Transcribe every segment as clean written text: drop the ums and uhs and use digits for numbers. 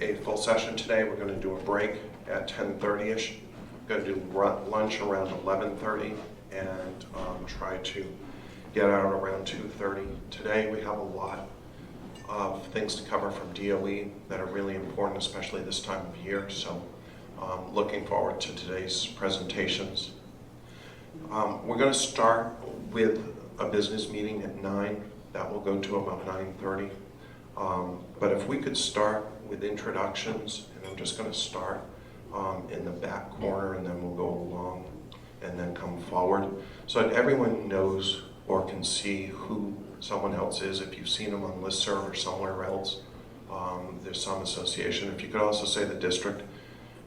a full session today. We're going to do a break at 10:30ish. We're going to do lunch around 11:30 and try to get out around 2:30. Today we have a lot of things to cover from DOE that are really important, especially this time of year. So looking forward to today's presentations. We're going to start with a business meeting at 9. That will go to about 9:30. But if we could start with introductions, and I'm just going to start in the back corner, and then we'll go along and then come forward, so that everyone knows or can see who someone else is. If you've seen them on listserv or somewhere else, there's some association. If you could also say the district.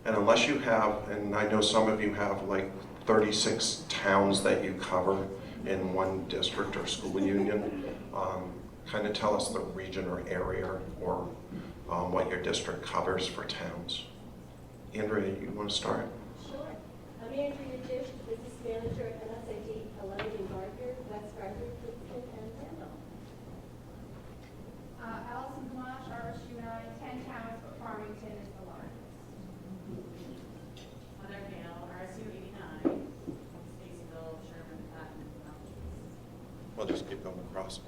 And unless you have, and I know some of you have like 36 towns that you cover in one district or school union, kind of tell us the region or area or what your district covers for towns. Andrea, you want to start? Sure. I'm Andrea Dish, Business Manager at MSID 11 in Gardner, West Gardner, Clifton, and Randall. Allison Blanche, RSU 10 towns, but Farmington is the largest. Heather Hale, RSU 89, Stacyville, Sherman, Patton, and Mountains. We'll just keep going across.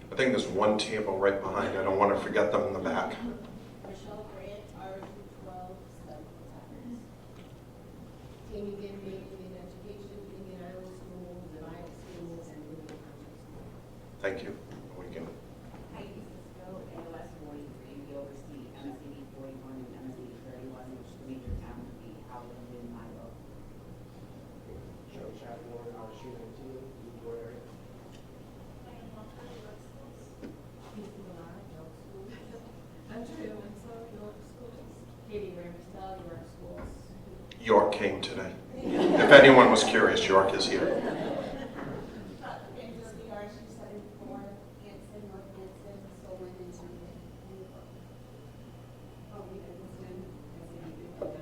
I think there's one table right behind. I don't want to forget them in the back. Michelle Grant, RSU 12, Central Towns. Tammy Gimby, Indian Education, Indian Island Schools, and Iowa Schools, and Indian Country Schools. Thank you. We can. Heidi Cisco, AOS 43, we oversee MSAD 41 and MSAD 31, which the major town would be Howland and Milo. Joe Chadbourne, RSU 19, Newport area. Katie Ramsdale, York Schools. York came today. If anyone was curious, York is here. Angela, RSU 74, Hanson, North Hanson, Solon, and Sunday. Colby Edmondson, MSAD 59,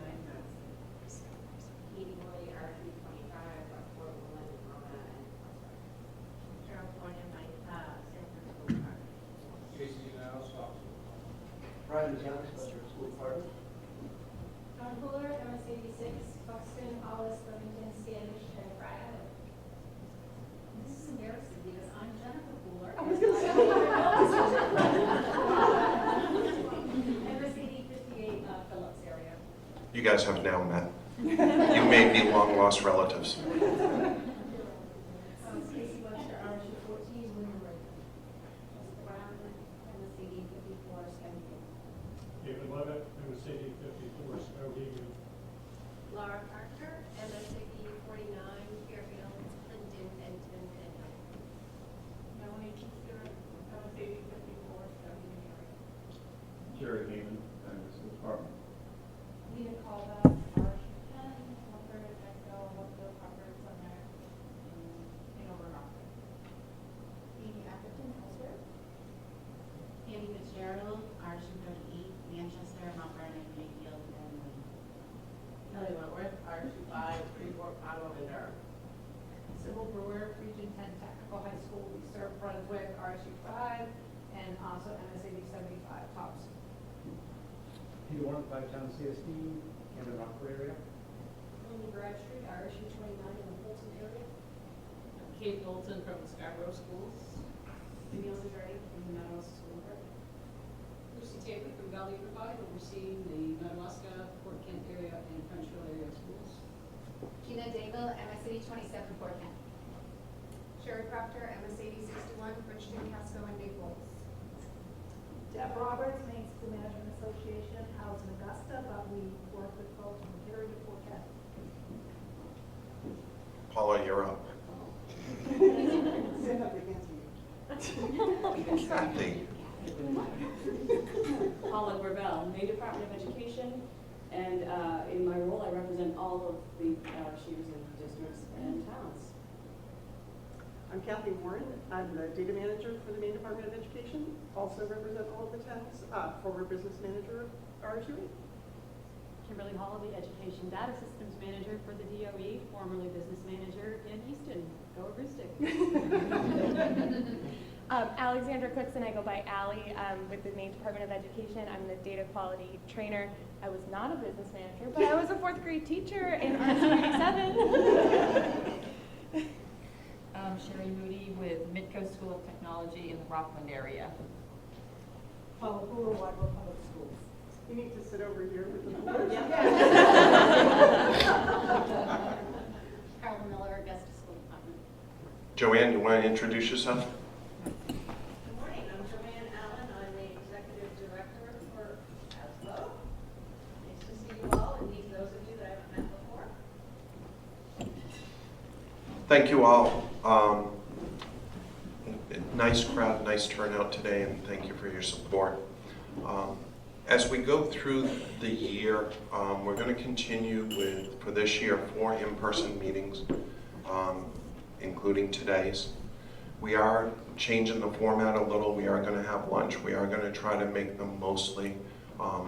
Katie Willie, RSU 25, Rockport, Woodland, Rona, and Prospect. California, San Francisco Park. JC now, Stockton. Brian Jones, Western School Department. John Fuller, MS 86, Buxton, Hollis, Livingston, Standish, and Brad. This is embarrassing because I'm Jennifer Fuller. MS 58, Phillips area. You guys have now met. You may be long lost relatives. Stacy Webster, RSU 14, Winter Road. Jessica Brown, MSAD 54, Schenectady. David Levitt, MSAD 54, Skowhegan. Laura Parker, MSAD 49, Fairfield, Clinton, Benton, and Melanie Schuster, MSAD 54, Scotty area. Jerry Heyman, School Department. Nina Calda, RSU 10, Walker, Echo, Hookville, Copper, Sunrise, Hanover, Rockford. Amy Atherton, elsewhere. Andy Fitzgerald, RSU 38, Manchester, Mount Vernon, Mayfield, and Wayne. Kelly Wentworth, RSU 5, Freeport, Ottawa, and Durham. Sybil Brewer, Region 10 Technical High School, we serve Brunswick, RSU 5, and also MSAD 75, Tops. Peter Warren, Five-Town CSD, Camden Rockport area. Linda Bradstreet, RSU 29 in the Fulton area. Kate Knowlton from Scarborough Schools. Danielle Desjardins from the Meadows School Board. Lucy Taylor from Valley Unified, overseeing the Madawaska, Fort Kent area, and Frenchville area schools. Gina Daigle, MSAD 27, Fort Kent. Sherry Proctor, MSAD 61, Bridgeton, Casco, and Naples. Deb Roberts, Maine School Management Association, housed in Augusta, but we work with folks from Gary to Fort Kent. Paula, you're up. Stand up against me. Kathy. Paula Gravel, Maine Department of Education, and in my role, I represent all of the achievers in districts and towns. I'm Kathy Warren. I'm the data manager for the Maine Department of Education. Also represent all of the towns. Former business manager of RSUE. Kimberly Hall, the Education Data Systems Manager for the DOE, formerly business manager in Easton. Go Acoustic. Alexandra Cookson, I go by Allie with the Maine Department of Education. I'm the data quality trainer. I was not a business manager, but I was a 4th grade teacher in RSU 87. Sherry Moody with Midco School of Technology in the Rockland area. Paula Hoover, Wadwell Public Schools. You need to sit over here with the board. Carol Miller, Augusta School Department. Joanne, you want to introduce yourself? Good morning, I'm Joanne Allen. I'm the Executive Director for ASLO. Nice to see you all and meet those of you that I haven't met before. Thank you all. Nice crowd, nice turnout today, and thank you for your support. As we go through the year, we're going to continue with, for this year, 4 in-person meetings, including today's. We are changing the format a little. We are going to have lunch. We are going to try to make them mostly,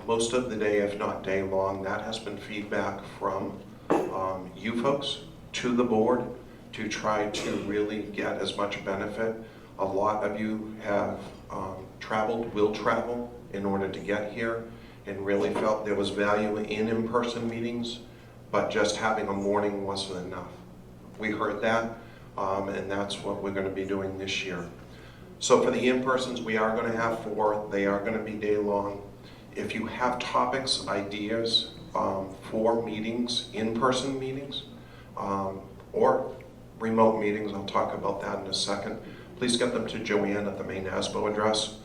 most of the day, if not day long. That has been feedback from you folks to the board to try to really get as much benefit. A lot of you have traveled, will travel in order to get here, and really felt there was value in in-person meetings, but just having a morning wasn't enough. We heard that, and that's what we're going to be doing this year. So for the in-persons, we are going to have 4. They are going to be day long. If you have topics, ideas for meetings, in-person meetings, or remote meetings, I'll talk about that in a second, please get them to Joanne at the Maine ASBO address.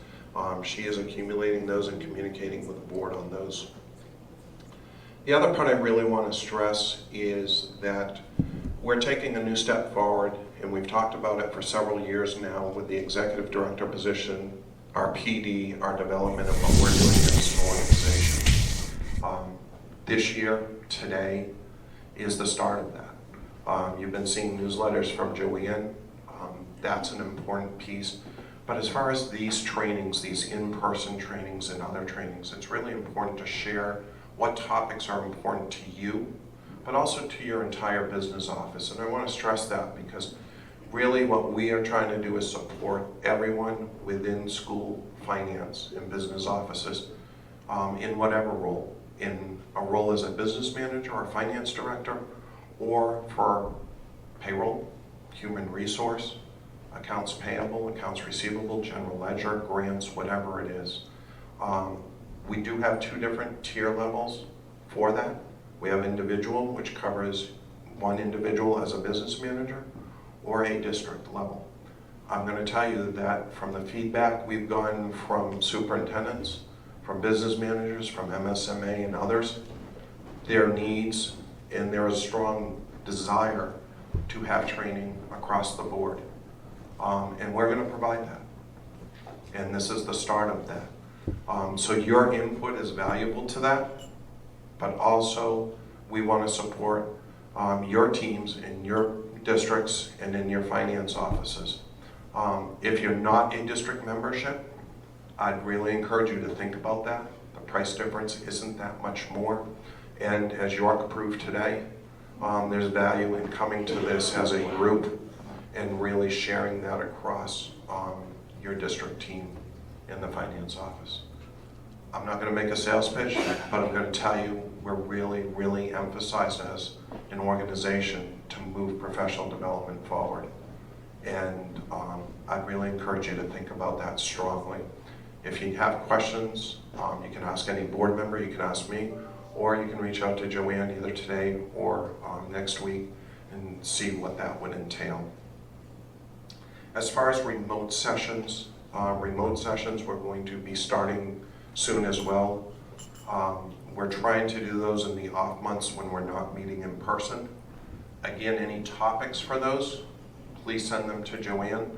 She is accumulating those and communicating with the board on those. The other part I really want to stress is that we're taking a new step forward, and we've talked about it for several years now with the executive director position, our PD, our development, and what we're doing as an organization. This year, today, is the start of that. You've been seeing newsletters from Joanne. That's an important piece. But as far as these trainings, these in-person trainings and other trainings, it's really important to share what topics are important to you, but also to your entire business office. And I want to stress that because really what we are trying to do is support everyone within school finance and business offices in whatever role, in a role as a business manager or finance director, or for payroll, human resource, accounts payable, accounts receivable, general ledger, grants, whatever it is. We do have 2 different tier levels for that. We have individual, which covers one individual as a business manager, or a district level. I'm going to tell you that from the feedback we've gotten from superintendents, from business managers, from MSMA and others, their needs, and there is a strong desire to have training across the board. And we're going to provide that. And this is the start of that. So your input is valuable to that, but also we want to support your teams in your districts and in your finance offices. If you're not a district membership, I'd really encourage you to think about that. The price difference isn't that much more. And as York approved today, there's value in coming to this as a group and really sharing that across your district team in the finance office. I'm not going to make a sales pitch, but I'm going to tell you we're really, really emphasized as an organization to move professional development forward. And I'd really encourage you to think about that strongly. If you have questions, you can ask any board member, you can ask me, or you can reach out to Joanne either today or next week and see what that would entail. As far as remote sessions, we're going to be starting soon as well. We're trying to do those in the off months when we're not meeting in person. Again, any topics for those, please send them to Joanne.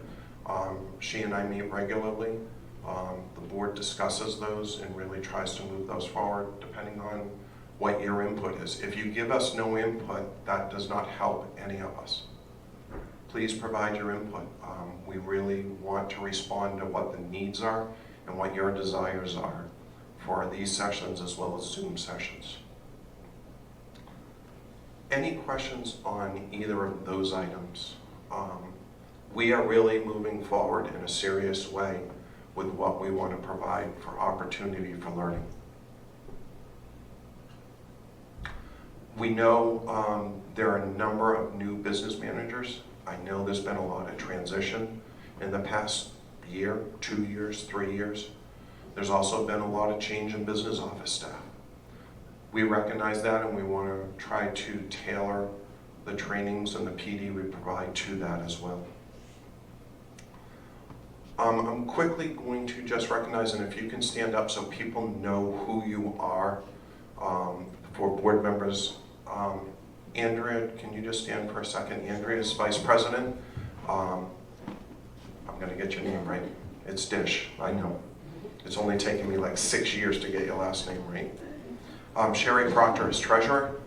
She and I meet regularly. The board discusses those and really tries to move those forward depending on what your input is. If you give us no input, that does not help any of us. Please provide your input. We really want to respond to what the needs are and what your desires are for these sessions as well as Zoom sessions. Any questions on either of those items? We are really moving forward in a serious way with what we want to provide for opportunity for learning. We know there are a number of new business managers. I know there's been a lot of transition in the past year, 2 years, 3 years. There's also been a lot of change in business office staff. We recognize that and we want to try to tailor the trainings and the PD we provide to that as well. I'm quickly going to just recognize, and if you can stand up so people know who you are for board members. Andrea, can you just stand for a second? Andrea is Vice President. I'm going to get your name right. It's Dish, I know. It's only taken me like 6 years to get your last name right. Sherry Proctor is Treasurer.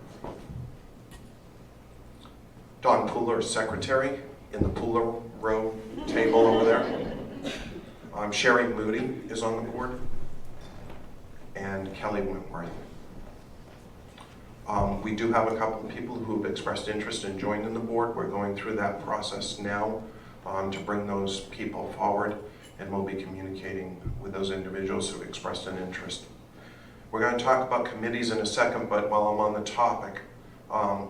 Don Pooler is Secretary in the Pooler row table over there. Sherry Moody is on the board. And Kelly Wentworth. We do have a couple of people who have expressed interest in joining the board. We're going through that process now to bring those people forward, and we'll be communicating with those individuals who have expressed an interest. We're going to talk about committees in a second, but while I'm on the topic,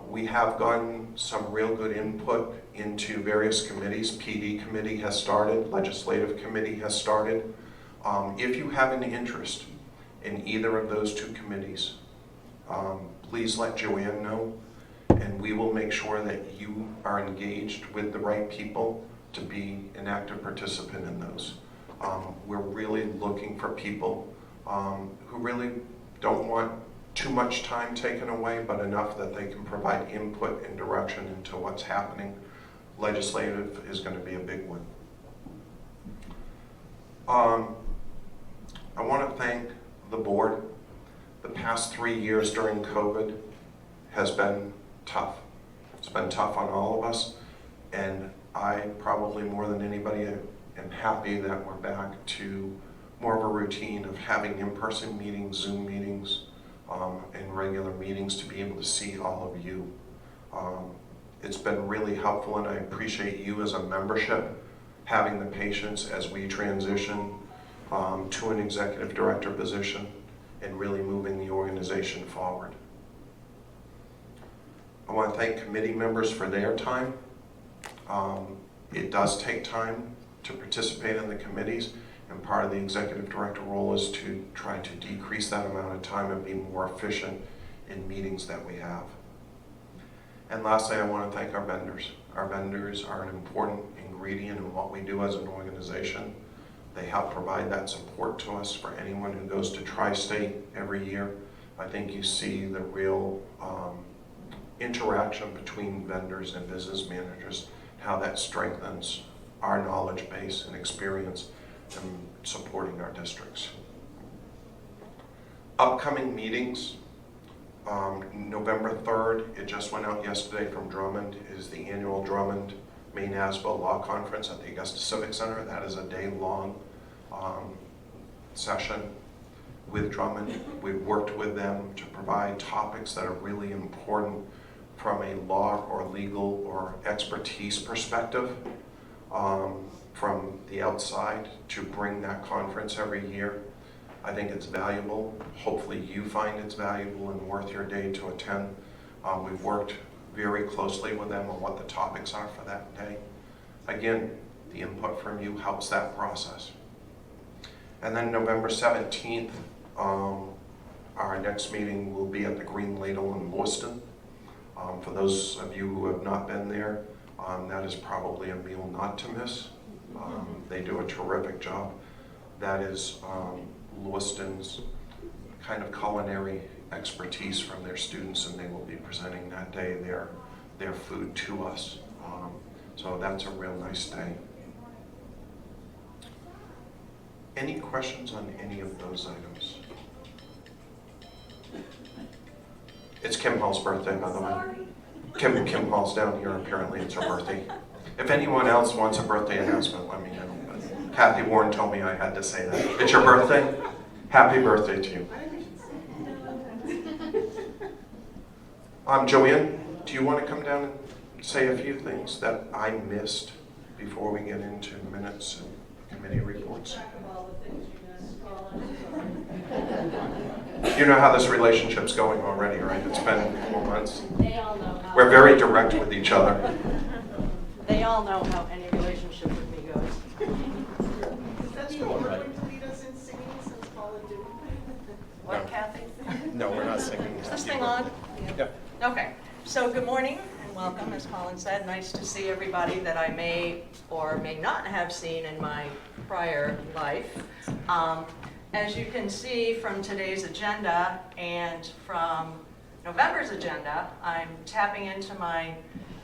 we have gotten some real good input into various committees. PD committee has started, legislative committee has started. If you have an interest in either of those two committees, please let Joanne know, and we will make sure that you are engaged with the right people to be an active participant in those. We're really looking for people who really don't want too much time taken away, but enough that they can provide input and direction into what's happening. Legislative is going to be a big one. I want to thank the board. The past 3 years during COVID has been tough. It's been tough on all of us, and I probably more than anybody am happy that we're back to more of a routine of having in-person meetings, Zoom meetings, and regular meetings to be able to see all of you. It's been really helpful, and I appreciate you as a membership having the patience as we transition to an executive director position and really moving the organization forward. I want to thank committee members for their time. It does take time to participate in the committees, and part of the executive director role is to try to decrease that amount of time and be more efficient in meetings that we have. And lastly, I want to thank our vendors. Our vendors are an important ingredient in what we do as an organization. They help provide that support to us. For anyone who goes to Tri-State every year, I think you see the real interaction between vendors and business managers, how that strengthens our knowledge base and experience in supporting our districts. Upcoming meetings, November 3rd, it just went out yesterday from Drummond, is the annual Drummond Maine ASBO Law Conference at the Augusta Civic Center. That is a day-long session with Drummond. We've worked with them to provide topics that are really important from a law or legal or expertise perspective from the outside to bring that conference every year. I think it's valuable. Hopefully you find it's valuable and worth your day to attend. We've worked very closely with them on what the topics are for that day. Again, the input from you helps that process. And then November 17th, our next meeting will be at the Green Ladle in Lewiston. For those of you who have not been there, that is probably a meal not to miss. They do a terrific job. That is Lewiston's kind of culinary expertise from their students, and they will be presenting that day their food to us. So that's a real nice day. Any questions on any of those items? It's Kim Hall's birthday, by the way. Kim Hall's down here, apparently it's her birthday. If anyone else wants a birthday announcement, let me know. But Kathy Warren told me I had to say that. It's your birthday? Happy birthday to you. Joanne, do you want to come down and say a few things that I missed before we get into minutes and committee reports? Track of all the things you missed, Colin. You know how this relationship's going already, right? It's been 4 months. They all know how. We're very direct with each other. They all know how any relationship with me goes. Is that the order going to lead us in singing since Paula did? What, No. Kathy? No, we're not singing. Is this thing on? Yeah. Okay, so good morning and welcome, as Colin said. Nice to see everybody that I may or may not have seen in my prior life. As you can see from today's agenda and from November's agenda, I'm tapping into my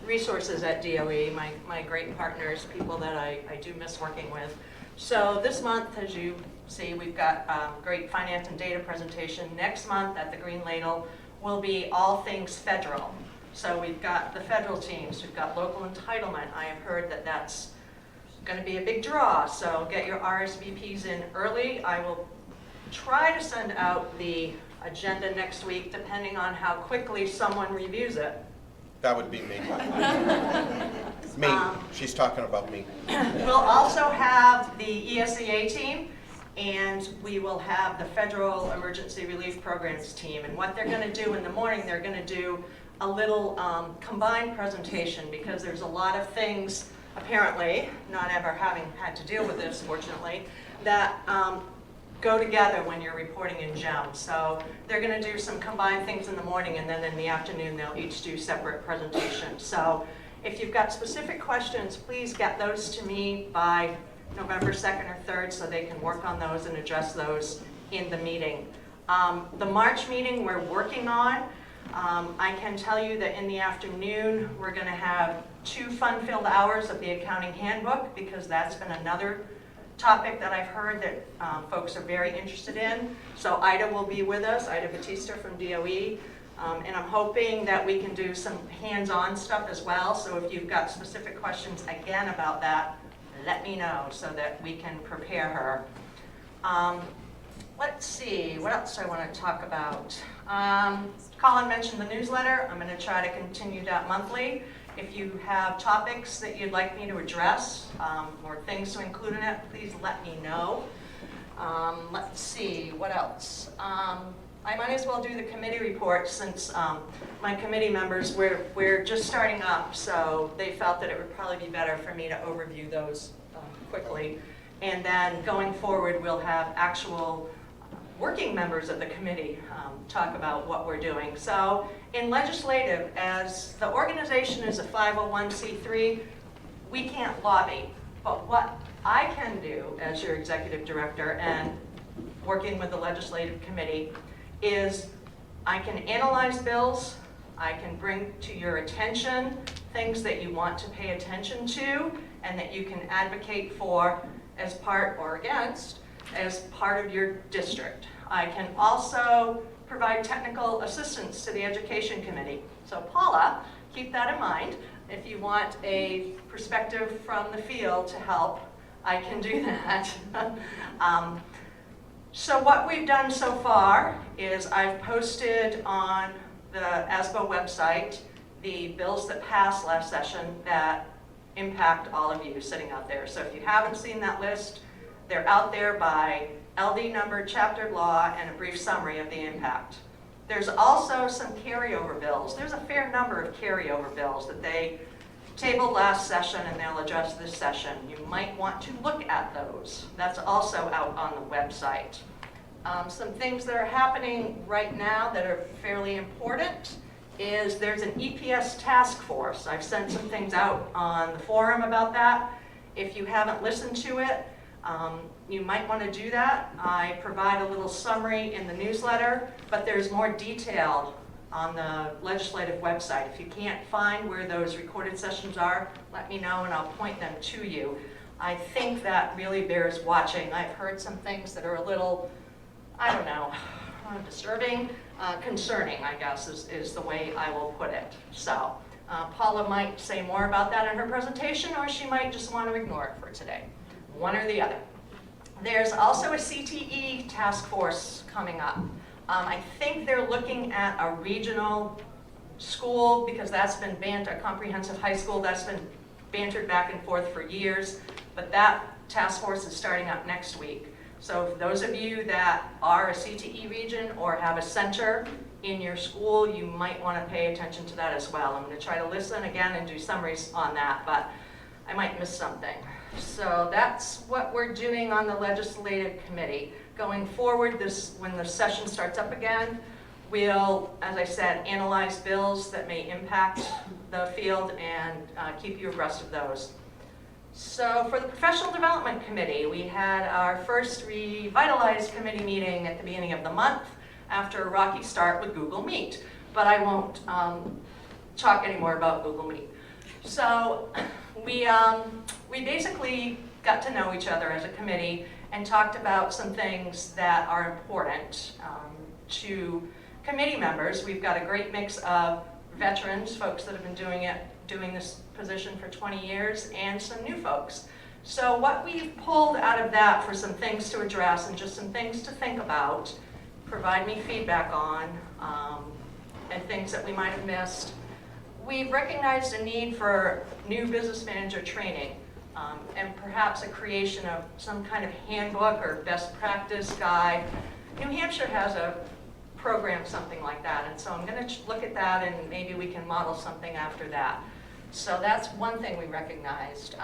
resources at DOE, my great partners, people that I do miss working with. So this month, as you see, we've got a great finance and data presentation. Next month at the Green Ladle will be all things federal. So we've got the federal teams, we've got local entitlement. I have heard that that's going to be a big draw, so get your RSVPs in early. I will try to send out the agenda next week, depending on how quickly someone reviews it. That would be me. Me. She's talking about me. We'll also have the ESEA team, and we will have the Federal Emergency Relief Programs team. And what they're going to do in the morning, they're going to do a little combined presentation, because there's a lot of things, apparently, not ever having had to deal with this, fortunately, that go together when you're reporting in GEM. So they're going to do some combined things in the morning, and then in the afternoon they'll each do separate presentations. So if you've got specific questions, please get those to me by November 2nd or 3rd so they can work on those and address those in the meeting. The March meeting we're working on, I can tell you that in the afternoon we're going to have 2 fun-filled hours of the accounting handbook, because that's been another topic that I've heard that folks are very interested in. So Ida will be with us, Ida Batista from DOE, and I'm hoping that we can do some hands-on stuff as well. So if you've got specific questions again about that, let me know so that we can prepare her. Let's see, what else do I want to talk about? Colin mentioned the newsletter. I'm going to try to continue that monthly. If you have topics that you'd like me to address or things to include in it, please let me know. Let's see, what else? I might as well do the committee report, since my committee members, we're just starting up, so they felt that it would probably be better for me to overview those quickly. And then going forward, we'll have actual working members of the committee talk about what we're doing. So in legislative, as the organization is a 501c3, we can't lobby. But what I can do as your executive director and working with the legislative committee is I can analyze bills, I can bring to your attention things that you want to pay attention to and that you can advocate for as part or against as part of your district. I can also provide technical assistance to the education committee. So Paula, keep that in mind. If you want a perspective from the field to help, I can do that. So what we've done so far is I've posted on the ASBO website the bills that passed last session that impact all of you sitting out there. So if you haven't seen that list, they're out there by LD number, chapter, law, and a brief summary of the impact. There's also some carryover bills. There's a fair number of carryover bills that they tabled last session and they'll address this session. You might want to look at those. That's also out on the website. Some things that are happening right now that are fairly important is there's an EPS task force. I've sent some things out on the forum about that. If you haven't listened to it, you might want to do that. I provide a little summary in the newsletter, but there's more detail on the legislative website. If you can't find where those recorded sessions are, let me know and I'll point them to you. I think that really bears watching. I've heard some things that are a little, I don't know, disturbing, concerning, I guess, is the way I will put it. So Paula might say more about that in her presentation, or she might just want to ignore it for today. One or the other. There's also a CTE task force coming up. I think they're looking at a regional school, because that's been a comprehensive high school, that's been bantered back and forth for years, but that task force is starting up next week. So for those of you that are a CTE region or have a center in your school, you might want to pay attention to that as well. I'm going to try to listen again and do summaries on that, but I might miss something. So that's what we're doing on the legislative committee. Going forward, when the session starts up again, we'll, as I said, analyze bills that may impact the field and keep you abreast of those. So for the Professional Development Committee, we had our first revitalized committee meeting at the beginning of the month after a rocky start with Google Meet. But I won't talk anymore about Google Meet. So we basically got to know each other as a committee and talked about some things that are important to committee members. We've got a great mix of veterans, folks that have been doing this position for 20 years, and some new folks. So what we've pulled out of that for some things to address and just some things to think about, provide me feedback on, and things that we might have missed. We've recognized a need for new business manager training, and perhaps a creation of some kind of handbook or best practice guide. New Hampshire has a program, something like that, and so I'm going to look at that and maybe we can model something after that. So that's one thing we recognized.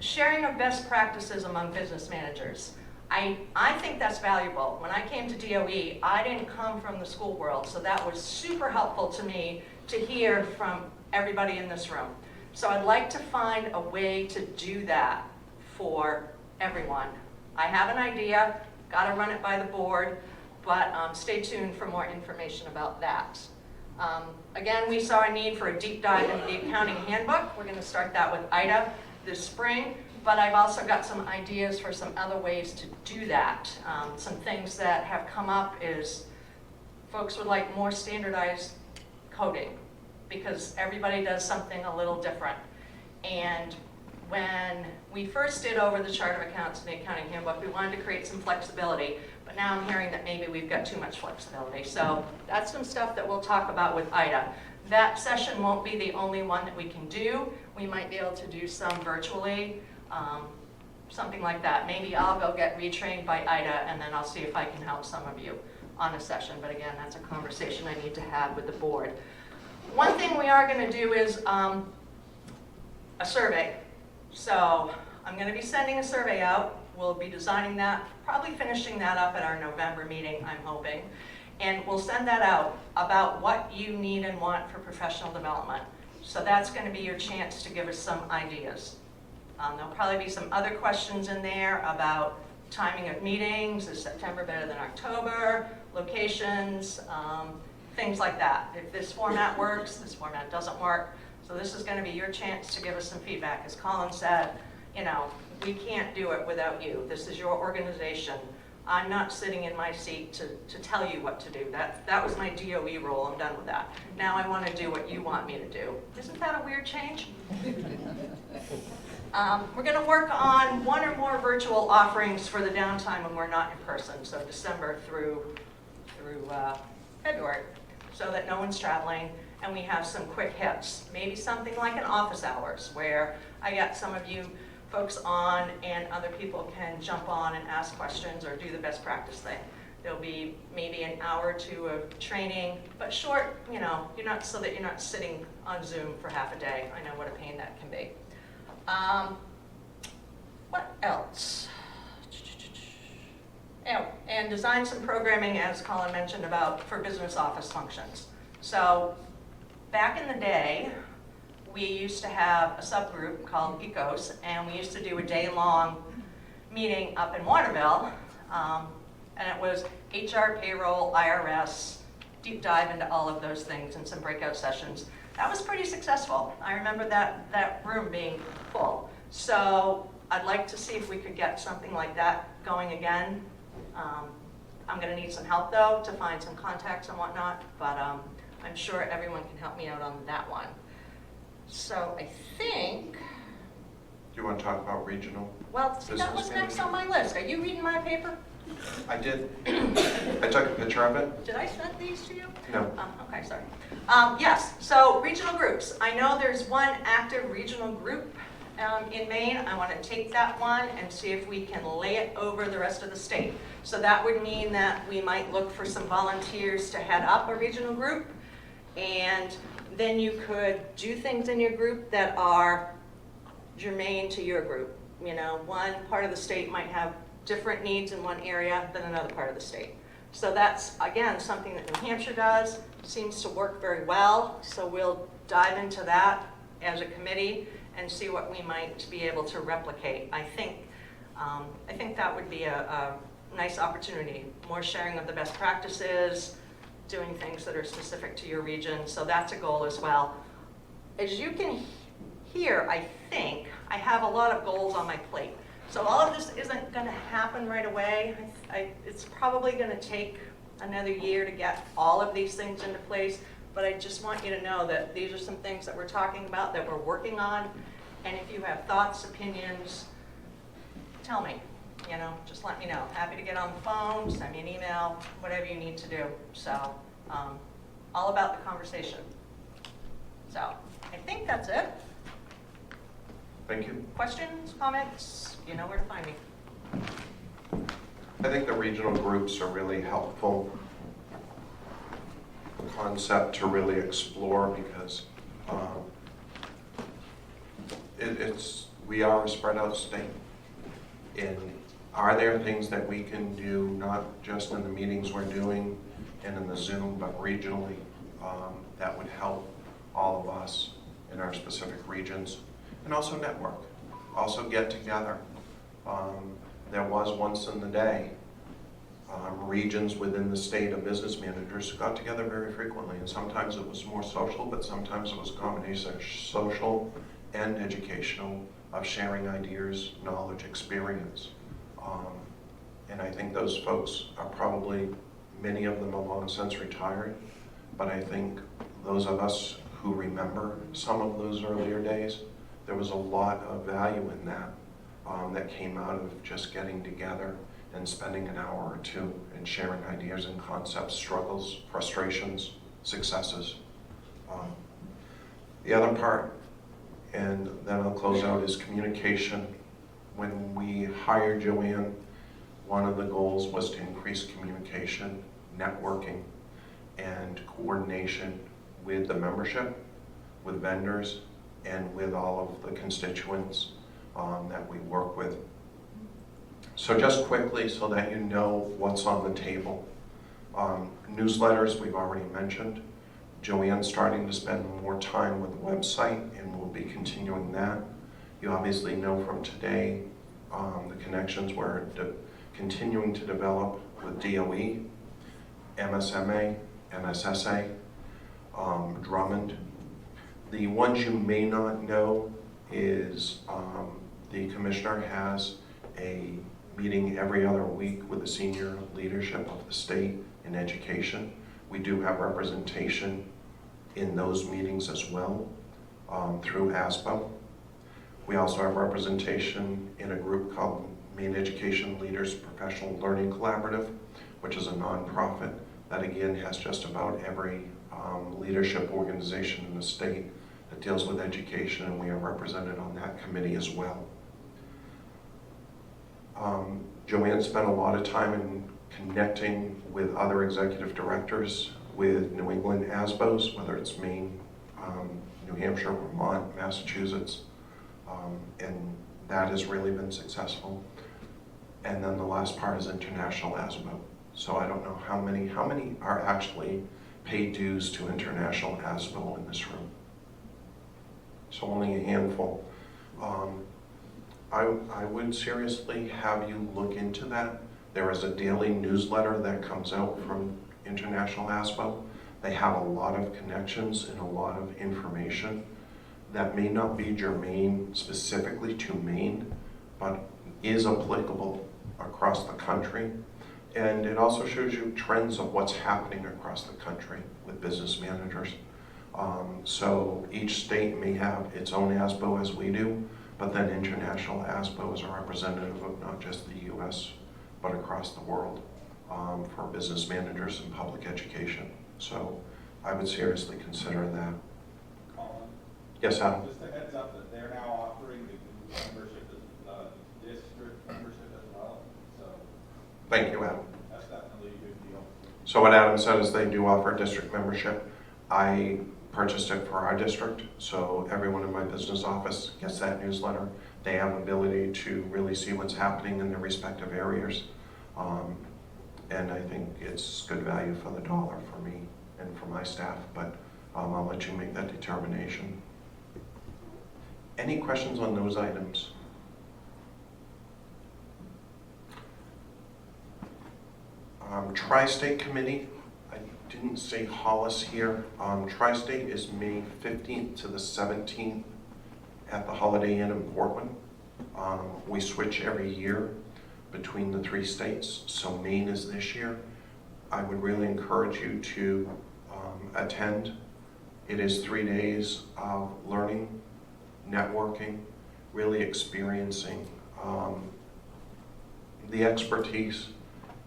Sharing of best practices among business managers. I think that's valuable. When I came to DOE, I didn't come from the school world, so that was super helpful to me to hear from everybody in this room. So I'd like to find a way to do that for everyone. I have an idea, got to run it by the board, but stay tuned for more information about that. Again, we saw a need for a deep dive into the accounting handbook. We're going to start that with Ida this spring, but I've also got some ideas for some other ways to do that. Some things that have come up is folks would like more standardized coding because everybody does something a little different. And when we first did over the chart of accounts in the accounting handbook, we wanted to create some flexibility, but now I'm hearing that maybe we've got too much flexibility. So that's some stuff that we'll talk about with Ida. That session won't be the only one that we can do. We might be able to do some virtually, something like that. Maybe I'll go get retrained by Ida and then I'll see if I can help some of you on a session. But again, that's a conversation I need to have with the board. One thing we are going to do is a survey. So I'm going to be sending a survey out. We'll be designing that, probably finishing that up at our November meeting, I'm hoping. And we'll send that out about what you need and want for professional development. So that's going to be your chance to give us some ideas. There'll probably be some other questions in there about timing of meetings. Is September better than October? Locations, things like that. If this format works, this format doesn't work. So this is going to be your chance to give us some feedback. As Colin said, you know, we can't do it without you. This is your organization. I'm not sitting in my seat to tell you what to do. That was my DOE role. I'm done with that. Now I want to do what you want me to do. Isn't that a weird change? We're going to work on one or more virtual offerings for the downtime when we're not in person, so December through February, so that no one's traveling and we have some quick hits. Maybe something like an office hours where I got some of you folks on and other people can jump on and ask questions or do the best practice thing. There'll be maybe an hour or two of training, but short, you know, so that you're not sitting on Zoom for half a day. I know what a pain that can be. What else? Oh, and design some programming, as Colin mentioned, for business office functions. So back in the day, we used to have a subgroup called ECOS, and we used to do a day-long meeting up in Waterville, and it was HR, payroll, IRS, deep dive into all of those things and some breakout sessions. That was pretty successful. I remember that room being full. So I'd like to see if we could get something like that going again. I'm gonna need some help though to find some contacts and whatnot, but I'm sure everyone can help me out on that one. So I think, Do you want to talk about regional? well, see, that was Business next on my list. Are you reading my paper? I did. I took a picture of it. Did I send these to you? No. Okay, sorry. Yes, so regional groups. I know there's one active regional group in Maine. I want to take that one and see if we can lay it over the rest of the state. So that would mean that we might look for some volunteers to head up a regional group. And then you could do things in your group that are germane to your group. You know, one part of the state might have different needs in one area than another part of the state. So that's, again, something that New Hampshire does, seems to work very well. So we'll dive into that as a committee and see what we might be able to replicate. I think that would be a nice opportunity. More sharing of the best practices, doing things that are specific to your region. So that's a goal as well. As you can hear, I think I have a lot of goals on my plate. So all of this isn't going to happen right away. It's probably going to take another year to get all of these things into place, but I just want you to know that these are some things that we're talking about, that we're working on, and if you have thoughts, opinions, tell me, you know, just let me know. Happy to get on the phone, send me an email, whatever you need to do. So all about the conversation. So I think that's it. Thank you. Questions, comments, you know where to find me. I think the regional groups are really helpful concept to really explore because we are a spread out state. And are there things that we can do, not just in the meetings we're doing and in the Zoom, but regionally, that would help all of us in our specific regions? And also network, also get together. There was once in the day, regions within the state of business managers got together very frequently, and sometimes it was more social, but sometimes it was a combination of social and educational, of sharing ideas, knowledge, experience. And I think those folks are probably, many of them have long since retired, but I think those of us who remember some of those earlier days, there was a lot of value in that that came out of just getting together and spending an hour or two and sharing ideas and concepts, struggles, frustrations, successes. The other part, and then I'll close out, is communication. When we hired Joanne, one of the goals was to increase communication, networking, and coordination with the membership, with vendors, and with all of the constituents that we work with. So just quickly, so that you know what's on the table. Newsletters, we've already mentioned. Joanne's starting to spend more time with the website, and we'll be continuing that. You obviously know from today the connections we're continuing to develop with DOE, MSMA, MSSA, Drummond. The ones you may not know is the commissioner has a meeting every other week with the senior leadership of the state in education. We do have representation in those meetings as well through ASPO. We also have representation in a group called Maine Education Leaders Professional Learning Collaborative, which is a nonprofit that again has just about every leadership organization in the state that deals with education, and we are represented on that committee as well. Joanne spent a lot of time in connecting with other executive directors with New England ASBOs, whether it's Maine, New Hampshire, Vermont, Massachusetts, and that has really been successful. And then the last part is international ASBO. So I don't know how many are actually paid dues to international ASBO in this room. So only a handful. I would seriously have you look into that. There is a daily newsletter that comes out from International ASBO. They have a lot of connections and a lot of information that may not be germane specifically to Maine, but is applicable across the country. And it also shows you trends of what's happening across the country with business managers. So each state may have its own ASBO as we do, but then international ASBO is a representative of not just the US, but across the world for business managers in public education. So I would seriously consider that. Colin? Yes, Adam? Just a heads up that they're now offering the group membership, district membership as well, so Thank you, Adam. that's definitely a good deal. So what Adam said is they do offer district membership. I purchased it for our district, so everyone in my business office gets that newsletter. They have ability to really see what's happening in their respective areas. And I think it's good value for the dollar for me and for my staff, but I'll let you make that determination. Any questions on those items? Tri-State Committee, I didn't say Hollis here. Tri-State is May 15th to the 17th at the Holiday Inn in Portland. We switch every year between the 3 states, so Maine is this year. I would really encourage you to attend. It is 3 days of learning, networking, really experiencing the expertise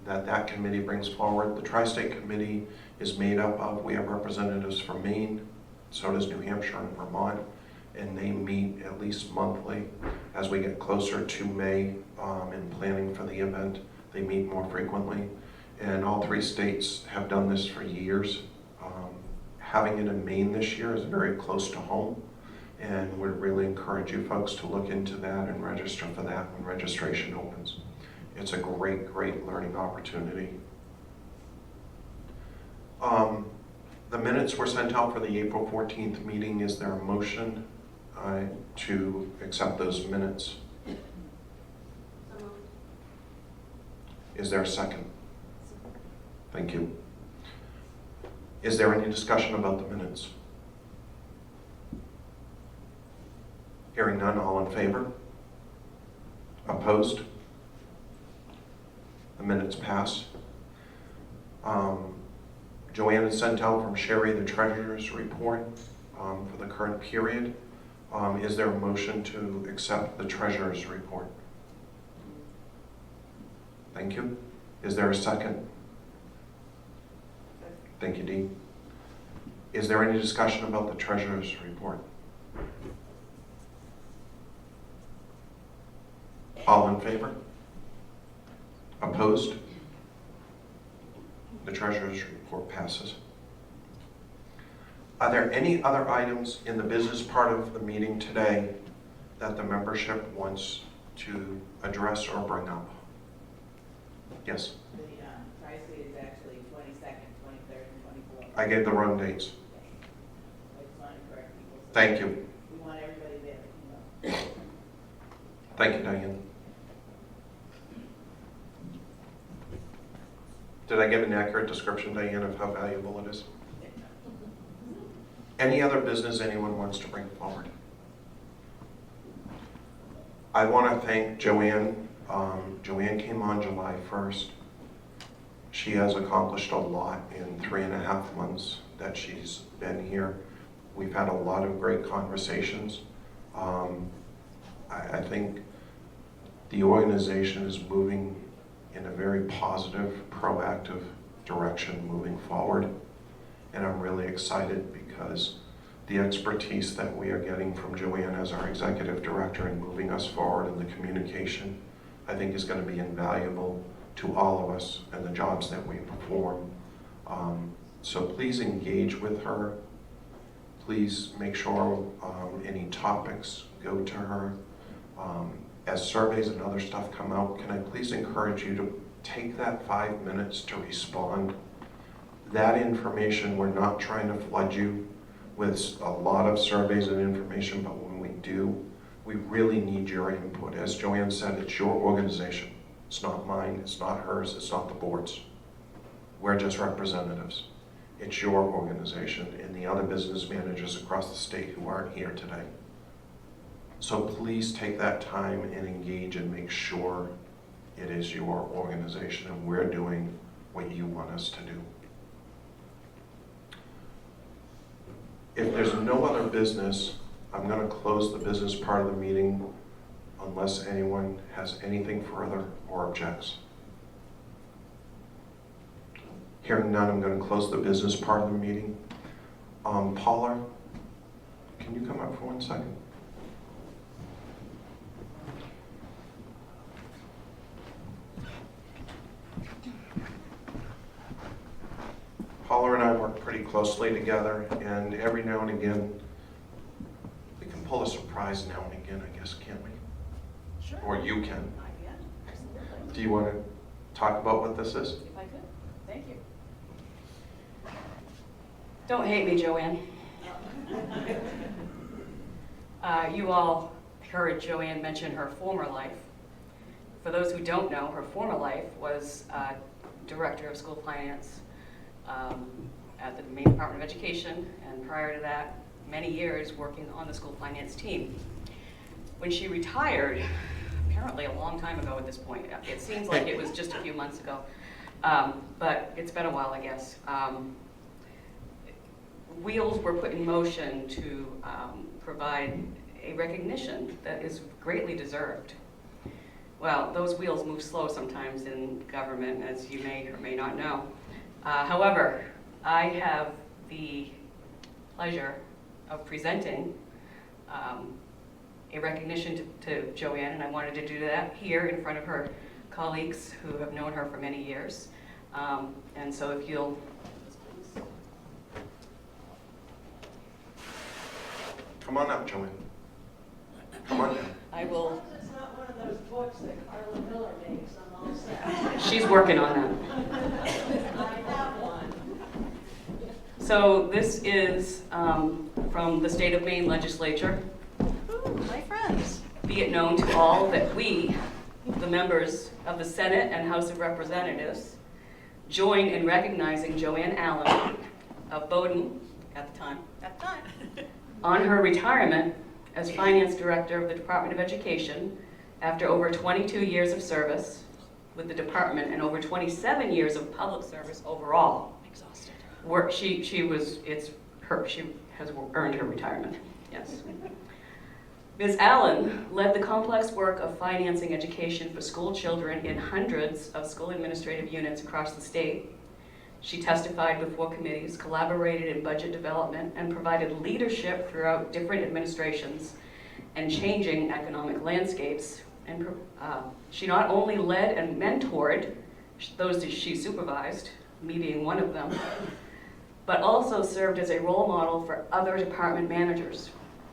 that committee brings forward. The Tri-State Committee is made up of, we have representatives from Maine, so does New Hampshire and Vermont, and they meet at least monthly. As we get closer to May in planning for the event, they meet more frequently. And all 3 states have done this for years. Having it in Maine this year is very close to home, and would really encourage you folks to look into that and register for that when registration opens. It's a great, great learning opportunity. The minutes were sent out for the April 14th meeting. Is there a motion to accept those minutes? Is there a second? Thank you. Is there any discussion about the minutes? Hearing none, all in favor? Opposed? The minutes pass. Joanne has sent out from Sherry the treasurer's report for the current period. Is there a motion to accept the treasurer's report? Thank you. Is there a second? Thank you, Dee. Is there any discussion about the treasurer's report? All in favor? Opposed? The treasurer's report passes. Are there any other items in the business part of the meeting today that the membership wants to address or bring up? Yes? The Tri-State is actually 22nd, 23rd, and 24th. I gave the wrong dates. I just want to correct people. Thank you. We want everybody there. Thank you, Diane. Did I give an accurate description, Diane, of how valuable it is? Any other business anyone wants to bring forward? I want to thank Joanne. Joanne came on July 1st. She has accomplished a lot in 3.5 months that she's been here. We've had a lot of great conversations. I think the organization is moving in a very positive, proactive direction moving forward. And I'm really excited because the expertise that we are getting from Joanne as our executive director and moving us forward in the communication, I think is going to be invaluable to all of us and the jobs that we perform. So please engage with her. Please make sure any topics go to her. As surveys and other stuff come out, can I please encourage you to take that 5 minutes to respond? That information, we're not trying to flood you with a lot of surveys and information, but when we do, we really need your input. As Joanne said, it's your organization. It's not mine, it's not hers, it's not the board's. We're just representatives. It's your organization and the other business managers across the state who aren't here today. So please take that time and engage and make sure it is your organization and we're doing what you want us to do. If there's no other business, I'm going to close the business part of the meeting unless anyone has anything further or objects. Hearing none, I'm going to close the business part of the meeting. Paula, can you come up for 1 second? Paula and I work pretty closely together, and every now and again, we can pull a surprise now and again, I guess, can't we? Sure. Or you can. I can, absolutely. Do you want to talk about what this is? If I could, thank you. Don't hate me, Joanne. You all heard Joanne mention her former life. For those who don't know, her former life was Director of School Finance at the Maine Department of Education, and prior to that, many years working on the school finance team. When she retired, apparently a long time ago at this point, it seems like it was just a few months ago, but it's been a while, I guess. Wheels were put in motion to provide a recognition that is greatly deserved. Well, those wheels move slow sometimes in government, as you may or may not know. However, I have the pleasure of presenting a recognition to Joanne, and I wanted to do that here in front of her colleagues who have known her for many years. And so if you'll, Come on up, Joanne. Come on down. I will. It's not one of those books that Carla Miller makes, I'm all set. She's working on that. I have one. So this is from the state of Maine legislature. Ooh, my friends. Be it known to all that we, the members of the Senate and House of Representatives, join in recognizing Joanne Allen of Bowdoin at the time, on her retirement as Finance Director of the Department of Education after over 22 years of service with the department and over 27 years of public service overall. Exhausted. She has earned her retirement, yes. Ms. Allen led the complex work of financing education for school children in hundreds of school administrative units across the state. She testified before committees, collaborated in budget development, and provided leadership throughout different administrations and changing economic landscapes. And she not only led and mentored those that she supervised, me being one of them, but also served as a role model for other department managers.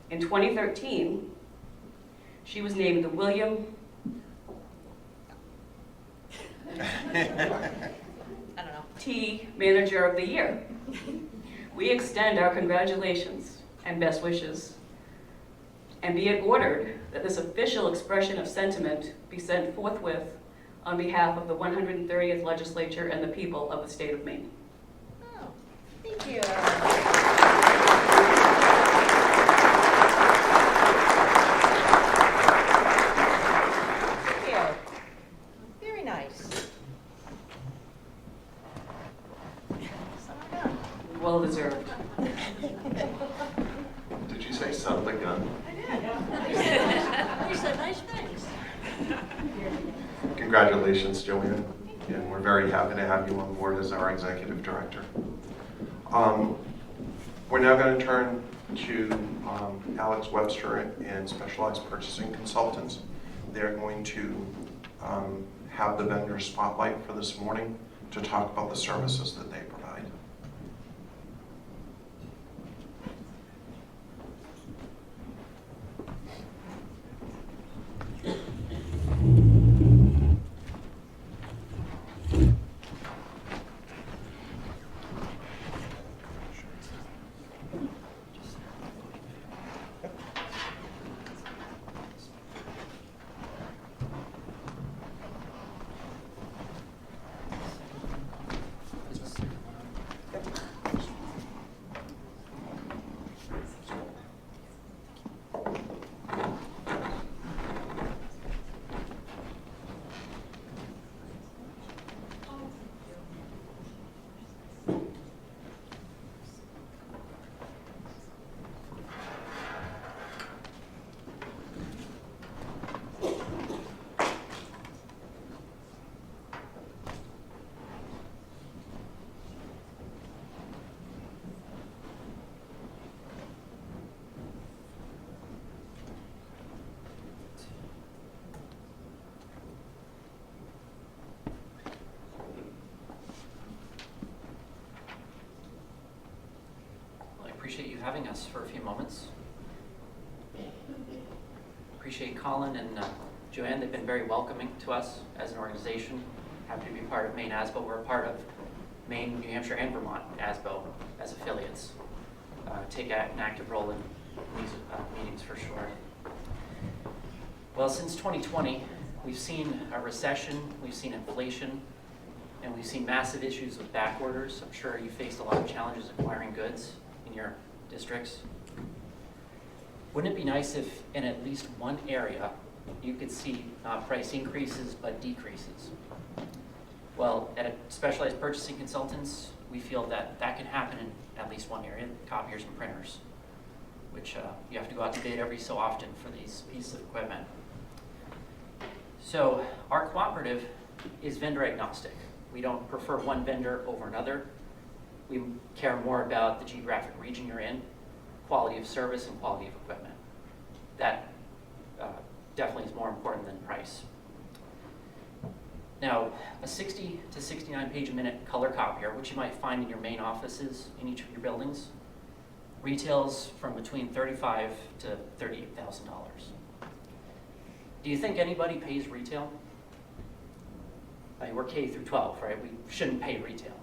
In 2013, she was named the William T. Manager of the Year. We extend our congratulations and best wishes, and be it ordered that this official expression of sentiment be sent forthwith on behalf of the 130th Legislature and the people of the state of Maine. Oh, thank you. Thank you. Very nice. Well deserved. Did you say son of the gun? I did. You said nice things. Congratulations, Joanne. And we're very happy to have you on board as our executive director. We're now going to turn to Alex Webster and Specialized Purchasing Consultants. They're going to have the vendor spotlight for this morning to talk about the services that they provide. having us for a few moments. Appreciate Colin and Joanne. They've been very welcoming to us as an organization. Happy to be part of Maine ASBO. We're a part of Maine, New Hampshire, and Vermont ASBO as affiliates. Take an active role in these meetings for sure. Well, since 2020, we've seen a recession, we've seen inflation, and we've seen massive issues with back orders. I'm sure you faced a lot of challenges acquiring goods in your districts. Wouldn't it be nice if in at least one area you could see not price increases but decreases? Well, at Specialized Purchasing Consultants, we feel that that can happen in at least one area, copiers and printers, which you have to go out to bid every so often for these pieces of equipment. So our cooperative is vendor agnostic. We don't prefer one vendor over another. We care more about the geographic region you're in, quality of service, and quality of equipment. That definitely is more important than price. Now, a 60 to 69 page a minute color copier, which you might find in your main offices in each of your buildings, retails from between $35,000 to $38,000. Do you think anybody pays retail? I mean, we're K through 12, right? We shouldn't pay retail.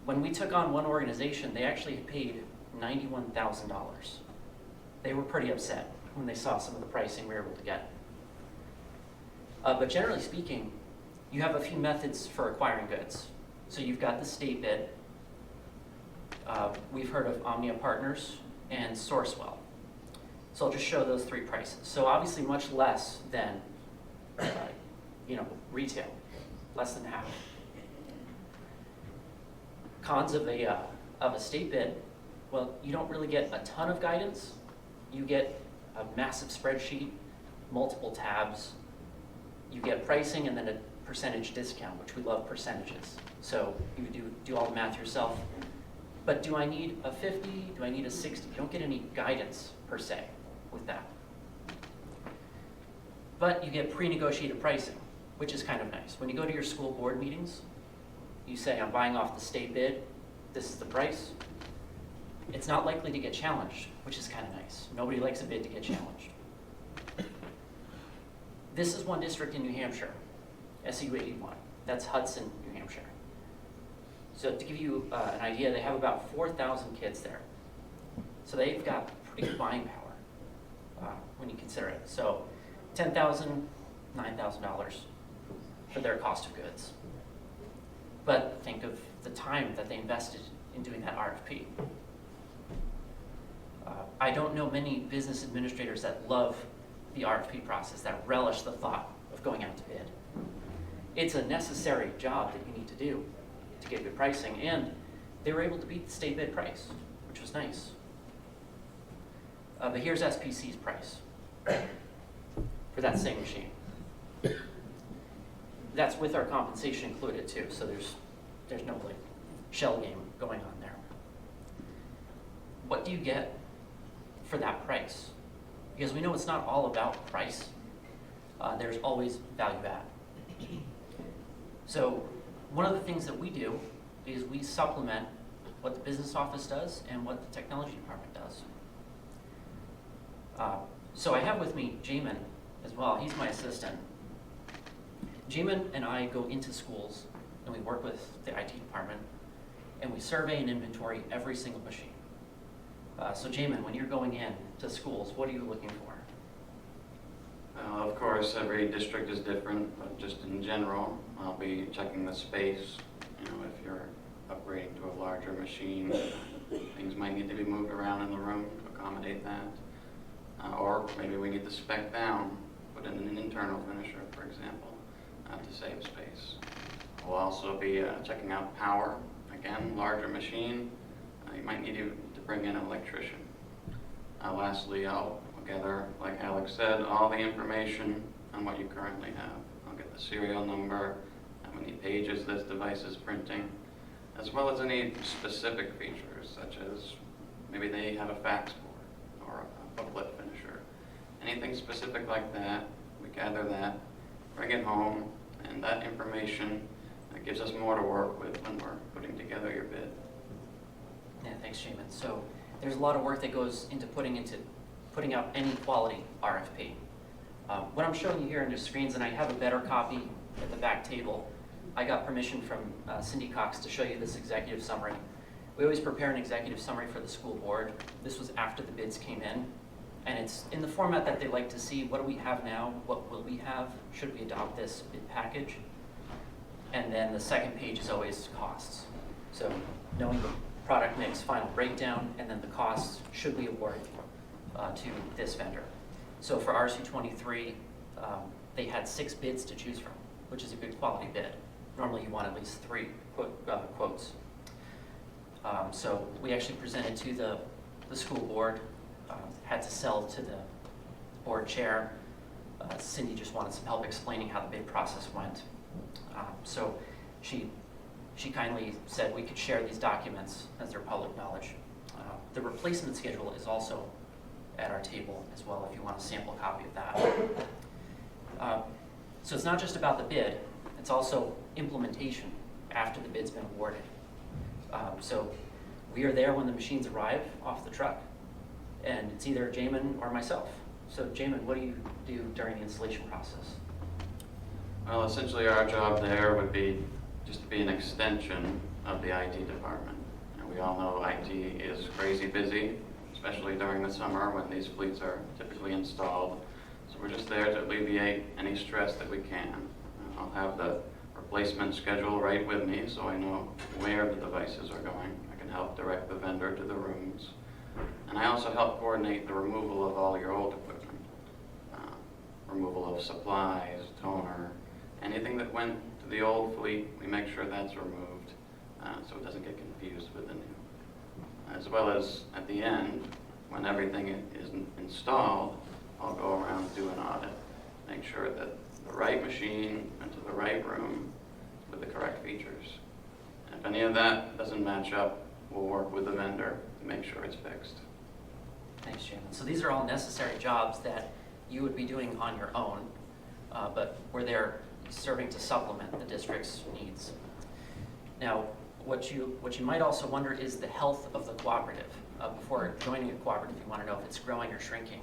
When we took on one organization, they actually paid $91,000. They were pretty upset when they saw some of the pricing we were able to get. But generally speaking, you have a few methods for acquiring goods. So you've got the state bid. We've heard of Omnia Partners and Sourcewell. So I'll just show those three prices. So obviously much less than retail, less than half. Cons of a state bid, well, you don't really get a ton of guidance. You get a massive spreadsheet, multiple tabs. You get pricing and then a percentage discount, which we love percentages. So you do all the math yourself. But do I need a 50? Do I need a 60? You don't get any guidance per se with that. But you get pre-negotiated pricing, which is kind of nice. When you go to your school board meetings, you say, I'm buying off the state bid, this is the price. It's not likely to get challenged, which is kind of nice. Nobody likes a bid to get challenged. This is one district in New Hampshire, SU 81. That's Hudson, New Hampshire. So to give you an idea, they have about 4,000 kids there. So they've got pretty good buying power when you consider it. So $10,000, $9,000 for their cost of goods. But think of the time that they invested in doing that RFP. I don't know many business administrators that love the RFP process, that relish the thought of going out to bid. It's a necessary job that you need to do to get good pricing, and they were able to beat the state bid price, which was nice. But here's SPC's price for that same machine. That's with our compensation included too, so there's no like shell game going on there. What do you get for that price? Because we know it's not all about price. There's always value add. So one of the things that we do is we supplement what the business office does and what the technology department does. So I have with me Jamin as well. He's my assistant. Jamin and I go into schools and we work with the IT department and we survey and inventory every single machine. So Jamin, when you're going in to schools, what are you looking for? Of course, every district is different, but just in general, I'll be checking the space. You know, if you're upgrading to a larger machine, things might need to be moved around in the room to accommodate that. Or maybe we need to spec down, put in an internal finisher, for example, to save space. We'll also be checking out power. Again, larger machine, you might need to bring in an electrician. Lastly, I'll gather, like Alex said, all the information on what you currently have. I'll get the serial number, how many pages this device is printing, as well as any specific features, such as maybe they have a fax board or a booklet finisher. Anything specific like that, we gather that, bring it home, and that information gives us more to work with when we're putting together your bid. Yeah, thanks, Jamin. So there's a lot of work that goes into putting out any quality RFP. What I'm showing you here on your screens, and I have a better copy at the back table, I got permission from Cindy Cox to show you this executive summary. We always prepare an executive summary for the school board. This was after the bids came in, and it's in the format that they like to see. What do we have now? What will we have? Should we adopt this bid package? And then the second page is always costs. So knowing the product mix, final breakdown, and then the costs, should we award to this vendor. So for RC23, they had 6 bids to choose from, which is a good quality bid. Normally you want at least 3 quotes. So we actually presented to the school board, had to sell to the board chair. Cindy just wanted some help explaining how the bid process went. So she kindly said we could share these documents as their public knowledge. The replacement schedule is also at our table as well if you want a sample copy of that. So it's not just about the bid, it's also implementation after the bid's been awarded. So we are there when the machines arrive off the truck, and it's either Jamin or myself. So Jamin, what do you do during the installation process? Well, essentially our job there would be just to be an extension of the IT department. And we all know IT is crazy busy, especially during the summer when these fleets are typically installed. So we're just there to alleviate any stress that we can. I'll have the replacement schedule right with me so I know where the devices are going. I can help direct the vendor to the rooms. And I also help coordinate the removal of all your old equipment. Removal of supplies, toner, anything that went to the old fleet, we make sure that's removed so it doesn't get confused with the new. As well as at the end, when everything is installed, I'll go around and do an audit. Make sure that the right machine went to the right room with the correct features. And if any of that doesn't match up, we'll work with the vendor to make sure it's fixed. Thanks, Jamin. So these are all necessary jobs that you would be doing on your own, but we're there serving to supplement the district's needs. Now, what you might also wonder is the health of the cooperative. Before joining a cooperative, you want to know if it's growing or shrinking.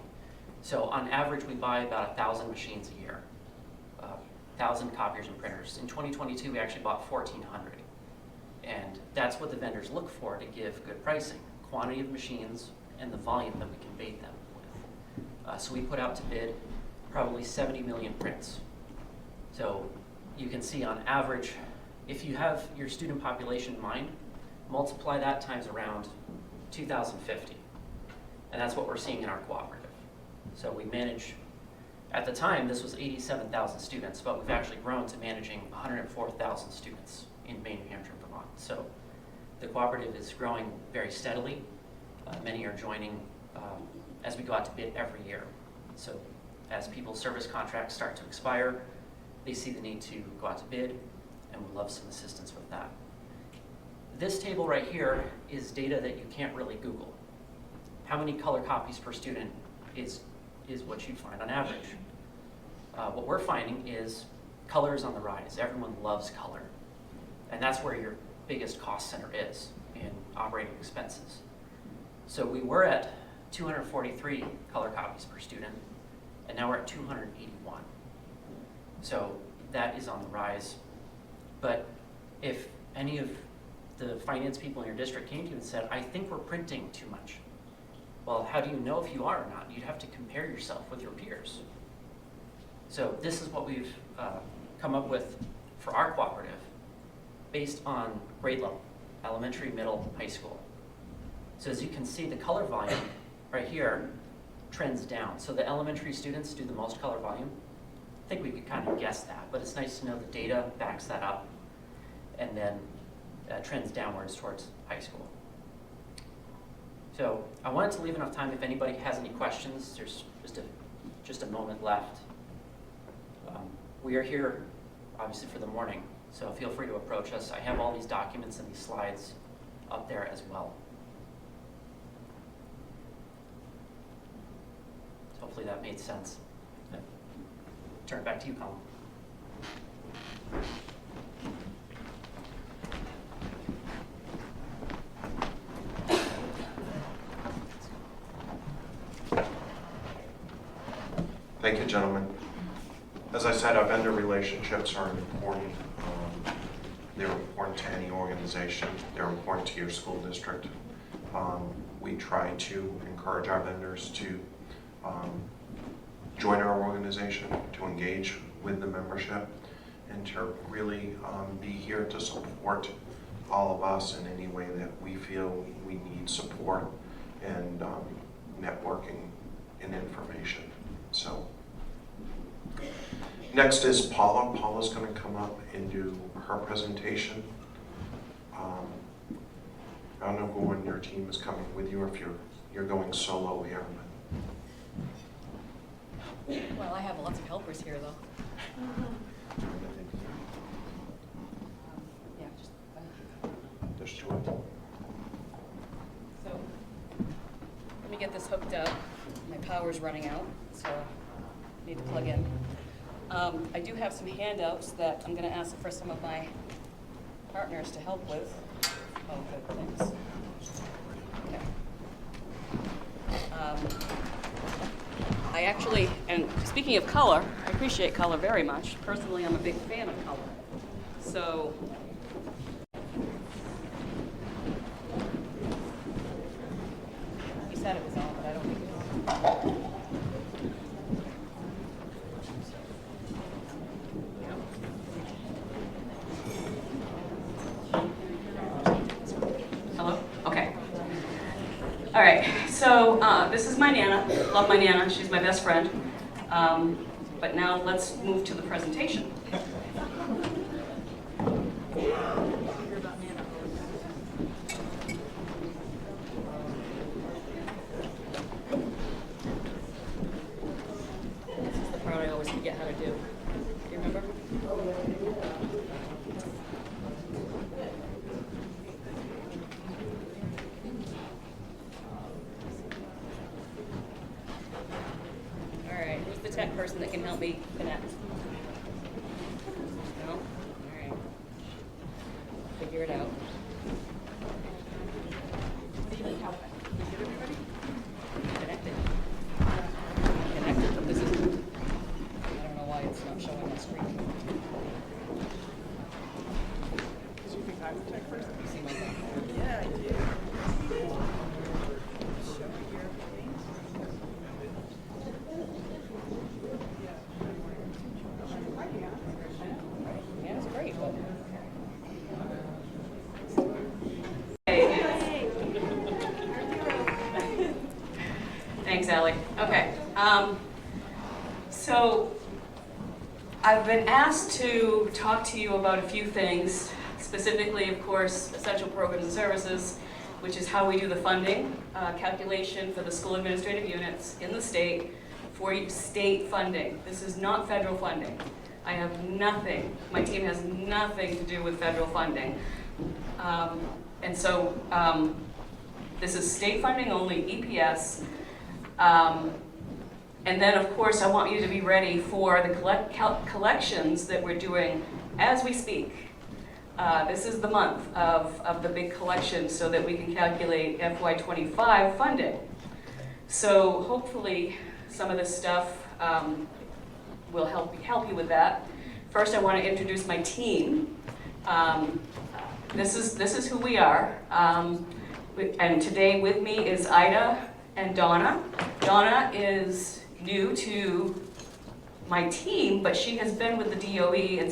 So on average, we buy about 1,000 machines a year, 1,000 copiers and printers. In 2022, we actually bought 1,400. And that's what the vendors look for to give good pricing, quantity of machines and the volume that we can bait them with. So we put out to bid probably 70 million prints. So you can see on average, if you have your student population in mind, multiply that times around 2,050. And that's what we're seeing in our cooperative. So we manage, at the time, this was 87,000 students, but we've actually grown to managing 104,000 students in Maine, New Hampshire, and Vermont. So the cooperative is growing very steadily. Many are joining as we go out to bid every year. So as people's service contracts start to expire, they see the need to go out to bid, and we'd love some assistance with that. This table right here is data that you can't really Google. How many color copies per student is what you find on average. What we're finding is color is on the rise. Everyone loves color. And that's where your biggest cost center is in operating expenses. So we were at 243 color copies per student, and now we're at 281. So that is on the rise. But if any of the finance people in your district came to you and said, I think we're printing too much. Well, how do you know if you are or not? You'd have to compare yourself with your peers. So this is what we've come up with for our cooperative based on grade level, elementary, middle, high school. So as you can see, the color volume right here trends down. So the elementary students do the most color volume. I think we could kind of guess that, but it's nice to know the data backs that up, and then trends downwards towards high school. So I wanted to leave enough time if anybody has any questions. There's just a moment left. We are here, obviously, for the morning, so feel free to approach us. I have all these documents and these slides up there as well. So hopefully that made sense. Turn it back to you, Colin. Thank you, gentlemen. As I said, our vendor relationships are important. They're important to any organization. They're important to your school district. We try to encourage our vendors to join our organization, to engage with the membership, and to really be here to support all of us in any way that we feel we need support and networking and information. So next is Paula. Paula's going to come up and do her presentation. I don't know who on your team is coming with you, or if you're going solo here. Well, I have lots of helpers here, though. Yeah, just. There's two of them. So, let me get this hooked up. My power's running out, so I need to plug in. I do have some handouts that I'm going to ask for some of my partners to help with. Oh, good, thanks. Okay. I actually, and speaking of color, I appreciate color very much. Personally, I'm a big fan of color. So, you said it was on, but I don't think it is. Hello? Okay. All right, so this is my Nana. Love my Nana. She's my best friend. But now let's move to the presentation. This is the part I always forget how to do. Do you remember? All right, who's the tech person that can help me connect? No? All right. Figure it out. Connected. Connected, but this is, I don't know why it's not showing on screen. Do you think I'm the tech person? You see my phone? Yeah, I do. Yeah, it's great, but. Thanks, Allie. Okay. So I've been asked to talk to you about a few things, specifically, of course, essential programs and services, which is how we do the funding calculation for the school administrative units in the state for state funding. This is not federal funding. I have nothing, my team has nothing to do with federal funding. And so this is state funding only, EPS. And then, of course, I want you to be ready for the collections that we're doing as we speak. This is the month of the big collection so that we can calculate FY25 funding. So hopefully some of this stuff will help you with that. First, I want to introduce my team. This is who we are. And today with me is Ida and Donna. Donna is new to my team, but she has been with the DOE and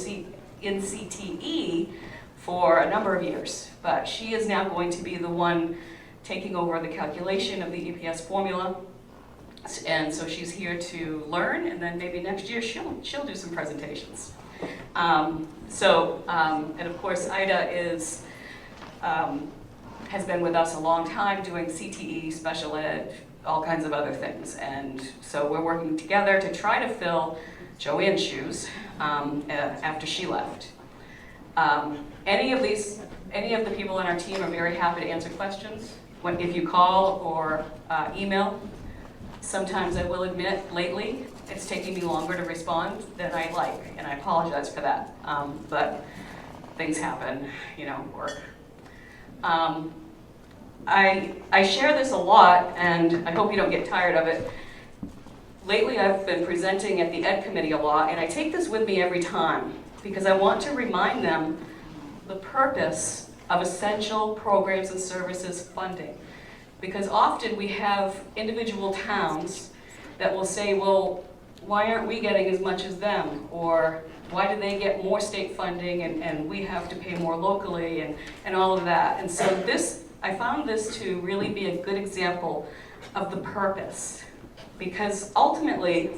in CTE for a number of years. But she is now going to be the one taking over the calculation of the EPS formula. And so she's here to learn, and then maybe next year she'll do some presentations. And of course, Ida has been with us a long time doing CTE, special ed, all kinds of other things. And so we're working together to try to fill Joanne's shoes after she left. Any of the people on our team are very happy to answer questions if you call or email. Sometimes I will admit, lately, it's taking me longer to respond than I like, and I apologize for that. But things happen, work. I share this a lot, and I hope you don't get tired of it. lately I've been presenting at the Ed Committee a lot, and I take this with me every time because I want to remind them the purpose of essential programs and services funding. Because often we have individual towns that will say, well, why aren't we getting as much as them? Or why do they get more state funding and we have to pay more locally and all of that. And so I found this to really be a good example of the purpose. Because ultimately,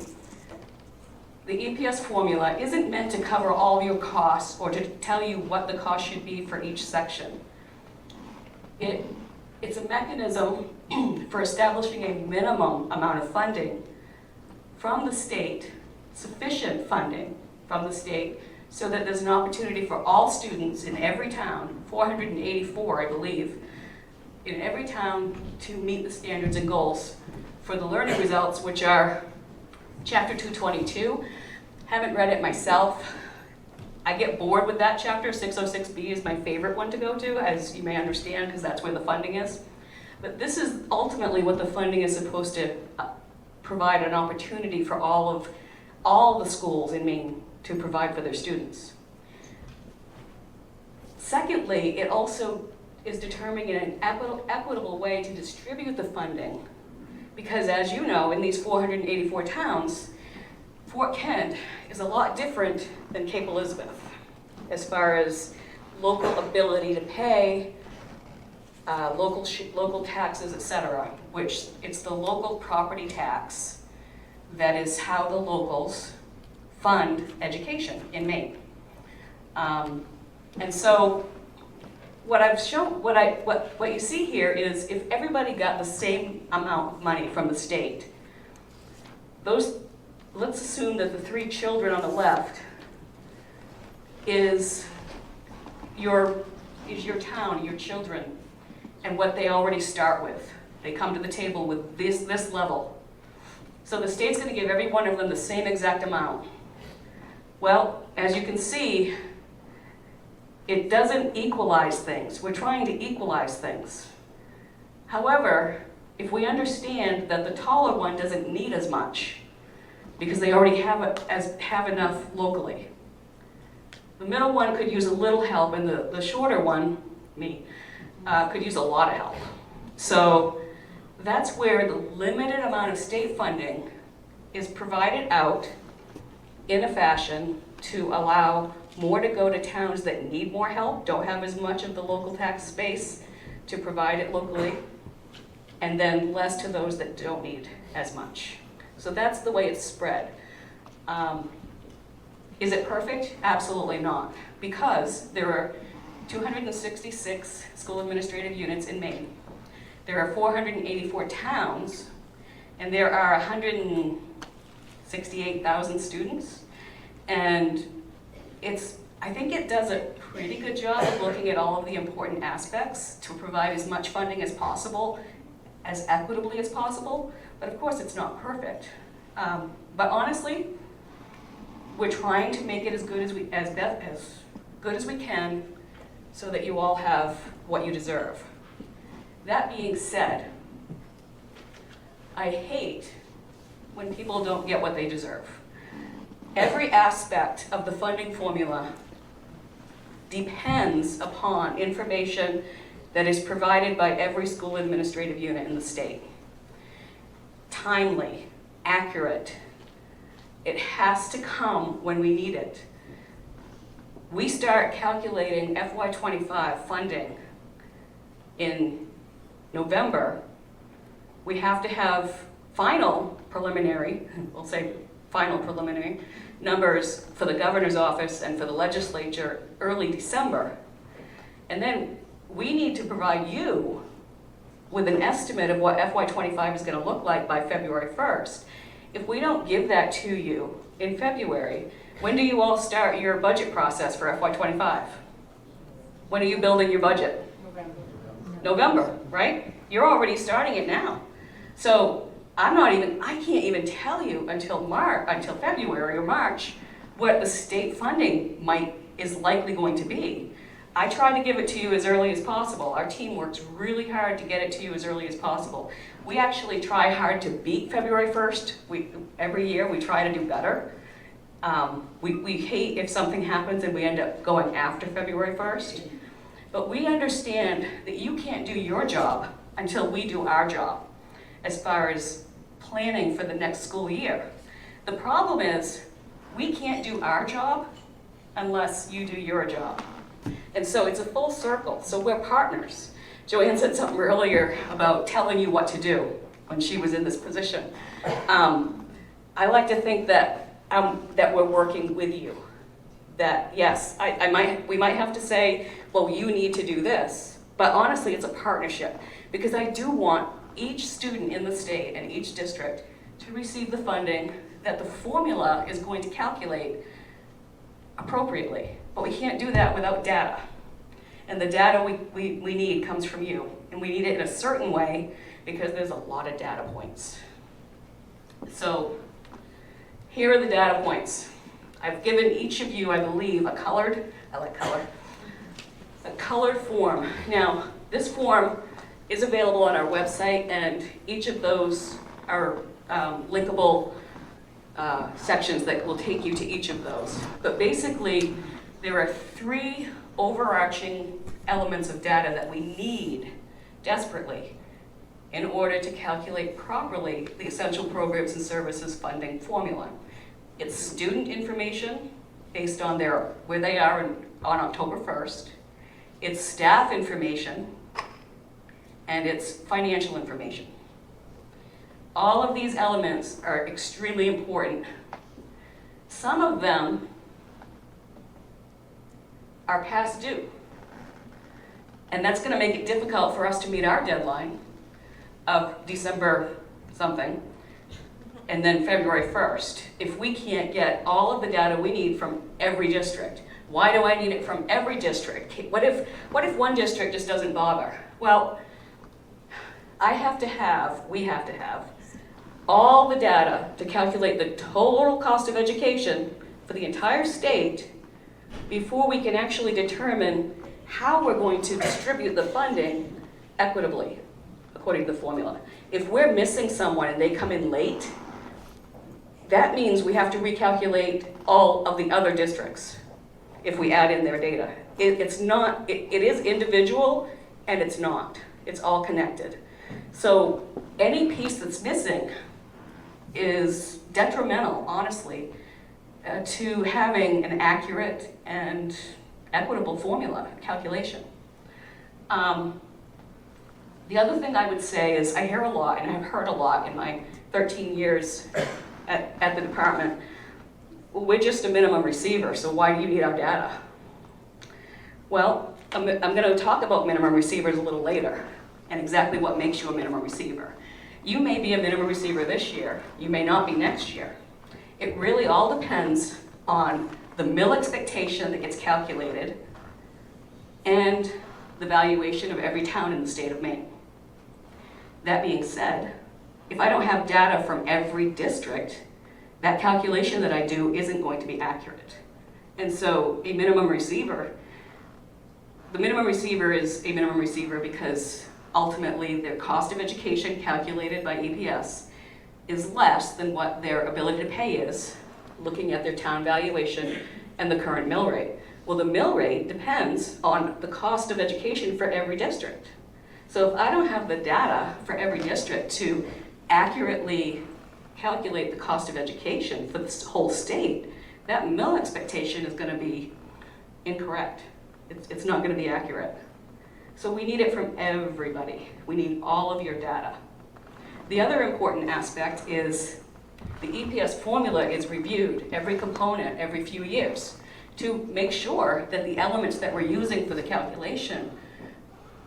the EPS formula isn't meant to cover all your costs or to tell you what the cost should be for each section. It's a mechanism for establishing a minimum amount of funding from the state, sufficient funding from the state, so that there's an opportunity for all students in every town, 484 I believe, in every town to meet the standards and goals for the learning results, which are Chapter 222. Haven't read it myself. I get bored with that chapter. 606B is my favorite one to go to, as you may understand, because that's where the funding is. But this is ultimately what the funding is supposed to provide an opportunity for all the schools in Maine to provide for their students. Secondly, it also is determining an equitable way to distribute the funding. Because as you know, in these 484 towns, Fort Kent is a lot different than Cape Elizabeth as far as local ability to pay, local taxes, etc., which it's the local property tax that is how the locals fund education in Maine. And so what I've shown, what you see here is if everybody got the same amount of money from the state, let's assume that the 3 children on the left is your town, your children, and what they already start with. They come to the table with this level. So the state's going to give every one of them the same exact amount. Well, as you can see, it doesn't equalize things. We're trying to equalize things. However, if we understand that the taller one doesn't need as much, because they already have enough locally. The middle one could use a little help, and the shorter one, me, could use a lot of help. So that's where the limited amount of state funding is provided out in a fashion to allow more to go to towns that need more help, don't have as much of the local tax space to provide it locally, and then less to those that don't need as much. So that's the way it's spread. Is it perfect? Absolutely not, because there are 266 school administrative units in Maine. There are 484 towns, and there are 168,000 students. And I think it does a pretty good job of looking at all of the important aspects to provide as much funding as possible, as equitably as possible. But of course, it's not perfect. But honestly, we're trying to make it as good as we can, so that you all have what you deserve. That being said, I hate when people don't get what they deserve. Every aspect of the funding formula depends upon information that is provided by every school administrative unit in the state. Timely, accurate. It has to come when we need it. We start calculating FY25 funding in November. We have to have final preliminary, we'll say final preliminary, numbers for the governor's office and for the legislature early December. And then we need to provide you with an estimate of what FY25 is going to look like by February 1st. If we don't give that to you in February, when do you all start your budget process for FY25? When are you building your budget? November, right? You're already starting it now. So I can't even tell you until February or March what the state funding is likely going to be. I try to give it to you as early as possible. Our team works really hard to get it to you as early as possible. We actually try hard to beat February 1st. Every year we try to do better. We hate if something happens and we end up going after February 1st. But we understand that you can't do your job until we do our job as far as planning for the next school year. The problem is we can't do our job unless you do your job. And so it's a full circle. So we're partners. Joanne said something earlier about telling you what to do when she was in this position. I like to think that we're working with you. That yes, we might have to say, well, you need to do this. But honestly, it's a partnership because I do want each student in the state and each district to receive the funding that the formula is going to calculate appropriately. But we can't do that without data. And the data we need comes from you. And we need it in a certain way because there's a lot of data points. So here are the data points. I've given each of you, I believe, I like color, a colored form. Now, this form is available on our website, and each of those are linkable sections that will take you to each of those. But basically, there are 3 overarching elements of data that we need desperately in order to calculate properly the essential programs and services funding formula. It's student information based on where they are on October 1st. It's staff information, and it's financial information. All of these elements are extremely important. Some of them are past due. And that's going to make it difficult for us to meet our deadline of December something, and then February 1st, if we can't get all of the data we need from every district. Why do I need it from every district? What if one district just doesn't bother? Well, we have to have all the data to calculate the total cost of education for the entire state before we can actually determine how we're going to distribute the funding equitably, according to the formula. If we're missing someone and they come in late, that means we have to recalculate all of the other districts if we add in their data. It is individual, and it's not. It's all connected. So any piece that's missing is detrimental, honestly, to having an accurate and equitable formula calculation. The other thing I would say is I hear a lot, and I've heard a lot in my 13 years at the department, well, we're just a minimum receiver, so why do you need our data? Well, I'm going to talk about minimum receivers a little later and exactly what makes you a minimum receiver. You may be a minimum receiver this year, you may not be next year. It really all depends on the mill expectation that gets calculated and the valuation of every town in the state of Maine. That being said, if I don't have data from every district, that calculation that I do isn't going to be accurate. And so the minimum receiver is a minimum receiver because ultimately their cost of education calculated by EPS is less than what their ability to pay is, looking at their town valuation and the current mill rate. Well, the mill rate depends on the cost of education for every district. So if I don't have the data for every district to accurately calculate the cost of education for the whole state, that mill expectation is going to be incorrect. It's not going to be accurate. So we need it from everybody. We need all of your data. The other important aspect is the EPS formula is reviewed every component every few years to make sure that the elements that we're using for the calculation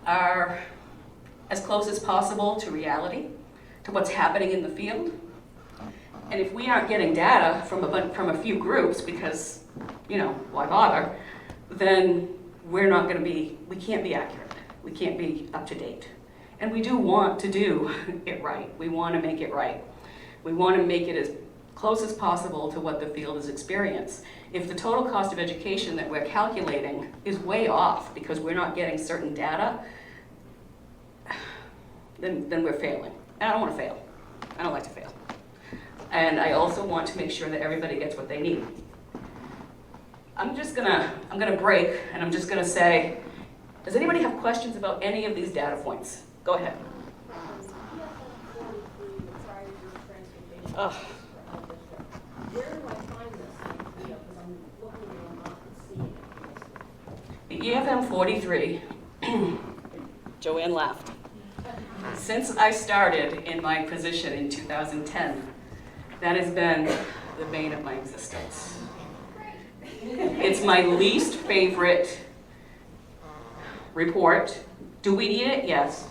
are as close as possible to reality, to what's happening in the field. And if we aren't getting data from a few groups because, why bother, then we can't be accurate. We can't be up to date. And we do want to do it right. We want to make it right. We want to make it close as possible to what the field has experienced. If the total cost of education that we're calculating is way off because we're not getting certain data, then we're failing. And I don't want to fail. I don't like to fail. And I also want to make sure that everybody gets what they need. I'm gonna break, and I'm just gonna say, does anybody have questions about any of these data points? Go ahead. Ugh. Where do I find this? Because I'm looking and I'm not seeing it. The EFM 43, Joanne laughed. Since I started in my position in 2010, that has been the bane of my existence. It's my least favorite report. Do we need it? Yes.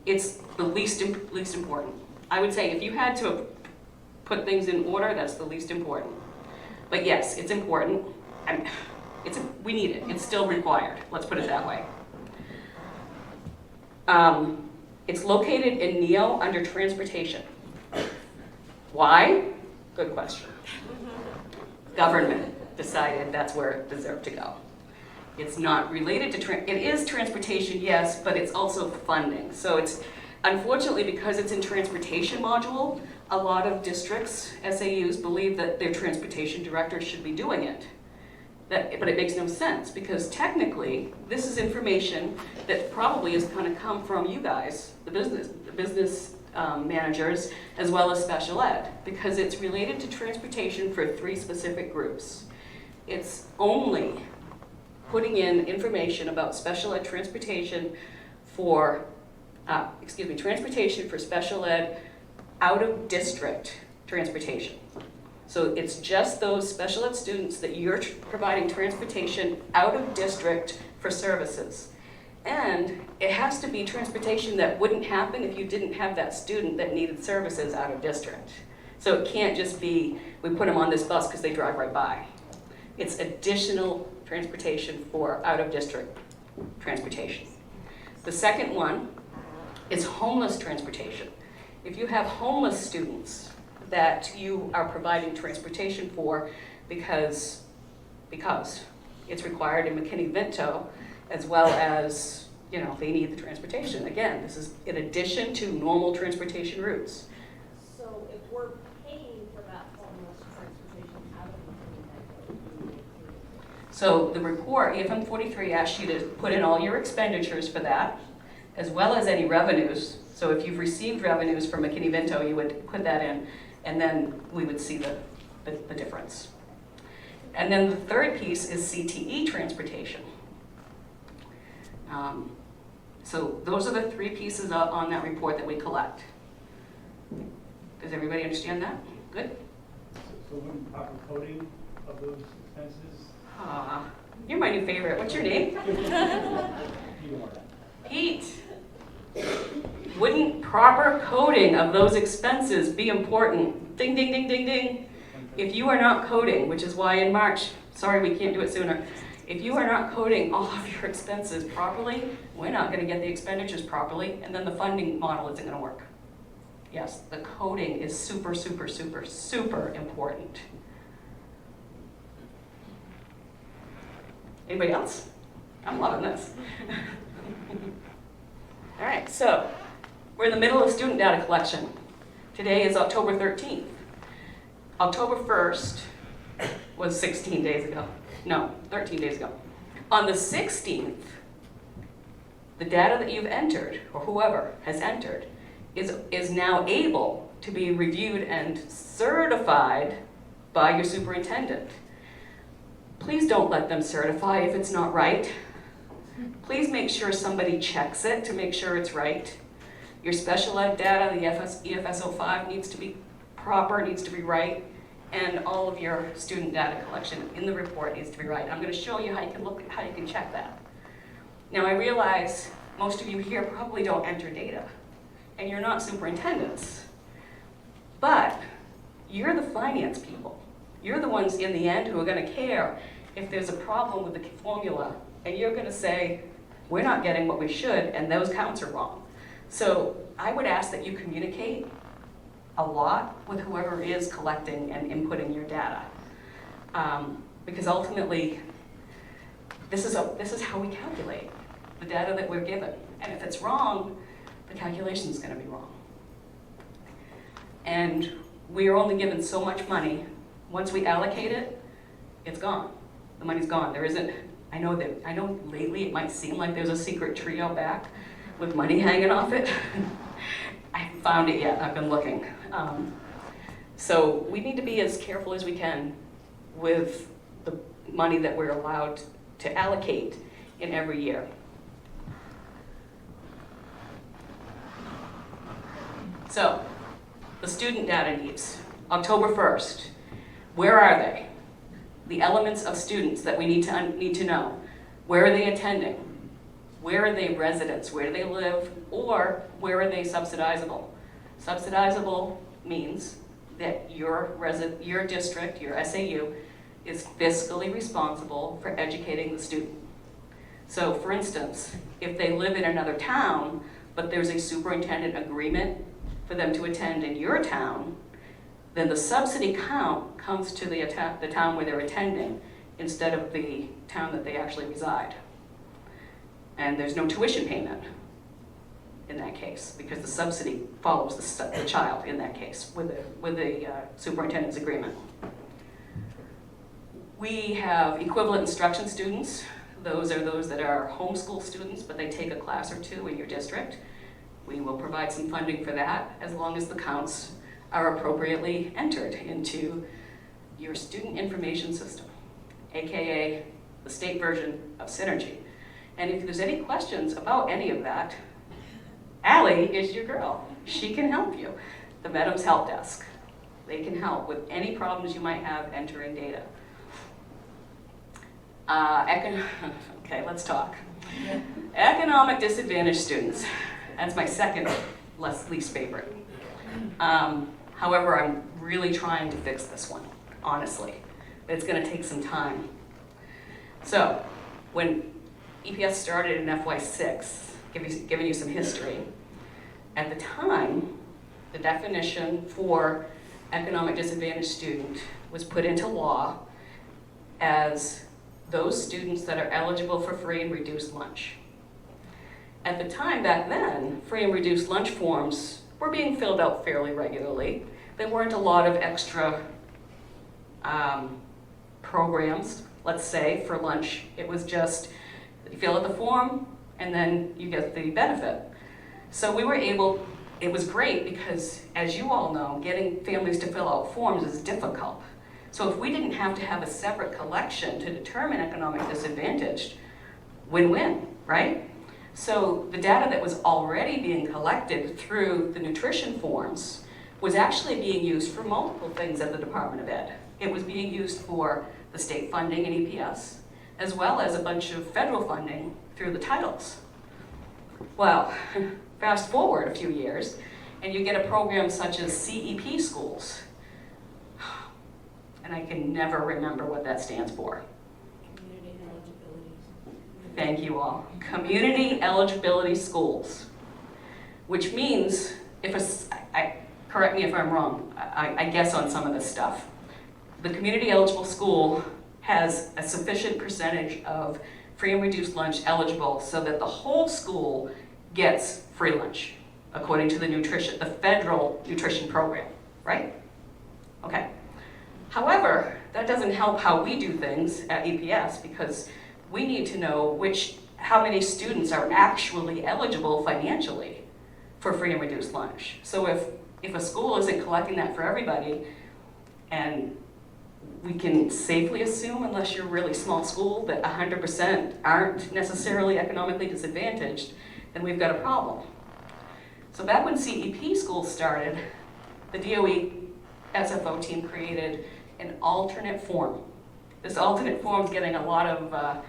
It's the least important. I would say if you had to put things in order, that's the least important. But yes, it's important. We need it. It's still required. Let's put it that way. It's located in NEO under transportation. Why? Good question. Government decided that's where it deserved to go. It's not related to, it is transportation, yes, but it's also funding. So it's, unfortunately, because it's in transportation module, a lot of districts, SAUs, believe that their transportation director should be doing it. But it makes no sense, because technically, this is information that probably is going to come from you guys, the business managers, as well as special ed, because it's related to transportation for 3 specific groups. It's only putting in information about special ed transportation for, transportation for special ed out of district transportation. So it's just those special ed students that you're providing transportation out of district for services. And it has to be transportation that wouldn't happen if you didn't have that student that needed services out of district. So it can't just be, we put them on this bus because they drive right by. It's additional transportation for out of district transportation. The second one is homeless transportation. If you have homeless students that you are providing transportation for because it's required in McKinney-Vento, as well as, they need the transportation. Again, this is in addition to normal transportation routes. So if we're paying for that homeless transportation, how do we do that? So the report, EFM 43, asks you to put in all your expenditures for that, as well as any revenues. So if you've received revenues from McKinney-Vento, you would put that in, and then we would see the difference. And then the third piece is CTE transportation. So those are the 3 pieces on that report that we collect. Does everybody understand that? Good? So wouldn't proper coding of those expenses? You're my new favorite. What's your name? Pete. Wouldn't proper coding of those expenses be important? Ding, ding, ding, ding, ding. If you are not coding, which is why in March, sorry we can't do it sooner, if you are not coding all of your expenses properly, we're not going to get the expenditures properly, and then the funding model isn't going to work. Yes, the coding is super, super, super, super important. Anybody else? I'm loving this. All right, so we're in the middle of student data collection. Today is October 13th. October 1st was 16 days ago. No, 13 days ago. On the 16th, the data that you've entered, or whoever has entered, is now able to be reviewed and certified by your superintendent. Please don't let them certify if it's not right. Please make sure somebody checks it to make sure it's right. Your special ed data, the EFS 05 needs to be proper, needs to be right, and all of your student data collection in the report needs to be right. I'm going to show you how you can check that. Now I realize most of you here probably don't enter data, and you're not superintendents, but you're the finance people. You're the ones in the end who are going to care if there's a problem with the formula, and you're going to say, we're not getting what we should, and those counts are wrong. So I would ask that you communicate a lot with whoever is collecting and inputting your data. Because ultimately, this is how we calculate the data that we're given. And if it's wrong, the calculation is going to be wrong. And we are only given so much money. Once we allocate it, it's gone. The money's gone. There isn't, I know lately it might seem like there's a secret tree out back with money hanging off it. I haven't found it yet, I've been looking. So we need to be as careful as we can with the money that we're allowed to allocate in every year. So, the student data needs. October 1st, where are they? The elements of students that we need to know. Where are they attending? Where are they residents? Where do they live? Or where are they subsidizable? Subsidizable means that your district, your SAU, is fiscally responsible for educating the student. So for instance, if they live in another town, but there's a superintendent agreement for them to attend in your town, then the subsidy count comes to the town where they're attending instead of the town that they actually reside. And there's no tuition payment in that case because the subsidy follows the child in that case with the superintendent's agreement. We have equivalent instruction students. Those are those that are homeschool students, but they take a class or two in your district. We will provide some funding for that as long as the counts are appropriately entered into your student information system, AKA the state version of Synergy. And if there's any questions about any of that, Allie is your girl. She can help you. The Madam's Help Desk. They can help with any problems you might have entering data. Okay, let's talk. Economic disadvantaged students. That's my second least favorite. However, I'm really trying to fix this one, honestly. It's going to take some time. So, when EPS started in FY6, giving you some history, at the time, the definition for economic disadvantaged student was put into law as those students that are eligible for free and reduced lunch. At the time back then, free and reduced lunch forms were being filled out fairly regularly. There weren't a lot of extra programs, let's say, for lunch. It was just, you fill out the form and then you get the benefit. So we were able, it was great because, as you all know, getting families to fill out forms is difficult. So if we didn't have to have a separate collection to determine economic disadvantage, win-win, right? So the data that was already being collected through the nutrition forms was actually being used for multiple things at the Department of Ed. It was being used for the state funding and EPS, as well as a bunch of federal funding through the titles. Well, fast forward a few years, and you get a program such as CEP schools. And I can never remember what that stands for. Community eligibility. Thank you all. Community eligibility schools, which means, correct me if I'm wrong, I guess on some of this stuff. The community eligible school has a sufficient percentage of free and reduced lunch eligible so that the whole school gets free lunch, according to the federal nutrition program, right? Okay. However, that doesn't help how we do things at EPS because we need to know how many students are actually eligible financially for free and reduced lunch. So if a school isn't collecting that for everybody, and we can safely assume, unless you're a really small school, that 100% aren't necessarily economically disadvantaged, then we've got a problem. So back when CEP schools started, the DOE SFO team created an alternate form. This alternate form is getting a lot of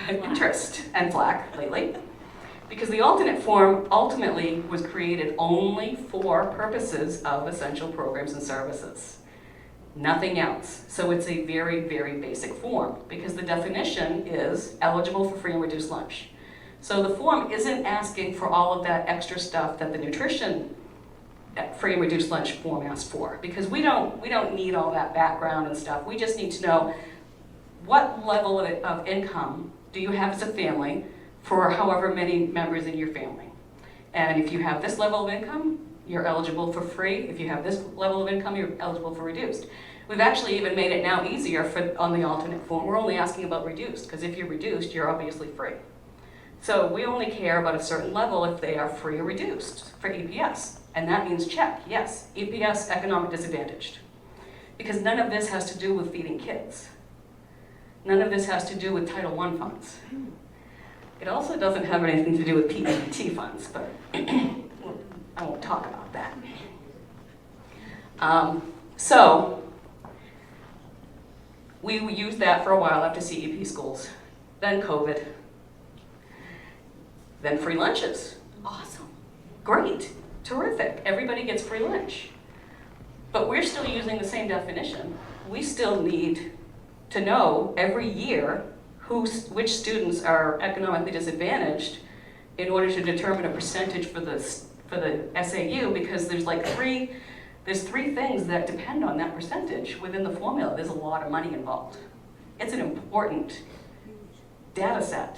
interest and flack lately, because the alternate form ultimately was created only for purposes of essential programs and services. Nothing else. So it's a very, very basic form, because the definition is eligible for free and reduced lunch. So the form isn't asking for all of that extra stuff that the nutrition free and reduced lunch form asks for, because we don't need all that background and stuff. We just need to know what level of income do you have as a family for however many members in your family. And if you have this level of income, you're eligible for free. If you have this level of income, you're eligible for reduced. We've actually even made it now easier on the alternate form. We're only asking about reduced, because if you're reduced, you're obviously free. So we only care about a certain level if they are free or reduced for EPS. And that means check, yes, EPS, economic disadvantaged. Because none of this has to do with feeding kids. None of this has to do with Title I funds. It also doesn't have anything to do with PPP funds, but I won't talk about that. So we used that for a while after CEP schools, then COVID, then free lunches. Awesome, great, terrific, everybody gets free lunch. But we're still using the same definition. We still need to know every year which students are economically disadvantaged in order to determine a percentage for the SAU, because there's three things that depend on that percentage within the formula. There's a lot of money involved. It's an important data set.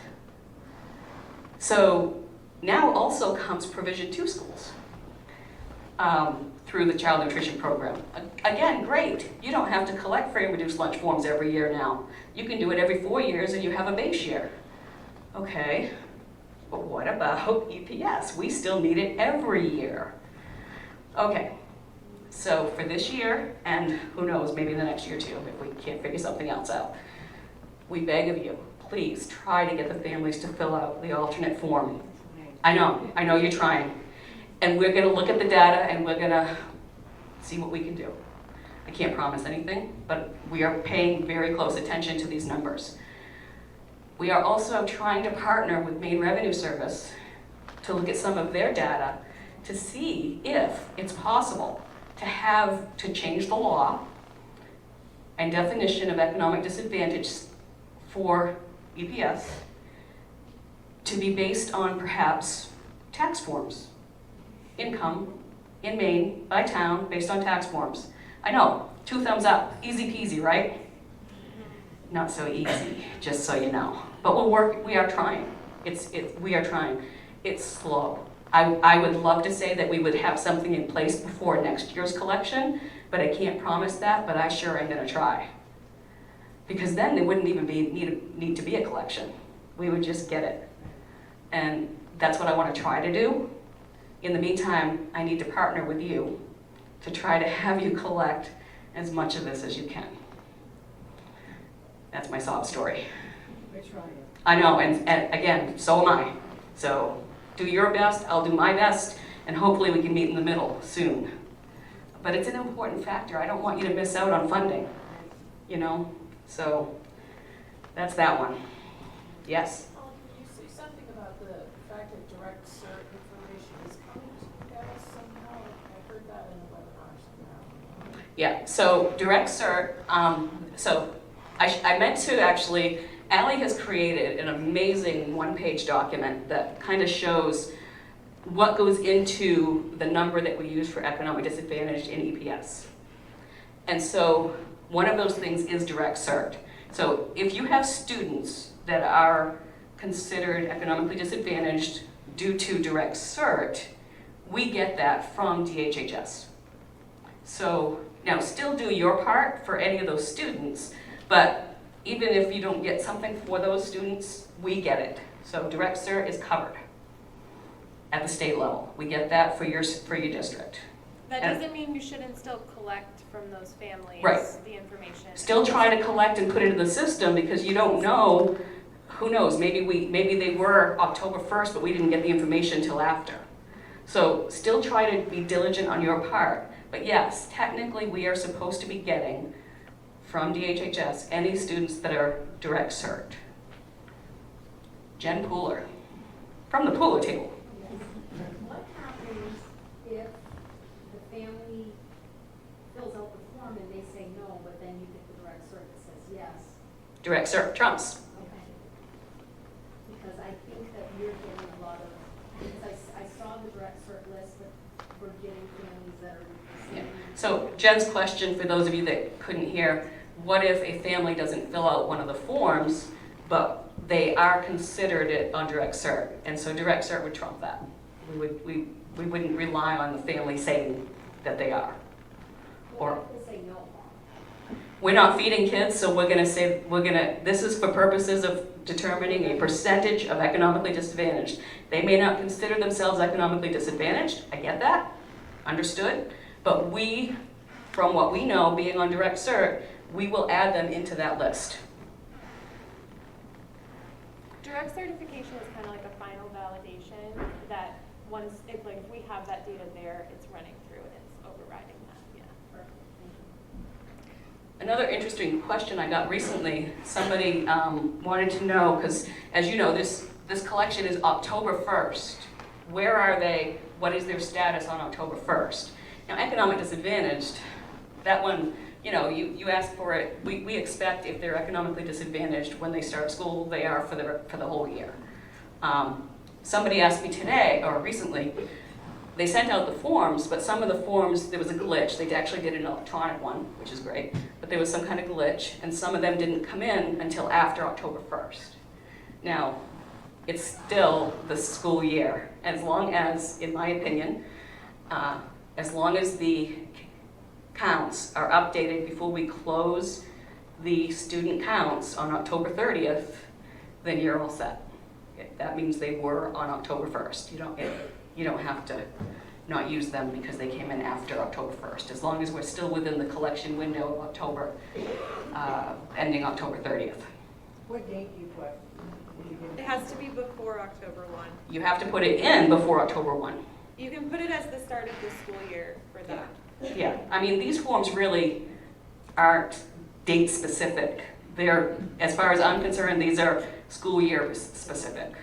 So now also comes Provision 2 schools through the Child Nutrition Program. Again, great. You don't have to collect free and reduced lunch forms every year now. You can do it every 4 years and you have a base year. Okay, but what about EPS? We still need it every year. Okay, so for this year, and who knows, maybe the next year too, if we can't figure something else out, we beg of you, please try to get the families to fill out the alternate form. I know you're trying. And we're gonna look at the data and we're gonna see what we can do. I can't promise anything, but we are paying very close attention to these numbers. We are also trying to partner with Maine Revenue Service to look at some of their data to see if it's possible to change the law and definition of economic disadvantage for EPS to be based on perhaps tax forms. Income in Maine by town based on tax forms. I know, 2 thumbs up, easy peasy, right? Not so easy, just so you know. But we are trying. We are trying. It's slow. I would love to say that we would have something in place before next year's collection, but I can't promise that, but I sure am gonna try. Because then there wouldn't even need to be a collection. We would just get it. And that's what I wanna try to do. In the meantime, I need to partner with you to try to have you collect as much of this as you can. That's my sob story. I know, and again, so am I. So do your best, I'll do my best, and hopefully we can meet in the middle soon. But it's an important factor. I don't want you to miss out on funding, you know? So that's that one. Yes? Can you say something about the fact that direct cert information is coming to us somehow? I heard that in the webinar somehow. Yeah, so direct cert, so I meant to actually, Allie has created an amazing one-page document that kind of shows what goes into the number that we use for economic disadvantage in EPS. And so one of those things is direct cert. So if you have students that are considered economically disadvantaged due to direct cert, we get that from DHHS. So now still do your part for any of those students, but even if you don't get something for those students, we get it. So direct cert is covered at the state level. We get that for your district. That doesn't mean you shouldn't still collect from those families the information. Still try to collect and put it in the system, because you don't know, who knows, maybe they were October 1st, but we didn't get the information until after. So still try to be diligent on your part. But yes, technically we are supposed to be getting from DHHS any students that are direct cert. Jen Pooler, from the Pooler table. What happens if the family fills out the form and they say no, but then you get the direct cert that says yes? Direct cert trumps. Okay. Because I think that we're getting a lot of, because I saw the direct cert list, but we're getting families So Jen's question, for those of you that couldn't hear, what if a family doesn't fill out one of the forms, but they are considered it on direct cert? And so direct cert would trump that. We wouldn't rely on the family saying that they are. Or Say no. we're not feeding kids, so we're gonna say, this is for purposes of determining a percentage of economically disadvantaged. They may not consider themselves economically disadvantaged, I get that, understood, but we, from what we know, being on direct cert, we will add them into that list. Direct certification is kind of like a final validation that once, if we have that data there, it's running through and it's overriding that, yeah. Perfect. Another interesting question I got recently, somebody wanted to know, because as you know, this collection is October 1st. Where are they? What is their status on October 1st? Now, economic disadvantaged, that one, you ask for it. We expect if they're economically disadvantaged when they start school, they are for the whole year. Somebody asked me today, or recently, they sent out the forms, but some of the forms, there was a glitch. They actually did an electronic one, which is great, but there was some kind of glitch, and some of them didn't come in until after October 1st. Now, it's still the school year, as long as, in my opinion, as long as the counts are updated before we close the student counts on October 30th, then you're all set. That means they were on October 1st. You don't have to not use them because they came in after October 1st. As long as we're still within the collection window of October, ending October 30th. What date do you put? It has to be before October 1. You have to put it in before October 1. You can put it as the start of the school year for that. Yeah, I mean, these forms really aren't date specific. They're, as far as I'm concerned, these are school year specific.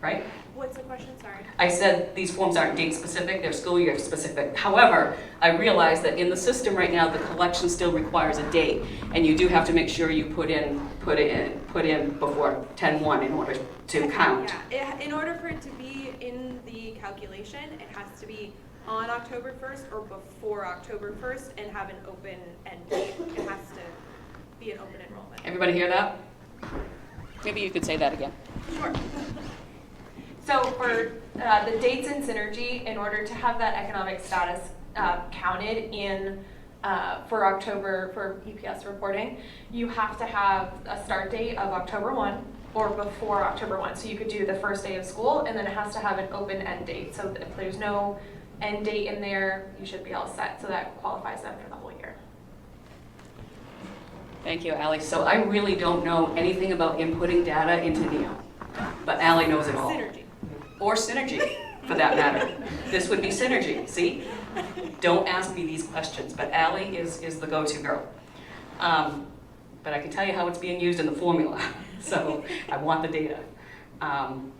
Right? What's the question? Sorry. I said these forms aren't date specific, they're school year specific. However, I realize that in the system right now, the collection still requires a date, and you do have to make sure you put in before 10/1 in order to count. Yeah, in order for it to be in the calculation, it has to be on October 1st or before October 1st and have an open end date. It has to be an open enrollment. Everybody hear that? Maybe you could say that again. Sure. So for the dates in Synergy, in order to have that economic status counted in for October, for EPS reporting, you have to have a start date of October 1 or before October 1. So you could do the first day of school, and then it has to have an open end date. So if there's no end date in there, you should be all set. So that qualifies them for the whole year. Thank you, Allie. So I really don't know anything about inputting data into NEO, but Allie knows it all. Synergy. Or Synergy, for that matter. This would be Synergy, see? Don't ask me these questions, but Allie is the go-to girl. But I can tell you how it's being used in the formula, so I want the data.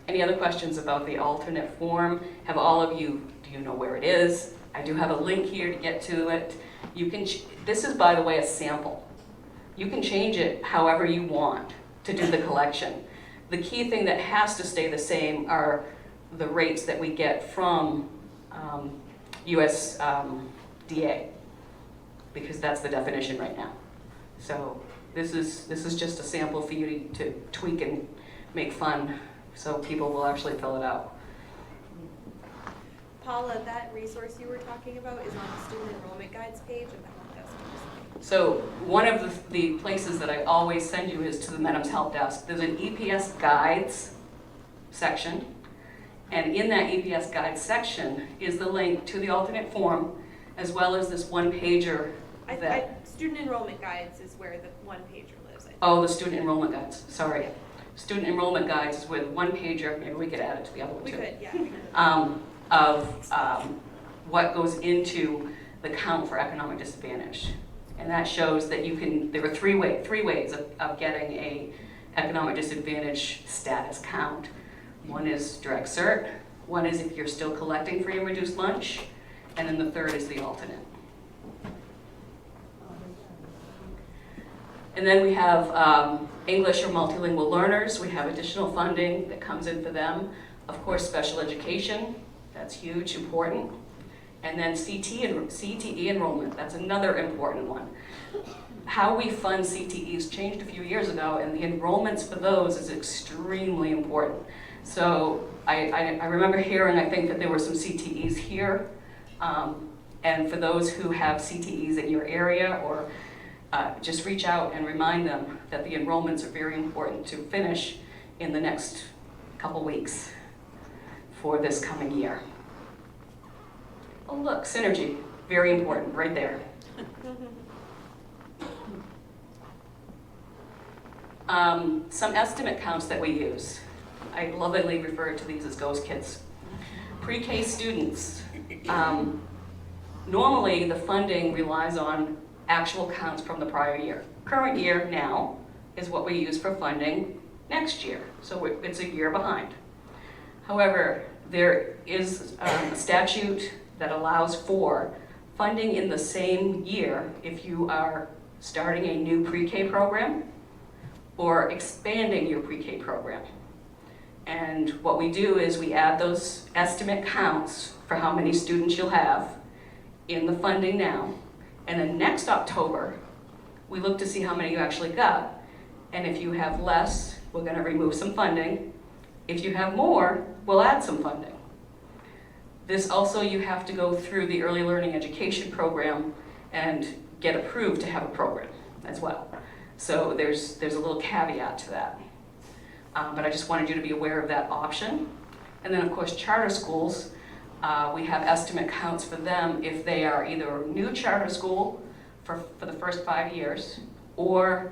Any other questions about the alternate form? Have all of you, do you know where it is? I do have a link here to get to it. You can, this is, by the way, a sample. You can change it however you want to do the collection. The key thing that has to stay the same are the rates that we get from USDA, because that's the definition right now. So this is just a sample for you to tweak and make fun, so people will actually fill it out. Paula, that resource you were talking about is on the student enrollment guides page of the help desk. So one of the places that I always send you is to the Medham's Help Desk. There's an EPS guides section, and in that EPS guides section is the link to the alternate form, as well as this one pager that... Student enrollment guides is where the one pager lives. Oh, the student enrollment guides, sorry. Student enrollment guides is with one pager, maybe we could add it to the other one too. We could, yeah. Of what goes into the count for economic disadvantage. And that shows that you can, there are three ways of getting a economic disadvantage status count. One is direct cert, one is if you're still collecting free and reduced lunch, and then the third is the alternate. And then we have English or multilingual learners. We have additional funding that comes in for them. Of course, special education, that's huge, important. And then CTE enrollment, that's another important one. How we fund CTEs changed a few years ago, and the enrollments for those is extremely important. So I remember hearing, I think, that there were some CTEs here. And for those who have CTEs in your area, or just reach out and remind them that the enrollments are very important to finish in the next couple weeks for this coming year. Oh look, synergy, very important, right there. Some estimate counts that we use. I lovingly refer to these as ghost kids. Pre-K students. Normally, the funding relies on actual counts from the prior year. Current year now is what we use for funding next year, so it's a year behind. However, there is a statute that allows for funding in the same year if you are starting a new pre-K program or expanding your pre-K program. And what we do is we add those estimate counts for how many students you'll have in the funding now. And then next October, we look to see how many you actually got. And if you have less, we're gonna remove some funding. If you have more, we'll add some funding. This also, you have to go through the early learning education program and get approved to have a program as well. So there's a little caveat to that. But I just wanted you to be aware of that option. And then of course, charter schools, we have estimate counts for them if they are either a new charter school for the first 5 years, or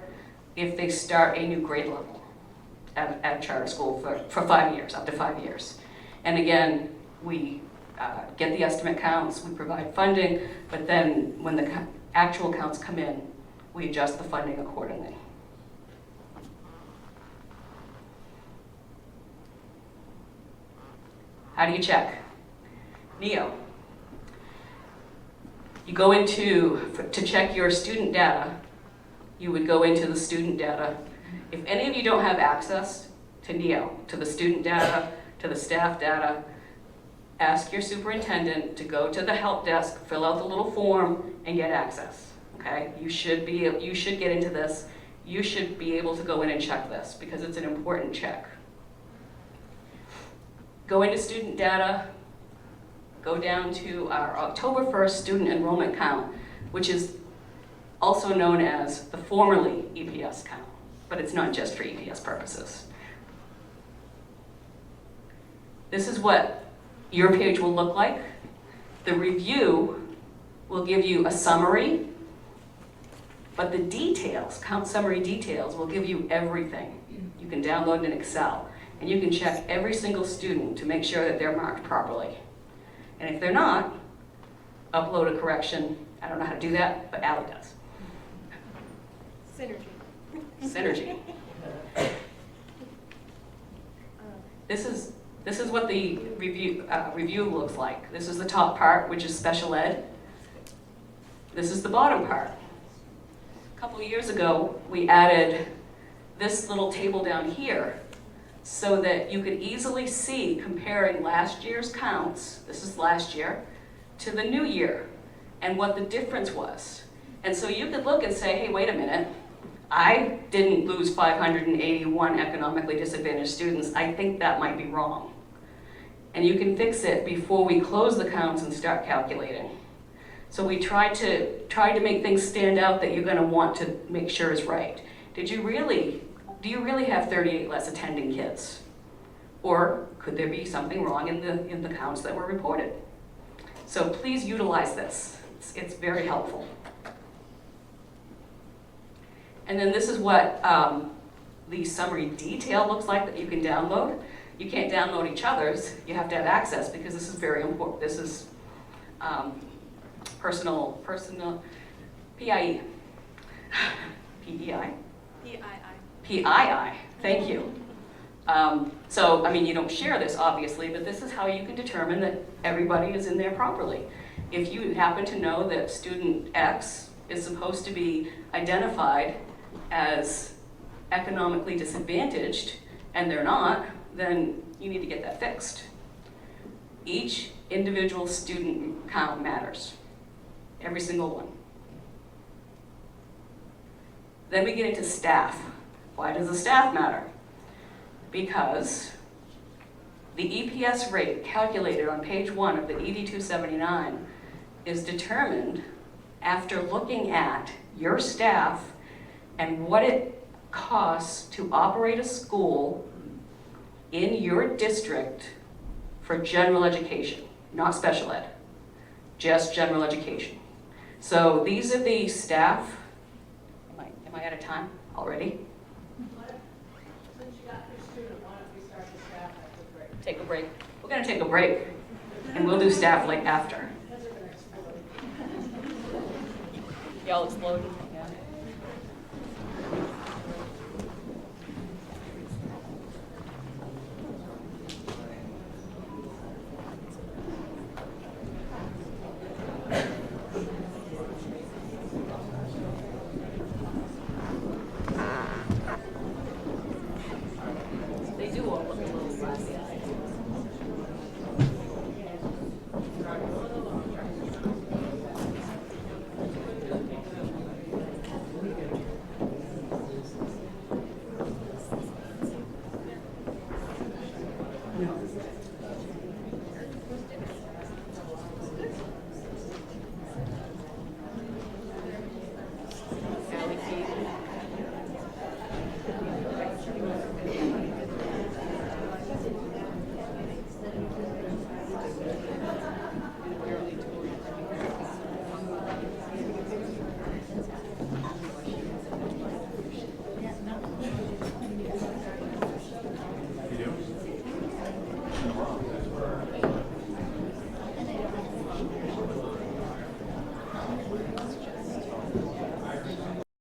if they start a new grade level at a charter school for 5 years, up to 5 years. And again, we get the estimate counts, we provide funding, but then when the actual counts come in, we adjust the funding accordingly. How do you check? NEO. You go to check your student data, you would go into the student data. If any of you don't have access to NEO, to the student data, to the staff data, ask your superintendent to go to the help desk, fill out the little form, and get access. Okay? You should get into this. You should be able to go in and check this because it's an important check. Go into student data, go down to our October 1st student enrollment count, which is also known as the formerly EPS count, but it's not just for EPS purposes. This is what your page will look like. The review will give you a summary, but the details, count summary details, will give you everything. You can download in Excel, and you can check every single student to make sure that they're marked properly. And if they're not, upload a correction. I don't know how to do that, but Allie does. Synergy. Synergy. This is what the review looks like. This is the top part, which is special ed. This is the bottom part. A couple of years ago, we added this little table down here so that you could easily see comparing last year's counts, this is last year, to the new year and what the difference was. And so you could look and say, hey, wait a minute, I didn't lose 581 economically disadvantaged students. I think that might be wrong. And you can fix it before we close the counts and start calculating. So we try to make things stand out that you're going to want to make sure is right. Do you really have 38 less attending kids? Or could there be something wrong in the counts that were reported? So please utilize this. It's very helpful. And then this is what the summary detail looks like that you can download. You can't download each other's. You have to have access because this is very important. This is personal, PIE. PEI? PII, thank you. So, I mean, you don't share this, obviously, but this is how you can determine that everybody is in there properly. If you happen to know that student X is supposed to be identified as economically disadvantaged, and they're not, then you need to get that fixed. Each individual student count matters. Every single one. Then we get into staff. Why does the staff matter? Because the EPS rate calculated on page 1 of the ED 279 is determined after looking at your staff and what it costs to operate a school in your district for general education, not special ed, just general education. So these are the staff. Am I out of time already? Since you got your student, why don't we start the staff after the break? Take a break. We're gonna take a break, and we'll do staff like after. Y'all explode? Yeah. They do all look a little glassy eyed.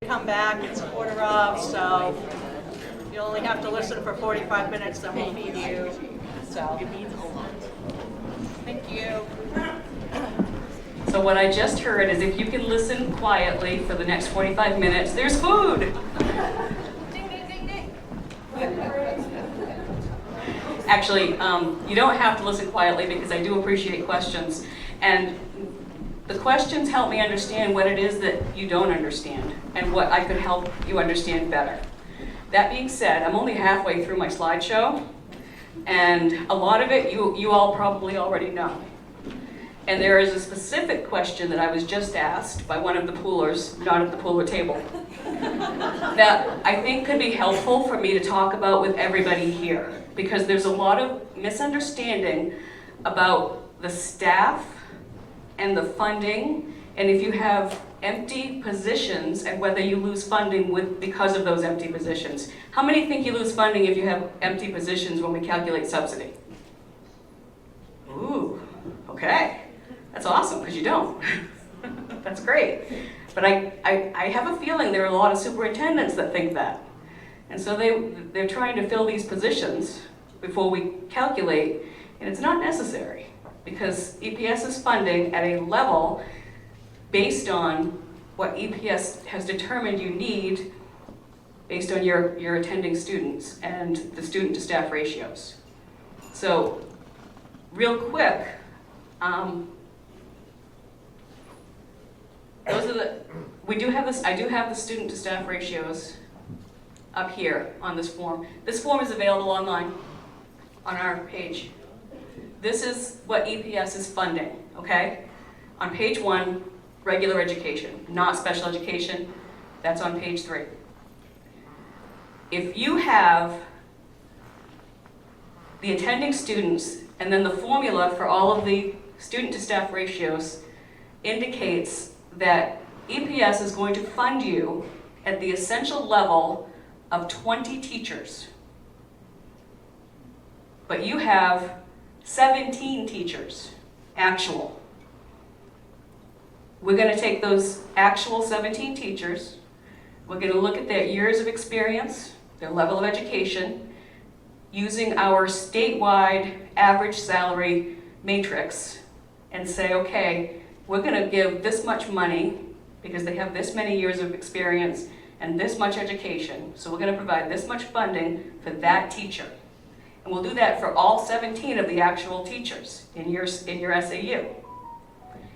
Come back, it's 1:15, so you only have to listen for 45 minutes, then we'll feed you. So, thank you. So what I just heard is if you can listen quietly for the next 45 minutes, there's food. Actually, you don't have to listen quietly because I do appreciate questions. And the questions help me understand what it is that you don't understand and what I could help you understand better. That being said, I'm only halfway through my slideshow, and a lot of it you all probably already know. And there is a specific question that I was just asked by one of the poolers, not at the pooler table, that I think could be helpful for me to talk about with everybody here, because there's a lot of misunderstanding about the staff and the funding, and if you have empty positions and whether you lose funding because of those empty positions. How many think you lose funding if you have empty positions when we calculate subsidy? Ooh, okay. That's awesome, because you don't. That's great. But I have a feeling there are a lot of superintendents that think that. And so they're trying to fill these positions before we calculate, and it's not necessary, because EPS is funding at a level based on what EPS has determined you need based on your attending students and the student to staff ratios. So real quick, those are the, I do have the student to staff ratios up here on this form. This form is available online on our page. This is what EPS is funding, okay? On page 1, regular education, not special education. That's on page 3. If you have the attending students and then the formula for all of the student to staff ratios indicates that EPS is going to fund you at the essential level of 20 teachers. But you have 17 teachers, actual. We're going to take those actual 17 teachers, we're going to look at their years of experience, their level of education, using our statewide average salary matrix, and say, okay, we're going to give this much money because they have this many years of experience and this much education, so we're going to provide this much funding for that teacher. And we'll do that for all 17 of the actual teachers in your SAU.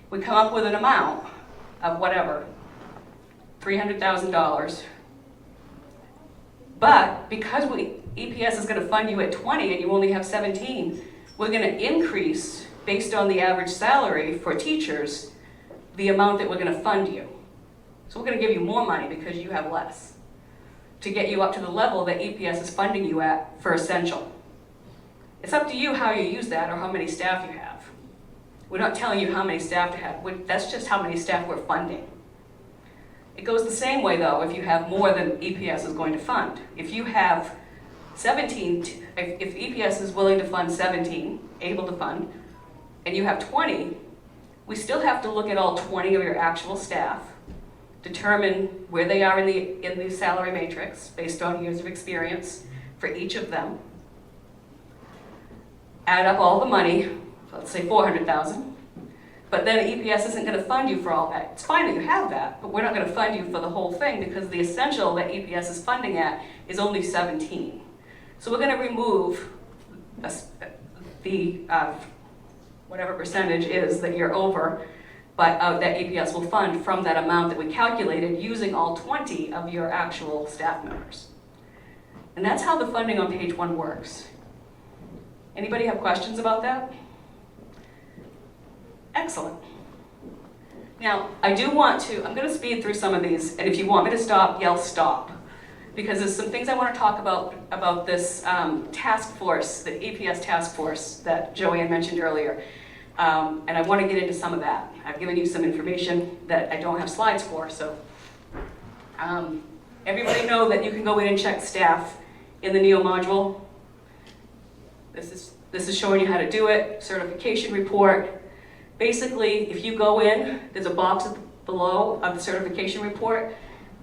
We come up with an amount of whatever, $300,000. But because EPS is going to fund you at 20 and you only have 17, we're going to increase, based on the average salary for teachers, the amount that we're going to fund you. So we're going to give you more money because you have less, to get you up to the level that EPS is funding you at for essential. It's up to you how you use that or how many staff you have. We're not telling you how many staff to have. That's just how many staff we're funding. It goes the same way, though, if you have more than EPS is going to fund. If you have 17, if EPS is willing to fund 17, able to fund, and you have 20, we still have to look at all 20 of your actual staff, determine where they are in the salary matrix based on years of experience for each of them, add up all the money, let's say 400,000, but then EPS isn't going to fund you for all that. It's fine that you have that, but we're not going to fund you for the whole thing because the essential that EPS is funding at is only 17. So we're going to remove the whatever percentage is that you're over, but that EPS will fund from that amount that we calculated using all 20 of your actual staff members. And that's how the funding on page 1 works. Anybody have questions about that? Excellent. Now, I'm going to speed through some of these, and if you want me to stop, yell stop. Because there's some things I want to talk about this task force, the EPS task force that Joanne mentioned earlier. And I want to get into some of that. I've given you some information that I don't have slides for, so. Everybody know that you can go in and check staff in the NEO module. This is showing you how to do it, certification report. Basically, if you go in, there's a box below of the certification report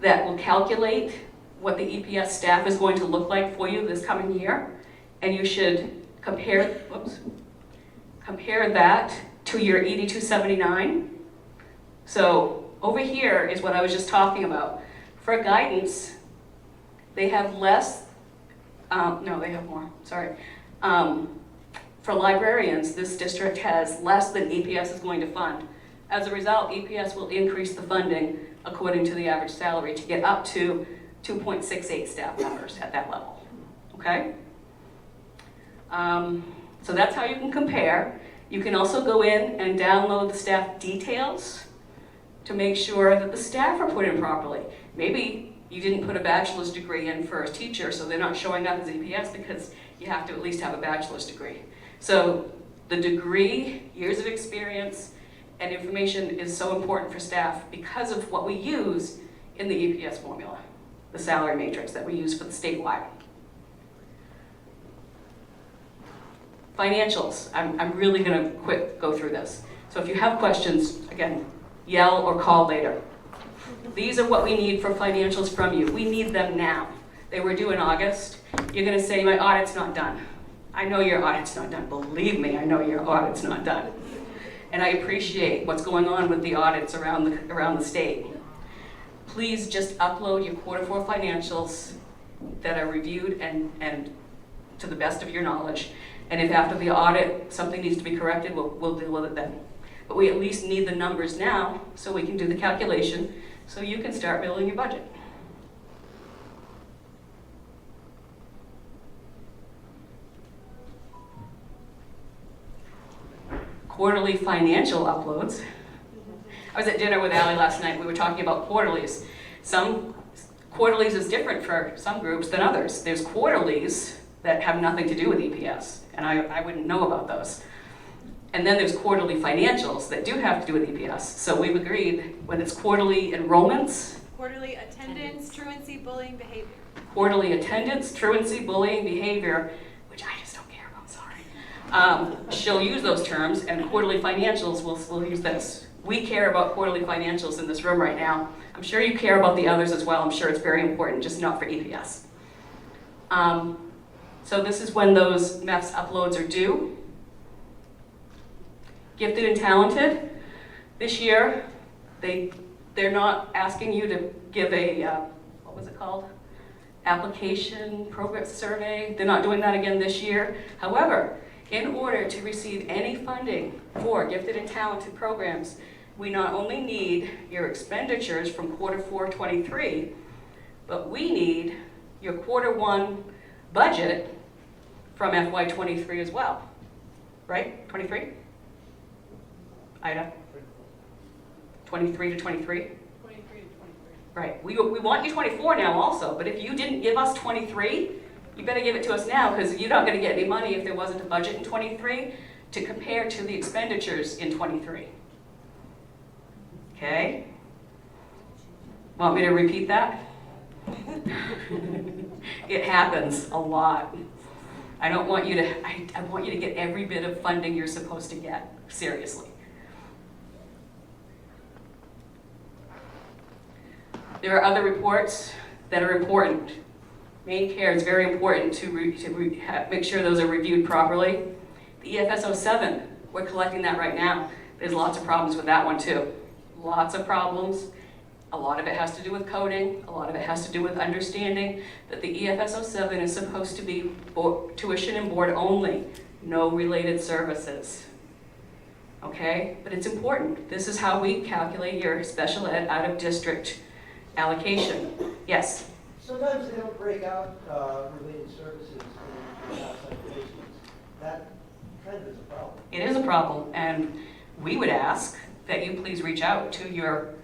that will calculate what the EPS staff is going to look like for you this coming year. And you should compare that to your 8279. So over here is what I was just talking about. For guidance, they have less, no, they have more, sorry. For librarians, this district has less than EPS is going to fund. As a result, EPS will increase the funding according to the average salary to get up to 2.68 staff members at that level, okay? So that's how you can compare. You can also go in and download the staff details to make sure that the staff are put in properly. Maybe you didn't put a bachelor's degree in for a teacher, so they're not showing up as EPS because you have to at least have a bachelor's degree. So the degree, years of experience, and information is so important for staff because of what we use in the EPS formula, the salary matrix that we use for the statewide. Financials, I'm really going to go through this. So if you have questions, again, yell or call later. These are what we need for financials from you. We need them now. They were due in August. You're going to say, my audit's not done. I know your audit's not done. Believe me, I know your audit's not done. And I appreciate what's going on with the audits around the state. Please just upload your Q4 financials that are reviewed and to the best of your knowledge. And if after the audit something needs to be corrected, we'll deal with it then. But we at least need the numbers now so we can do the calculation so you can start building your budget. Quarterly financial uploads. I was at dinner with Allie last night. We were talking about quarterlies. Some quarterlies is different for some groups than others. There's quarterlies that have nothing to do with EPS, and I wouldn't know about those. And then there's quarterly financials that do have to do with EPS. So we've agreed when it's quarterly enrollments. Quarterly attendance, truancy, bullying, behavior. Quarterly attendance, truancy, bullying, behavior, which I just don't care about, sorry. She'll use those terms, and quarterly financials will use this. We care about quarterly financials in this room right now. I'm sure you care about the others as well. I'm sure it's very important, just not for EPS. So this is when those MEFS uploads are due. Gifted and talented. This year, they're not asking you to give a, what was it called? application progress survey. They're not doing that again this year. However, in order to receive any funding for gifted and talented programs, we not only need your expenditures from Q4 '23, but we need your Q1 budget from FY '23 as well. Right? 23? Ida? 23 to 23? 23 to 23. Right. We want you 24 now also, but if you didn't give us 23, you better give it to us now, because you're not going to get any money if there wasn't a budget in 23 to compare to the expenditures in 23. Okay? Want me to repeat that? It happens a lot. I don't want you to, I want you to get every bit of funding you're supposed to get, seriously. There are other reports that are important. Maine Care is very important to make sure those are reviewed properly. The EFS 07, we're collecting that right now. There's lots of problems with that one too. Lots of problems. A lot of it has to do with coding. A lot of it has to do with understanding that the EFS 07 is supposed to be tuition and board only, no related services. Okay? But it's important. This is how we calculate your special ed out of district allocation. Yes? Sometimes they don't break out related services in outside relations. That kind of is a problem. It is a problem, and we would ask that you please reach out to your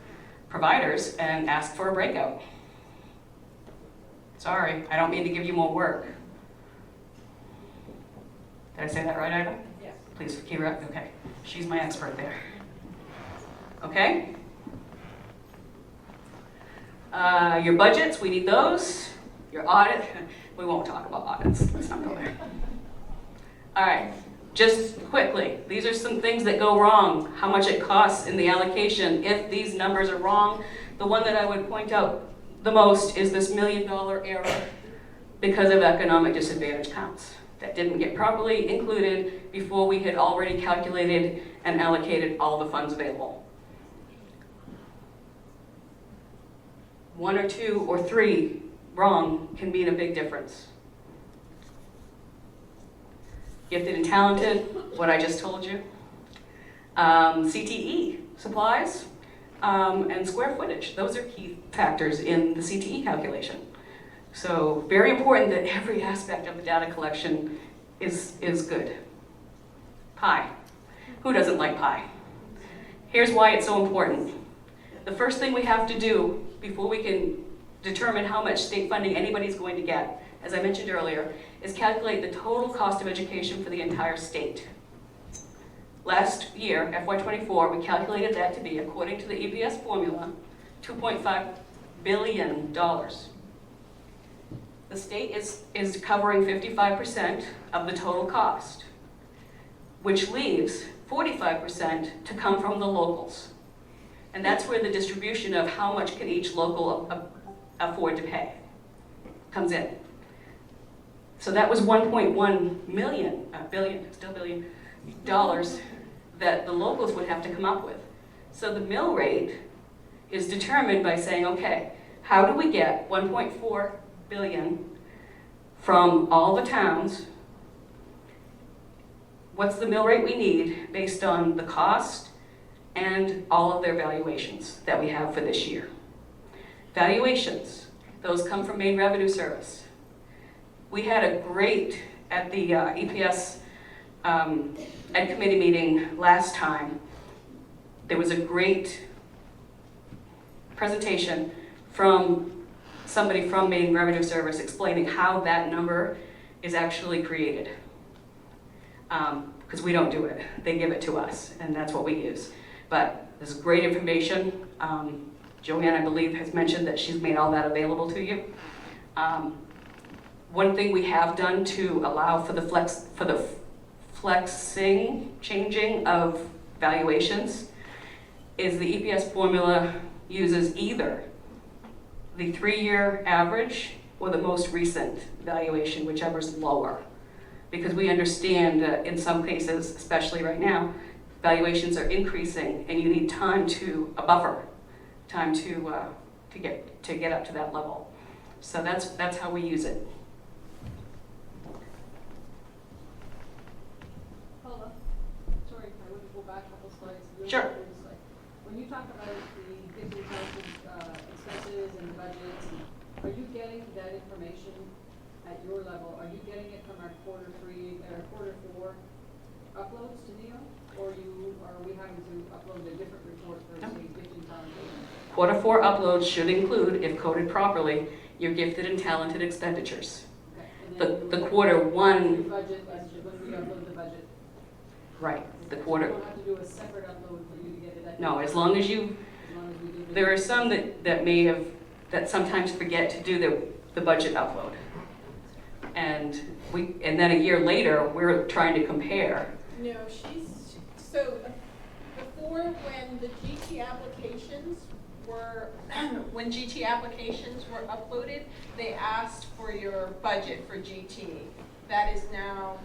providers and ask for a breakout. Sorry, I don't mean to give you more work. Did I say that right, Ida? Yes. Please, Kira, okay. She's my expert there. Okay? Your budgets, we need those. Your audit, we won't talk about audits. Let's not go there. All right, just quickly, these are some things that go wrong, how much it costs in the allocation if these numbers are wrong. The one that I would point out the most is this $1 million error because of economic disadvantage counts that didn't get properly included before we had already calculated and allocated all the funds available. 1 or 2 or 3 wrong can mean a big difference. Gifted and talented, what I just told you. CTE, supplies, and square footage. Those are key factors in the CTE calculation. So very important that every aspect of the data collection is good. Pie. Who doesn't like pie? Here's why it's so important. The first thing we have to do before we can determine how much state funding anybody's going to get, as I mentioned earlier, is calculate the total cost of education for the entire state. Last year, FY24, we calculated that to be, according to the EPS formula, $2.5 billion. The state is covering 55% of the total cost, which leaves 45% to come from the locals. And that's where the distribution of how much can each local afford to pay comes in. So that was $1.1 billion dollars that the locals would have to come up with. So the mill rate is determined by saying, okay, how do we get 1.4 billion from all the towns? What's the mill rate we need based on the cost and all of their valuations that we have for this year? Valuations, those come from Maine Revenue Service. We had a great, at the EPS Ed Committee meeting last time, there was a great presentation from somebody from Maine Revenue Service explaining how that number is actually created. Because we don't do it, they give it to us, and that's what we use. But this is great information. Joanne, I believe, has mentioned that she's made all that available to you. One thing we have done to allow for the changing of valuations is the EPS formula uses either the 3-year average or the most recent valuation, whichever's lower. Because we understand that in some cases, especially right now, valuations are increasing and you need time to, a buffer, time to get up to that level. So that's how we use it. Hold on. Sorry, I want to go back a couple slides. Real Sure. quick, it's like, when you talk about the fixed expenses and the budgets, are you getting that information at your level? Are you getting it from our quarter 4 uploads to Neo? Or are we having to upload a different report for, say, gifted and talented? Quarter 4 uploads should include, if coded properly, your gifted and talented expenditures. Okay. And The then quarter 1, budget, when we upload the budget. right, the You quarter, don't have to do a separate upload for you to get it at. no, as long as you, As long as we do. there are some that may have, that sometimes forget to do the budget upload. And then a year later, we're trying to compare. No, so before, when the GT applications were, uploaded, they asked for your budget for GT. That is now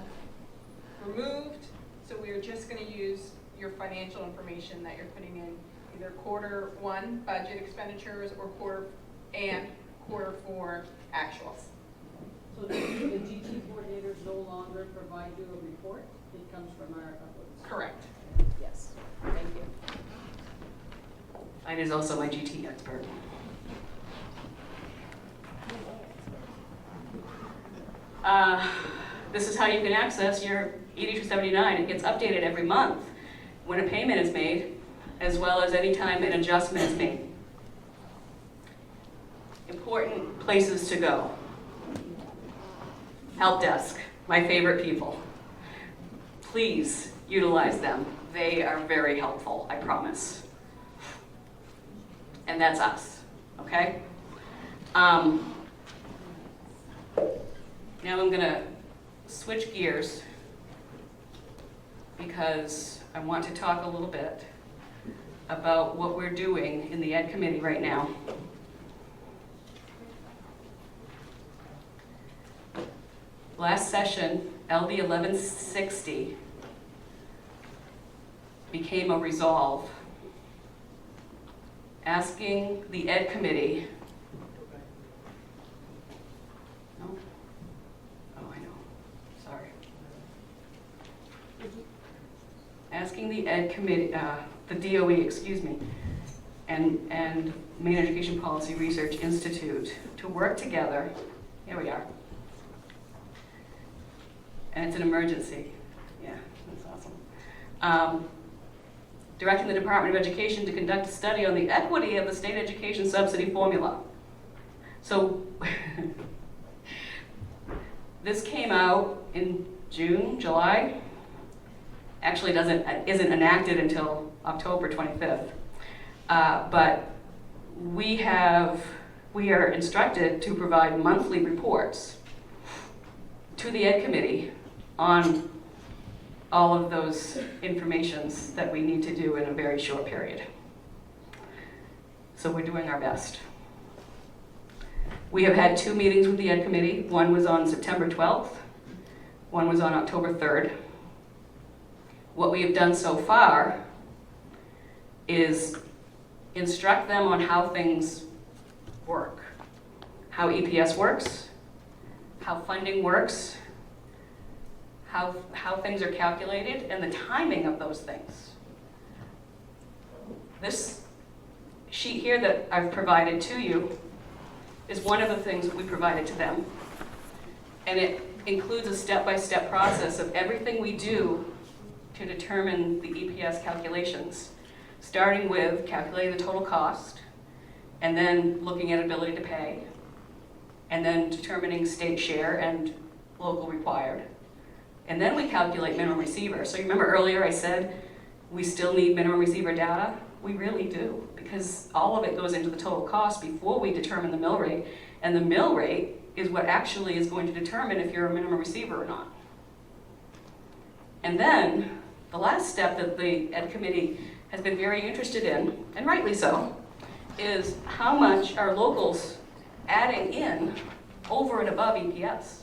removed, so we are just gonna use your financial information that you're putting in, either quarter 1 budget expenditures or quarter 4 actuals. So the GT coordinators no longer provide you a report? It comes from our uploads? Correct. Yes, thank you. Ida is also my GT expert. This is how you can access your 8279. It gets updated every month when a payment is made, as well as any time an adjustment is made. Important places to go. Help desk, my favorite people. Please utilize them. They are very helpful, I promise. And that's us, okay? Now I'm gonna switch gears because I want to talk a little bit about what we're doing in the Ed Committee right now. Last session, LD 1160 became a resolve asking the Ed Committee. No? Oh, I know. Sorry. Asking the Ed Committee, the DOE, excuse me, and Maine Education Policy Research Institute to work together. Here we are. And it's an emergency. Yeah, that's awesome. Directing the Department of Education to conduct a study on the equity of the state education subsidy formula. So this came out in June, July. Actually isn't enacted until October 25th. But we are instructed to provide monthly reports to the Ed Committee on all of those informations that we need to do in a very short period. So we're doing our best. We have had 2 meetings with the Ed Committee. One was on September 12th. One was on October 3rd. What we have done so far is instruct them on how things work, how EPS works, how funding works, how things are calculated, and the timing of those things. This sheet here that I've provided to you is one of the things that we provided to them, and it includes a step-by-step process of everything we do to determine the EPS calculations, starting with calculating the total cost, and then looking at ability to pay, and then determining state share and local required. And then we calculate minimum receiver. So you remember earlier I said we still need minimum receiver data? We really do, because all of it goes into the total cost before we determine the mill rate. And the mill rate is what actually is going to determine if you're a minimum receiver or not. And then the last step that the Ed Committee has been very interested in, and rightly so, is how much are locals adding in over and above EPS?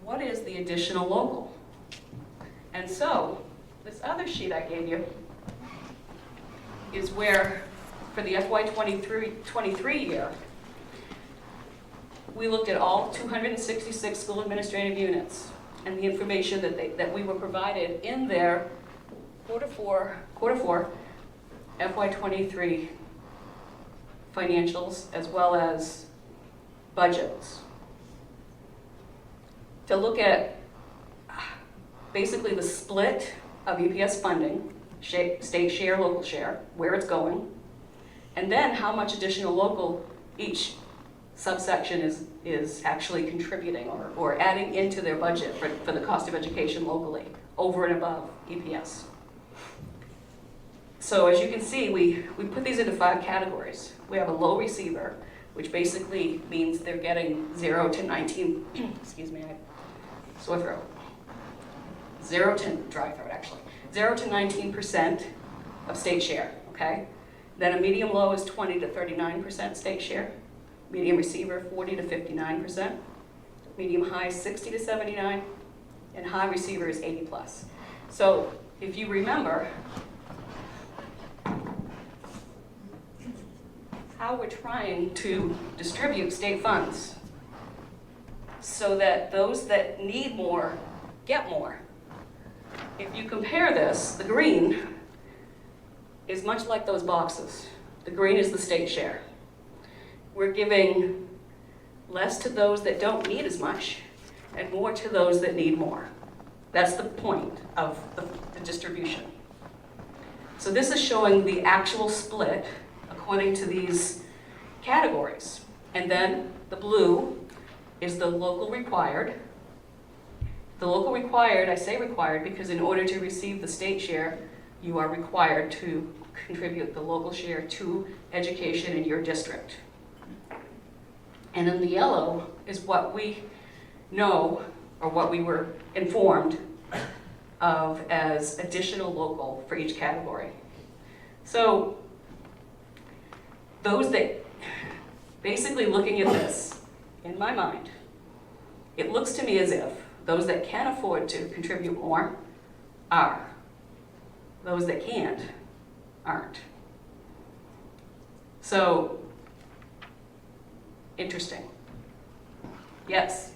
What is the additional local? And so, this other sheet I gave you is where, for the FY23 year, we looked at all 266 school administrative units and the information that we were provided in their quarter four FY23 financials as well as budgets to look at basically the split of EPS funding, state share, local share, where it's going, and then how much additional local each subsection is actually contributing or adding into their budget for the cost of education locally, over and above EPS. So as you can see, we put these into 5 categories. We have a low receiver, which basically means they're getting 0 to 19, excuse me, I have sore throat. 0 to, dry throat actually, 0 to 19% of state share, okay? Then a medium low is 20 to 39% state share. Medium receiver, 40 to 59%. Medium high, 60 to 79. And high receiver is 80 plus. So if you remember how we're trying to distribute state funds so that those that need more get more. If you compare this, the green is much like those boxes. The green is the state share. We're giving less to those that don't need as much and more to those that need more. That's the point of the distribution. So this is showing the actual split according to these categories. And then the blue is the local required. The local required, I say required because in order to receive the state share, you are required to contribute the local share to education in your district. And then the yellow is what we know or what we were informed of as additional local for each category. So those that, basically looking at this, in my mind, it looks to me as if those that can afford to contribute more are. Those that can't aren't. So, interesting. Yes?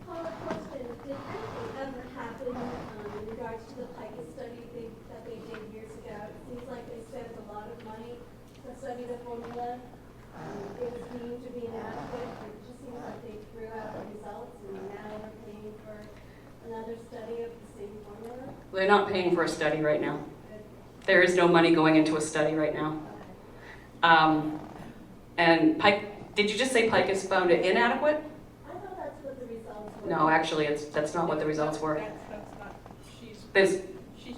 Question, did anything ever happen in regards to the PICA study that they did years ago? It seems like they spent a lot of money to study the formula. It was deemed to be inadequate, but it just seems like they threw out the results and now they're paying for another study of the same formula. They're not paying for a study right now. There is no money going into a study right now. And Pike, did you just say Pike has found it inadequate? I thought that's what the results were. No, actually, that's not what the results were. That's not, There's, she's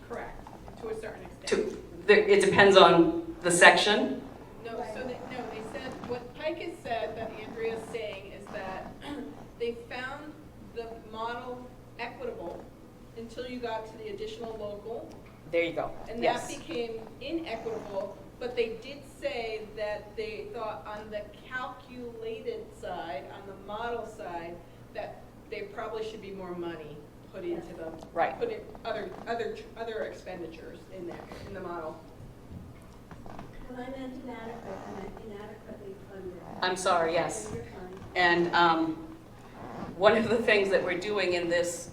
correct, to a certain extent. it depends on the section. No, they said, what Pike has said that Andrea's saying is that they found the model equitable until you got to the additional local. There you go. And Yes. that became inequitable, but they did say that they thought on the calculated side, on the model side, that there probably should be more money put into them. Right. Put in other expenditures in there, in the model. When I meant inadequate, I meant inadequately funded. I'm sorry, yes. You're fine. And one of the things that we're doing in this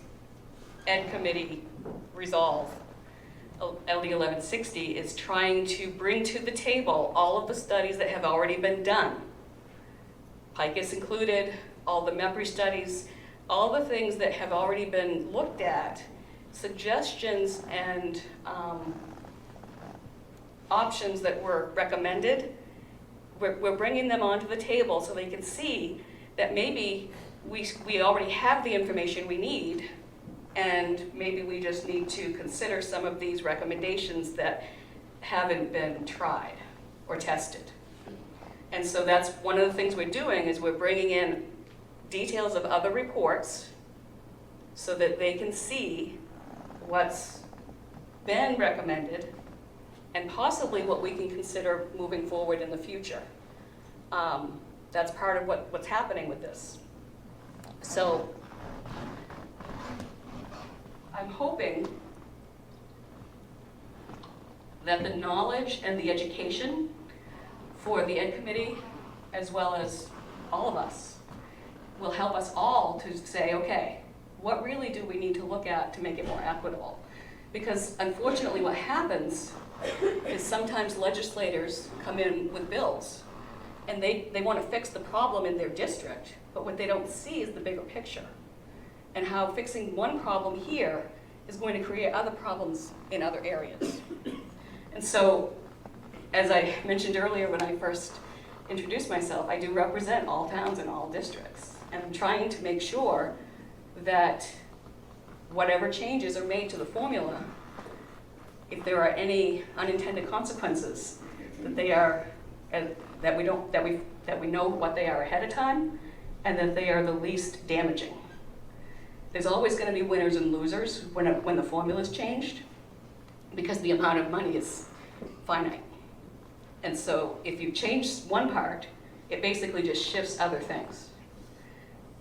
Ed Committee resolve, LD 1160, is trying to bring to the table all of the studies that have already been done. Pike is included, all the MEPRI studies, all the things that have already been looked at, suggestions and options that were recommended. We're bringing them onto the table so they can see that maybe we already have the information we need, and maybe we just need to consider some of these recommendations that haven't been tried or tested. And so that's one of the things we're doing, is we're bringing in details of other reports so that they can see what's been recommended and possibly what we can consider moving forward in the future. That's part of what's happening with this. So I'm hoping that the knowledge and the education for the Ed Committee, as well as all of us, will help us all to say, okay, what really do we need to look at to make it more equitable? Because unfortunately what happens is sometimes legislators come in with bills and they want to fix the problem in their district, but what they don't see is the bigger picture and how fixing one problem here is going to create other problems in other areas. And so, as I mentioned earlier when I first introduced myself, I do represent all towns and all districts. And I'm trying to make sure that whatever changes are made to the formula, if there are any unintended consequences, that they are, that we know what they are ahead of time, and that they are the least damaging. There's always going to be winners and losers when the formula is changed, because the amount of money is finite. And so if you change one part, it basically just shifts other things.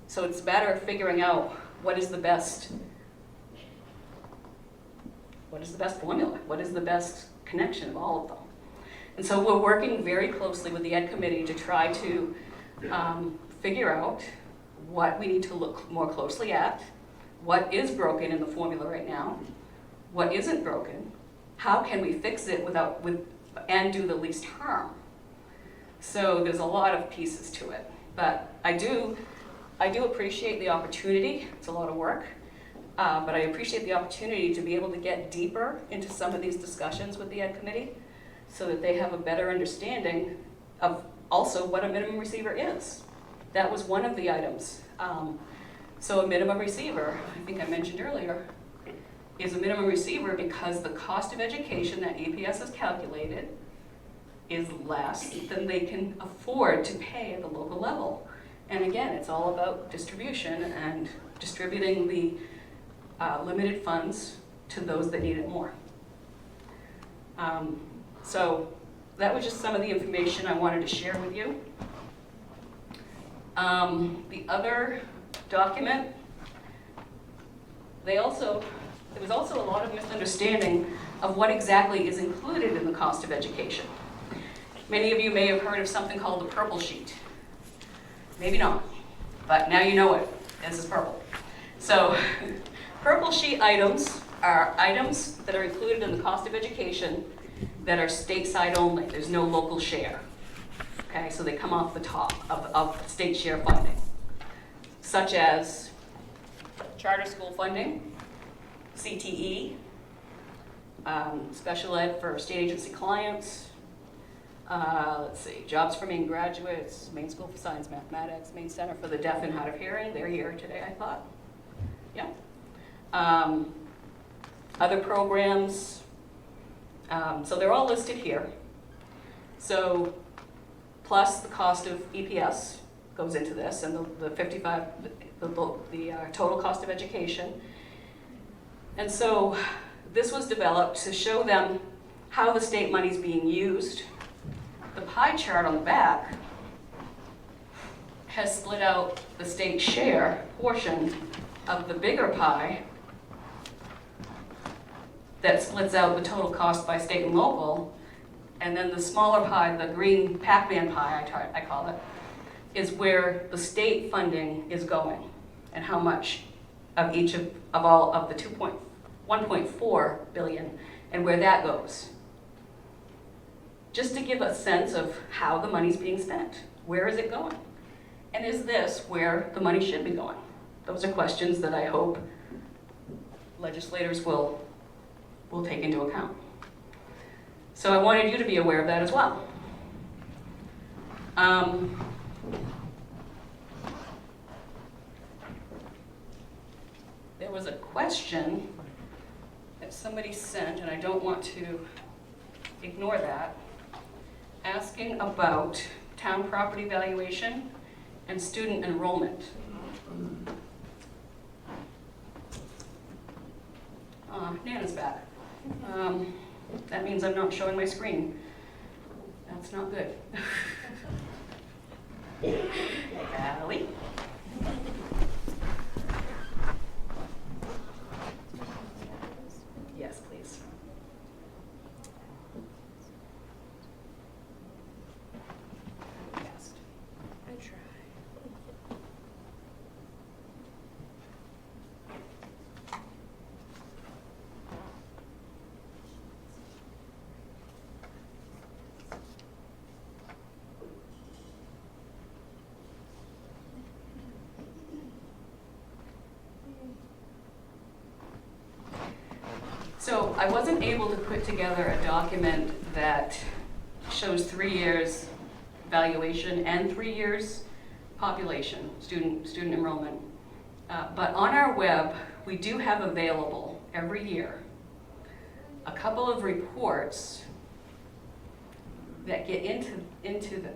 So it's a matter of figuring out what is the best formula? What is the best connection of all of them? And so we're working very closely with the Ed Committee to try to figure out what we need to look more closely at, what is broken in the formula right now, what isn't broken, how can we fix it and do the least harm. So there's a lot of pieces to it, but I do appreciate the opportunity. It's a lot of work, but I appreciate the opportunity to be able to get deeper into some of these discussions with the Ed Committee so that they have a better understanding of also what a minimum receiver is. That was one of the items. So a minimum receiver, I think I mentioned earlier, is a minimum receiver because the cost of education that EPS has calculated is less than they can afford to pay at the local level. And again, it's all about distribution and distributing the limited funds to those that need it more. So that was just some of the information I wanted to share with you. The other document, there was also a lot of misunderstanding of what exactly is included in the cost of education. Many of you may have heard of something called the purple sheet. Maybe not, but now you know it. This is purple. So purple sheet items are items that are included in the cost of education that are stateside only. There's no local share. Okay, so they come off the top of state share funding, such as charter school funding, CTE, special ed for state agency clients, let's see, jobs for Maine graduates, Maine School for Science Mathematics, Maine Center for the Deaf and Hard of Hearing. They're here today, I thought. Yeah. Other programs. So they're all listed here. So plus the cost of EPS goes into this, and the total cost of education. And so this was developed to show them how the state money is being used. The pie chart on the back has split out the state share portion of the bigger pie that splits out the total cost by state and local, and then the smaller pie, the green Pac-Man pie, I call it, is where the state funding is going and how much of each of all of the 1.4 billion and where that goes. Just to give a sense of how the money's being spent. Where is it going? And is this where the money should be going? Those are questions that I hope legislators will take into account. So I wanted you to be aware of that as well. There was a question that somebody sent, and I don't want to ignore that, asking about town property valuation and student enrollment. Nana's back. That means I'm not showing my screen. That's not good. Allie? Yes, please. Fast. I try. So I wasn't able to put together a document that shows 3 years valuation and 3 years population, student enrollment. But on our web, we do have available every year a couple of reports that get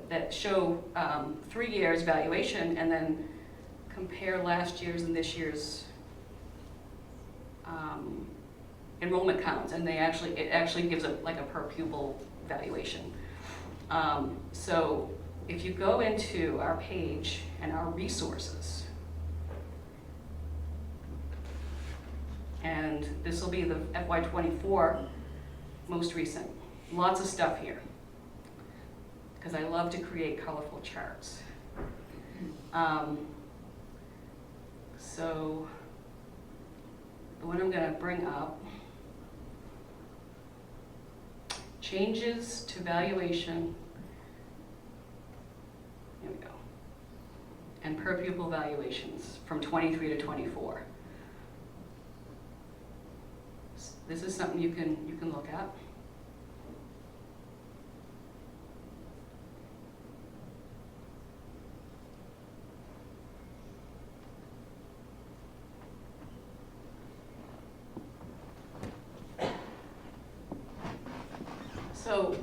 that show 3 years valuation and then compare last year's and this year's enrollment counts, and it actually gives like a per pupil valuation. So if you go into our page and our resources, and this will be the FY24 most recent, lots of stuff here, because I love to create colorful charts. So the one I'm going to bring up, changes to valuation, here we go, and per pupil valuations from 23 to 24. This is something you can look at. So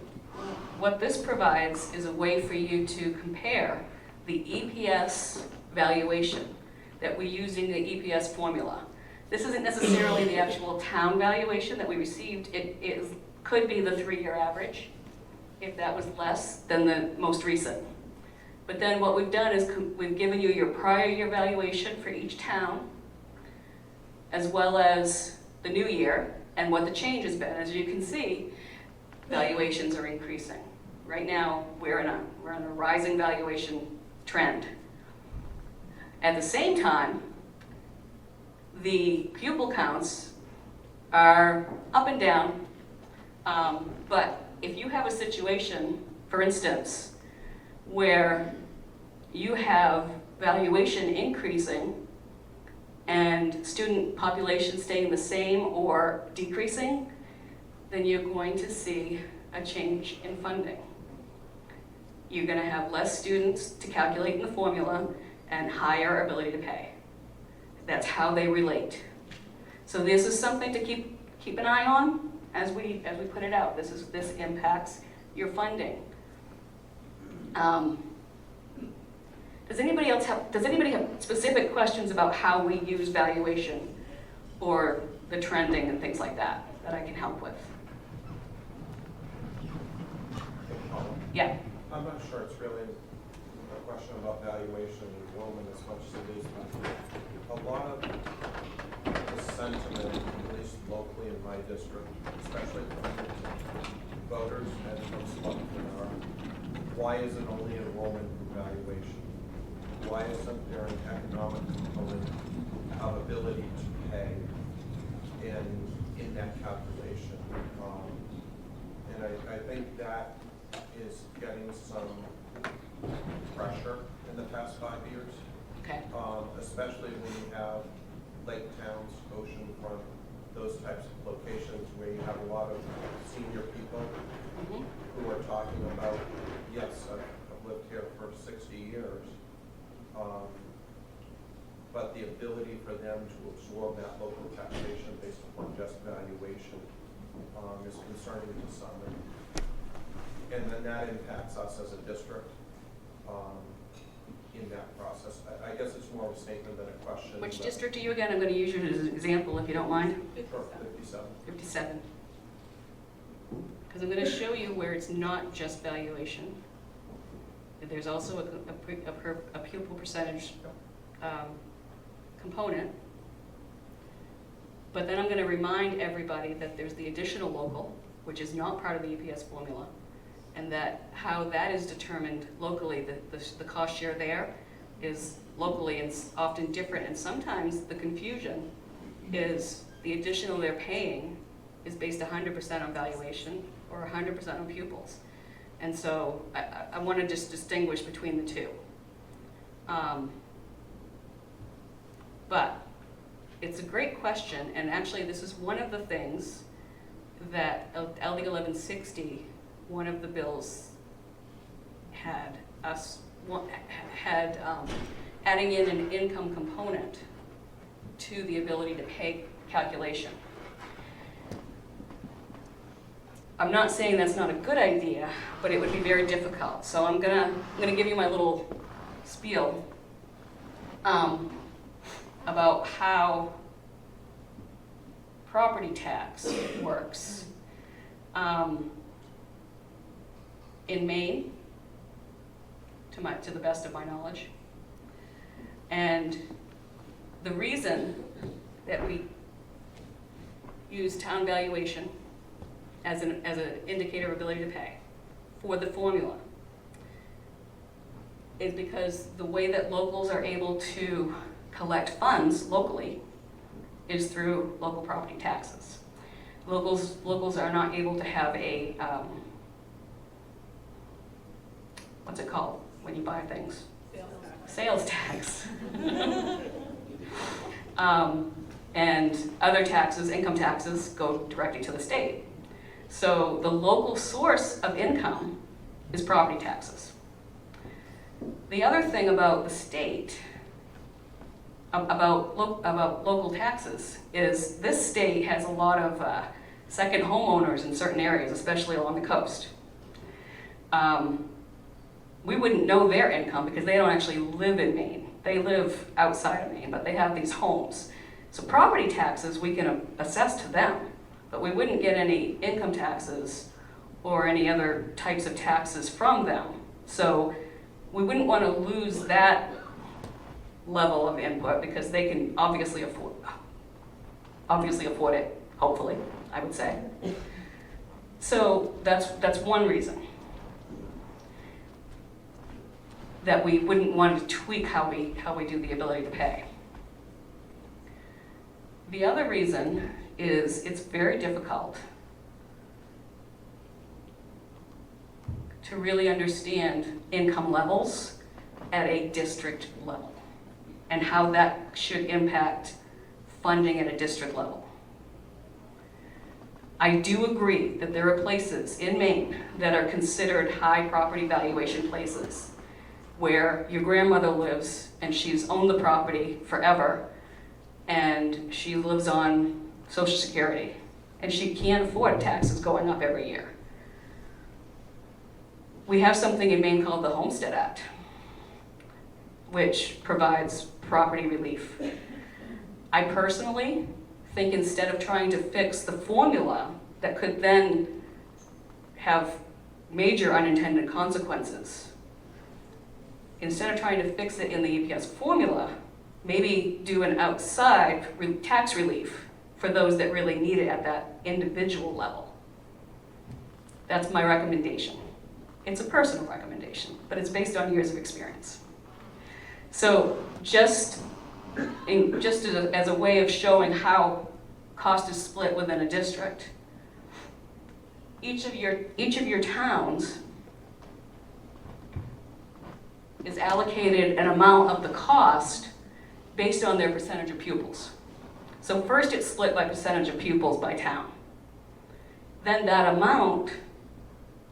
what this provides is a way for you to compare the EPS valuation that we use in the EPS formula. This isn't necessarily the actual town valuation that we received. It could be the 3-year average, if that was less than the most recent. But then what we've done is we've given you your prior year valuation for each town, as well as the new year and what the change has been. As you can see, valuations are increasing. Right now, we're in a rising valuation trend. At the same time, the pupil counts are up and down, but if you have a situation, for instance, where you have valuation increasing and student population staying the same or decreasing, then you're going to see a change in funding. You're going to have less students to calculate in the formula and higher ability to pay. That's how they relate. So this is something to keep an eye on as we put it out. This impacts your funding. Does anybody have specific questions about how we use valuation or the trending and things like that I can help with? Yeah. I'm not sure it's really a question about valuation and enrollment as much as it is, but a lot of the sentiment, at least locally in my district, especially from voters and from Spokane, are, why is it only enrollment evaluation? Why isn't there an economic component of ability to pay in that calculation? And I think that is getting some pressure in the past 5 years. Okay. Especially when you have lake towns, oceanfront, those types of locations where you have a lot of senior people who are talking about, yes, I've lived here for 60 years, but the ability for them to absorb that local taxation based upon just valuation is concerning to some. And then that impacts us as a district in that process. I guess it's more of a statement than a question. Which district are you again? I'm going to use you as an example if you don't mind. 57. 57. Because I'm going to show you where it's not just valuation. There's also a pupil percentage component. But then I'm going to remind everybody that there's the additional local, which is not part of the EPS formula, and that how that is determined locally, the cost share there is locally and often different. And sometimes the confusion is the additional they're paying is based 100% on valuation or 100% on pupils. And so I want to just distinguish between the two. But it's a great question, and actually this is one of the things that LD 1160, one of the bills had adding in an income component to the ability to pay calculation. I'm not saying that's not a good idea, but it would be very difficult. So I'm gonna give you my little spiel about how property tax works in Maine, to the best of my knowledge. And the reason that we use town valuation as an indicator of ability to pay for the formula is because the way that locals are able to collect funds locally is through local property taxes. Locals are not able to have a, what's it called when you buy things? Sales tax. And other taxes, income taxes, go directly to the state. So the local source of income is property taxes. The other thing about the state, about local taxes, is this state has a lot of second homeowners in certain areas, especially along the coast. We wouldn't know their income because they don't actually live in Maine. They live outside of Maine, but they have these homes. So property taxes we can assess to them, but we wouldn't get any income taxes or any other types of taxes from them. So we wouldn't want to lose that level of input because they can obviously afford it, hopefully, I would say. So that's one reason that we wouldn't want to tweak how we do the ability to pay. The other reason is it's very difficult to really understand income levels at a district level and how that should impact funding at a district level. I do agree that there are places in Maine that are considered high property valuation places where your grandmother lives and she's owned the property forever and she lives on Social Security and she can't afford taxes going up every year. We have something in Maine called the Homestead Act, which provides property relief. I personally think instead of trying to fix the formula that could then have major unintended consequences, instead of trying to fix it in the EPS formula, maybe do an outside tax relief for those that really need it at that individual level. That's my recommendation. It's a personal recommendation, but it's based on years of experience. So just as a way of showing how cost is split within a district, each of your towns is allocated an amount of the cost based on their percentage of pupils. So first it's split by percentage of pupils by town. Then that amount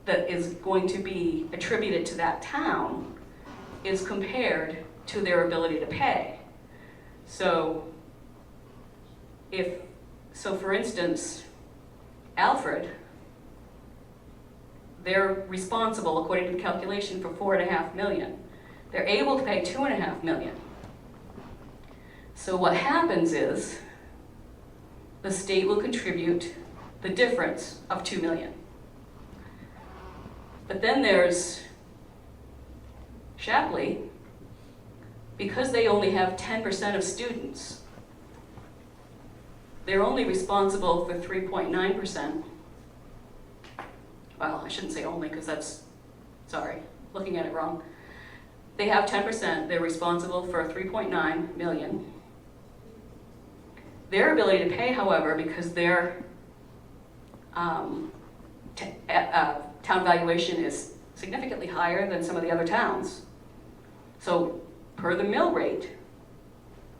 that is going to be attributed to that town is compared to their ability to pay. So for instance, Alfred, they're responsible, according to the calculation, for $4.5 million. They're able to pay $2.5 million. So what happens is the state will contribute the difference of $2 million. But then there's Shapley, because they only have 10% of students, they're only responsible for 3.9%. Well, I shouldn't say only because that's, sorry, looking at it wrong. They have 10%, they're responsible for 3.9 million. Their ability to pay, however, because their town valuation is significantly higher than some of the other towns. So per the mill rate,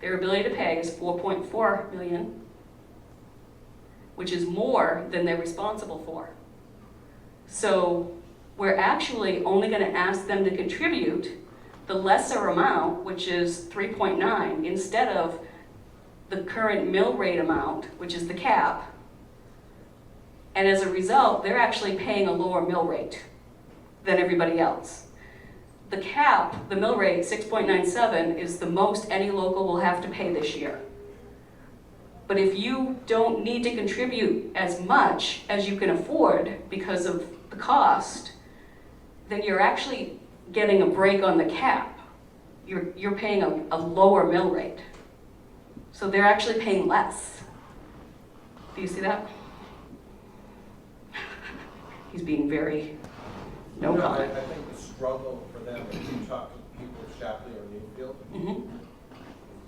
Their ability to pay is 4.4 million, which is more than they're responsible for. So we're actually only going to ask them to contribute the lesser amount, which is 3.9, instead of the current mill rate amount, which is the cap. And as a result, they're actually paying a lower mill rate than everybody else. The cap, the mill rate, 6.97, is the most any local will have to pay this year. But if you don't need to contribute as much as you can afford because of the cost, then you're actually getting a break on the cap. You're paying a lower mill rate. So they're actually paying less. Do you see that? He's being very no comment. I think the struggle for them, if you talk to people of Shapley or Newfield,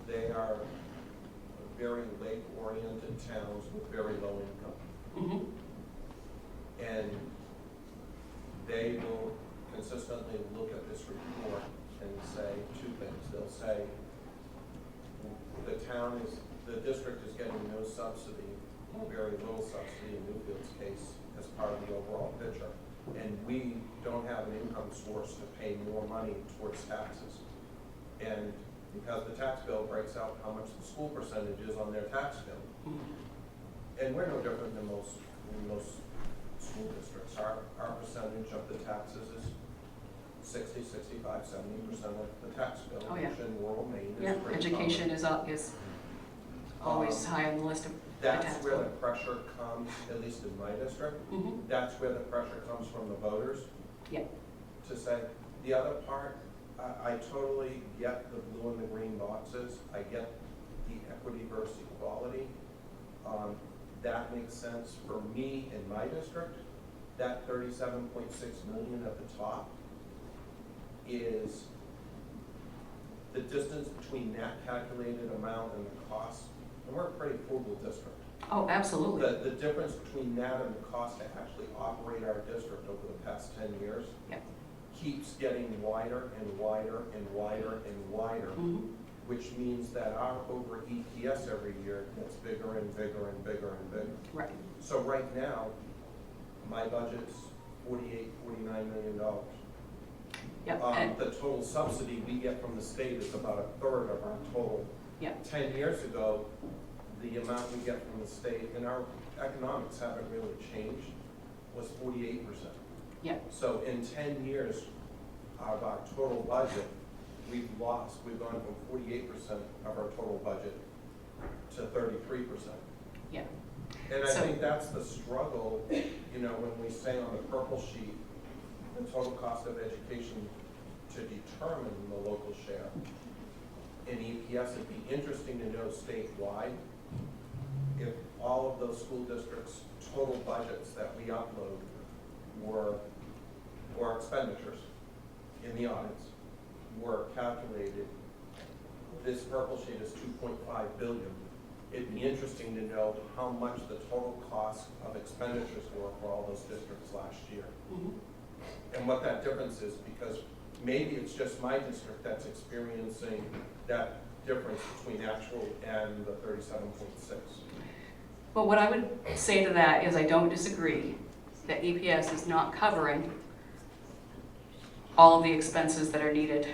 they are very lake-oriented towns with very low income. And they will consistently look at this report and say two things. They'll say the district is getting no subsidy, very little subsidy in Newfield's case as part of the overall picture. And we don't have an income source to pay more money towards taxes. And because the tax bill breaks out how much the school percentage is on their tax bill. And we're no different than most school districts. Our percentage of the taxes is 60, 65, 70% of the tax bill, Oh, yeah. which in rural Maine is Yeah, pretty education common. is always high on the list of the That's tax where bill. the pressure comes, at least in my district. That's where the pressure comes from the voters. Yeah. To say, the other part, I totally get the blue and the green boxes. I get the equity versus equality. That makes sense for me in my district. That 37.6 million at the top is the distance between that calculated amount and the cost. And we're a pretty frugal district. Oh, absolutely. The difference between that and the cost to actually operate our district over the past 10 years keeps getting wider and wider and wider and wider, which means that our over EPS every year gets bigger and bigger and bigger and bigger. Right. So right now, my budget's $48, $49 million. Yep. The total subsidy we get from the state is about a third of our total. 10 years ago, the amount we get from the state, and our economics haven't really changed, was 48%. Yeah. So in 10 years of our total budget, we've gone from 48% of our total budget to 33%. Yeah. And I think that's the struggle, when we say on the purple sheet, the total cost of education to determine the local share. In EPS, it'd be interesting to know statewide if all of those school districts' total budgets that we upload were expenditures in the audits were calculated. This purple sheet is 2.5 billion. It'd be interesting to know how much the total cost of expenditures were for all those districts last year. And what that difference is, because maybe it's just my district that's experiencing that difference between actual and the 37.6. But what I would say to that is I don't disagree that EPS is not covering all of the expenses that are needed.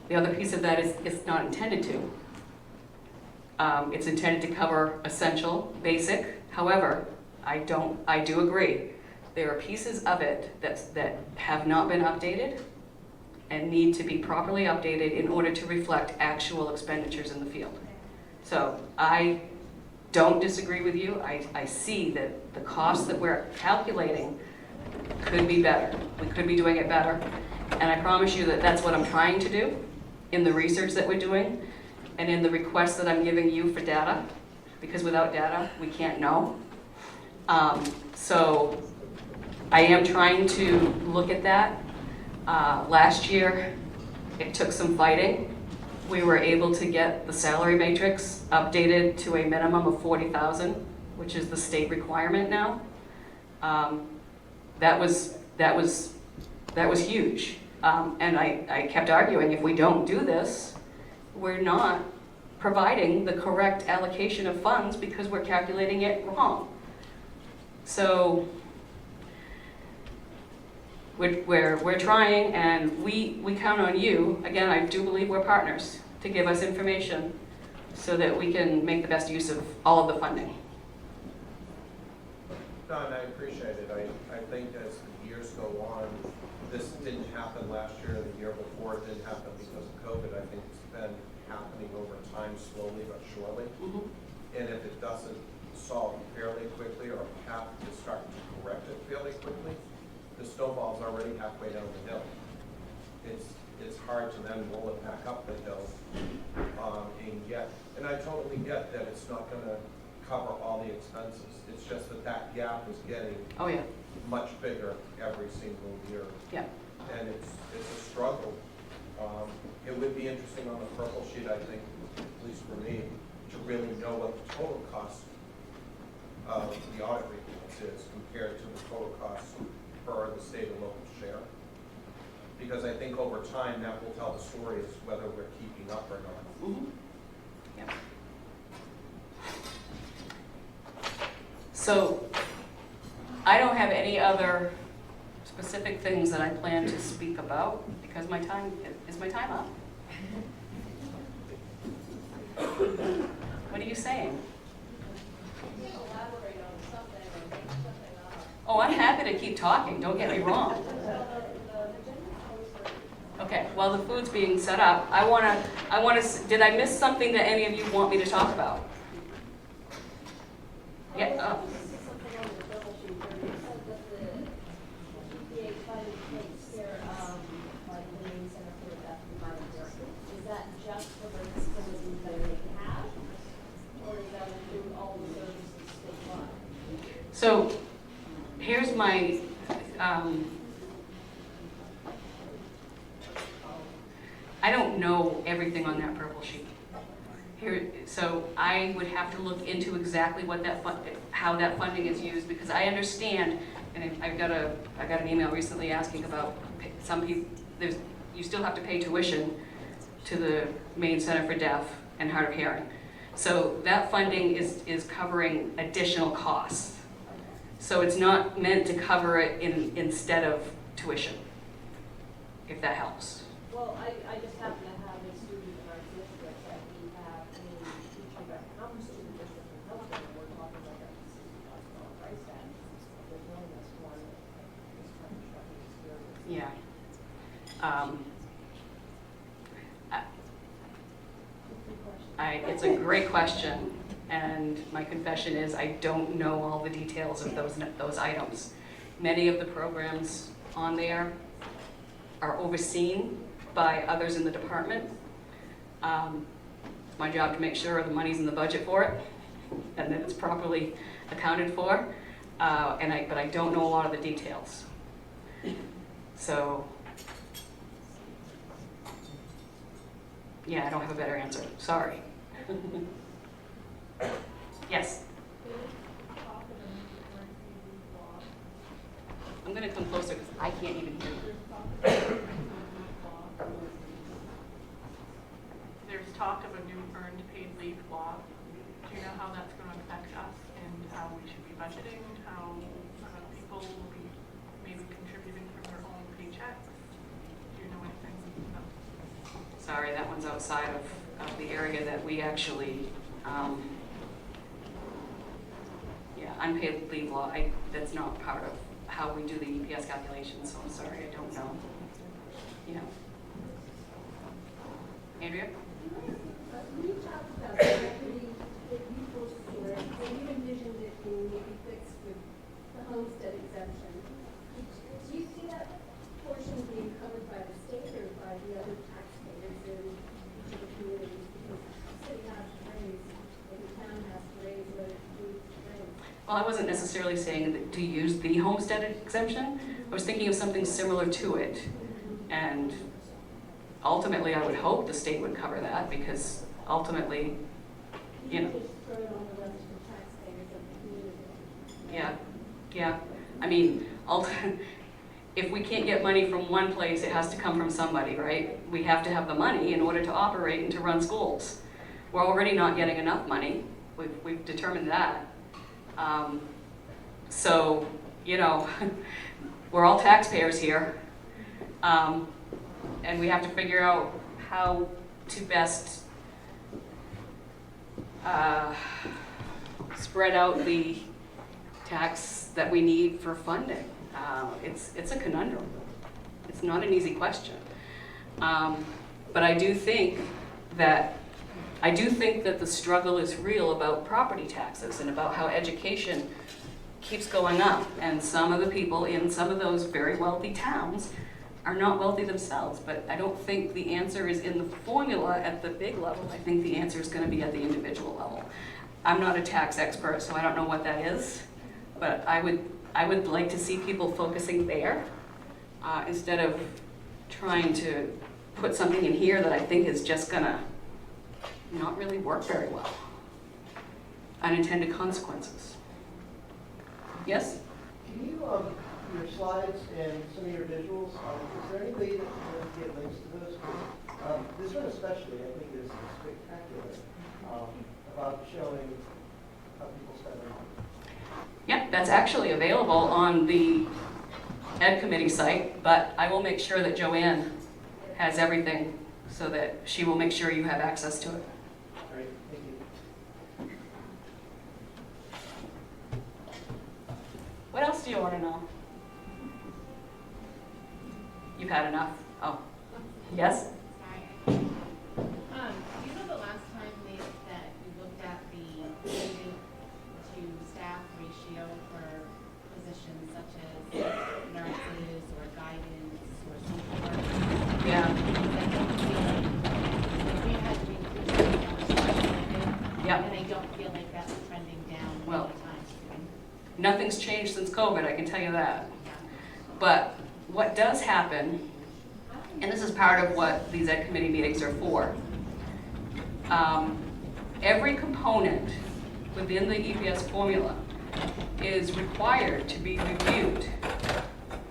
The other piece of that is it's not intended to. It's intended to cover essential, basic. However, I do agree. There are pieces of it that have not been updated and need to be properly updated in order to reflect actual expenditures in the field. So I don't disagree with you. I see that the cost that we're calculating could be better. We could be doing it better. And I promise you that that's what I'm trying to do in the research that we're doing and in the requests that I'm giving you for data, because without data, we can't know. So I am trying to look at that. Last year, it took some fighting. We were able to get the salary matrix updated to a minimum of 40,000, which is the state requirement now. That was huge. And I kept arguing, if we don't do this, we're not providing the correct allocation of funds because we're calculating it wrong. So we're trying, and we count on you. Again, I do believe we're partners to give us information so that we can make the best use of all of the funding. No, and I appreciate it. I think as the years go on, this didn't happen last year, the year before it didn't happen because of COVID. I think it's been happening over time, slowly but surely. And if it doesn't solve fairly quickly or have to start to correct it fairly quickly, the snowball's already halfway down the hill. It's hard to then roll it back up the hill. And I totally get that it's not gonna cover all the expenses. It's just that gap is getting much bigger every single year. Yeah. And it's a struggle. It would be interesting on the purple sheet, I think, at least for me, to really know what the total cost of the audit reports is compared to the total cost per the state and local share. Because I think over time that will tell the story as whether we're keeping up or not. Yep. So I don't have any other specific things that I plan to speak about because my time is my time up. What are you saying? Oh, I'm happy to keep talking, don't get me wrong. Okay, while the food's being set up, I wanna, did I miss something that any of you want me to talk about? Yeah, Is that just for the facilities that they have, or does that include all the services statewide? So here's my, I don't know everything on that purple sheet. So I would have to look into exactly what that how that funding is used, because I understand, and I got an email recently asking about some people. You still have to pay tuition to the Maine Center for Deaf and Hard of Hearing. So that funding is covering additional costs. So it's not meant to cover it instead of tuition, if that helps. Well, I just happen to have a student in our district that we have a teacher that comes to the district and helps them, and we're talking like a $60,000 price tag. There's no this one, this kind of trucking experience. Yeah. It's a great question, and my confession is I don't know all the details of those items. Many of the programs on there are overseen by others in the department. It's my job to make sure the money's in the budget for it and that it's properly accounted for, but I don't know a lot of the details. So, yeah, I don't have a better answer. Sorry. Yes? I'm going to come closer because I can't even hear you. There's talk of a new earned paid leave law. Do you know how that's going to affect us and how we should be budgeting, how people will be maybe contributing from their own paychecks? Do you know anything? No. Sorry, that one's outside of the area that we actually, unpaid leave law, that's not part of how we do the EPS calculations, so I'm sorry, I don't know. Yeah. Andrea? When you talked about the equity that you foresee, and you envisioned it being maybe fixed with the homestead exemption, do you see that portion being covered by the state or by the other taxpayers in each of the communities? Because the city has to raise, or the town has to raise, what it needs to raise. Well, I wasn't necessarily saying that to use the homestead exemption. I was thinking of something similar to it. And ultimately, I would hope the state would cover that because ultimately, you know. Yeah. I mean, if we can't get money from one place, it has to come from somebody, right? We have to have the money in order to operate and to run schools. We're already not getting enough money. We've determined that. So, you know, we're all taxpayers here. And we have to figure out how to best spread out the tax that we need for funding. It's a conundrum. It's not an easy question. But I do think that the struggle is real about property taxes and about how education keeps going up. And some of the people in some of those very wealthy towns are not wealthy themselves. But I don't think the answer is in the formula at the big level. I think the answer is going to be at the individual level. I'm not a tax expert, so I don't know what that is. But I would like to see people focusing there instead of trying to put something in here that I think is just gonna not really work very well. Unintended consequences. Yes? Can you, your slides and some of your visuals, is there any way that you can get links to those? This one especially, I think, is spectacular about showing how people spend their money. Yep, that's actually available on the Ed Committee site, but I will make sure that Joanne has everything so that she will make sure you have access to it. All right, thank you. What else do you want to know? You've had enough? Oh, yes? Do you know the last time that you looked at the student to staff ratio for positions such as nurses or guidance or social work? Yeah. We've had to increase the numbers, Yeah. and I don't feel like that's trending down Well, all the time. nothing's changed since COVID, I can tell you that. But what does happen, and this is part of what these Ed Committee meetings are for, every component within the EPS formula is required to be reviewed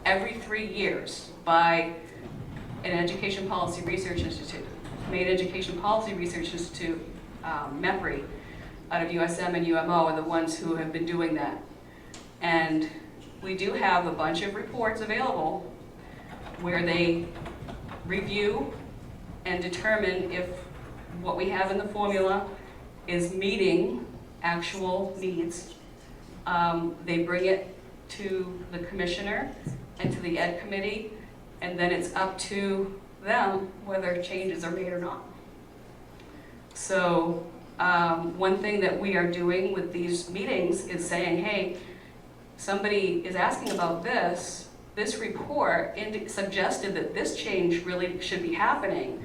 every 3 years by an Education Policy Research Institute. Maine Education Policy Research Institute, MEPRI, out of USM and UMO are the ones who have been doing that. And we do have a bunch of reports available where they review and determine if what we have in the formula is meeting actual needs. They bring it to the commissioner and to the Ed Committee, and then it's up to them whether changes are made or not. So one thing that we are doing with these meetings is saying, hey, somebody is asking about this report suggested that this change really should be happening.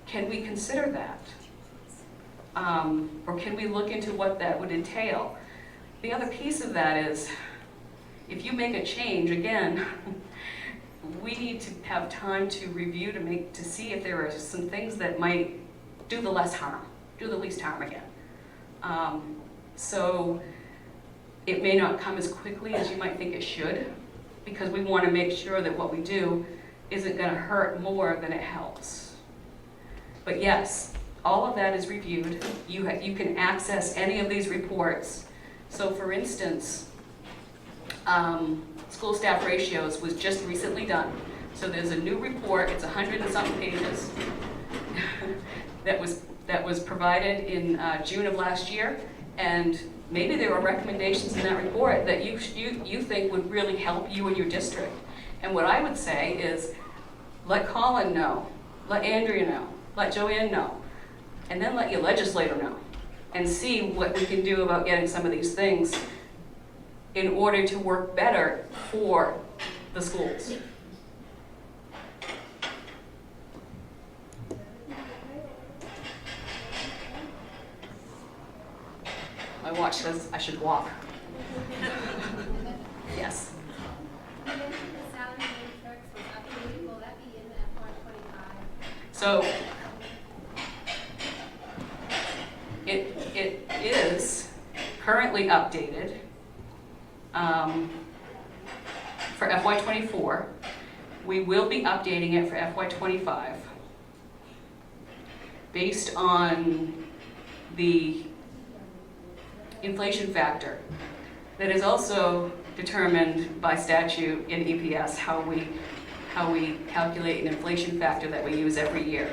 Can we consider that? Or can we look into what that would entail? The other piece of that is, if you make a change, again, we need to have time to review to see if there are some things that might do the least harm again. So it may not come as quickly as you might think it should, because we want to make sure that what we do isn't going to hurt more than it helps. But yes, all of that is reviewed. You can access any of these reports. So for instance, school staff ratios was just recently done. So there's a new report, it's 100 and something pages, that was provided in June of last year. And maybe there were recommendations in that report that you think would really help you and your district. And what I would say is, let Colin know, let Andrea know, let Joanne know, and then let your legislator know, and see what we can do about getting some of these things in order to work better for the schools. My watch says I should walk. Yes. You mentioned the salary matrix was updated. Will that be in the FY25? So it is currently updated for FY24. We will be updating it for FY25 based on the inflation factor that is also determined by statute in EPS, how we calculate an inflation factor that we use every year.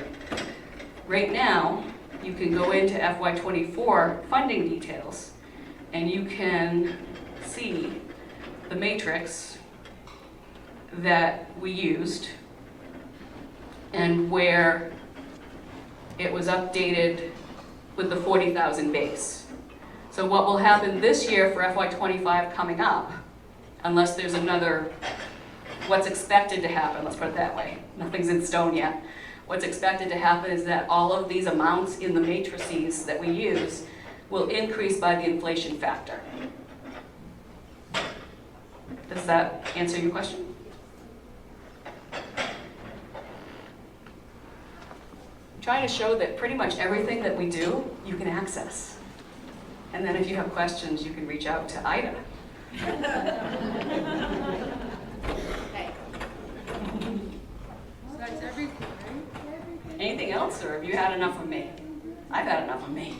Right now, you can go into FY24 funding details and you can see the matrix that we used and where it was updated with the 40,000 base. So what will happen this year for FY25 coming up, unless there's another, what's expected to happen, let's put it that way, nothing's in stone yet. What's expected to happen is that all of these amounts in the matrices that we use will increase by the inflation factor. Does that answer your question? I'm trying to show that pretty much everything that we do, you can access. And then if you have questions, you can reach out to Ida. So that's everything, right? Anything else, or have you had enough of me? I've had enough of me.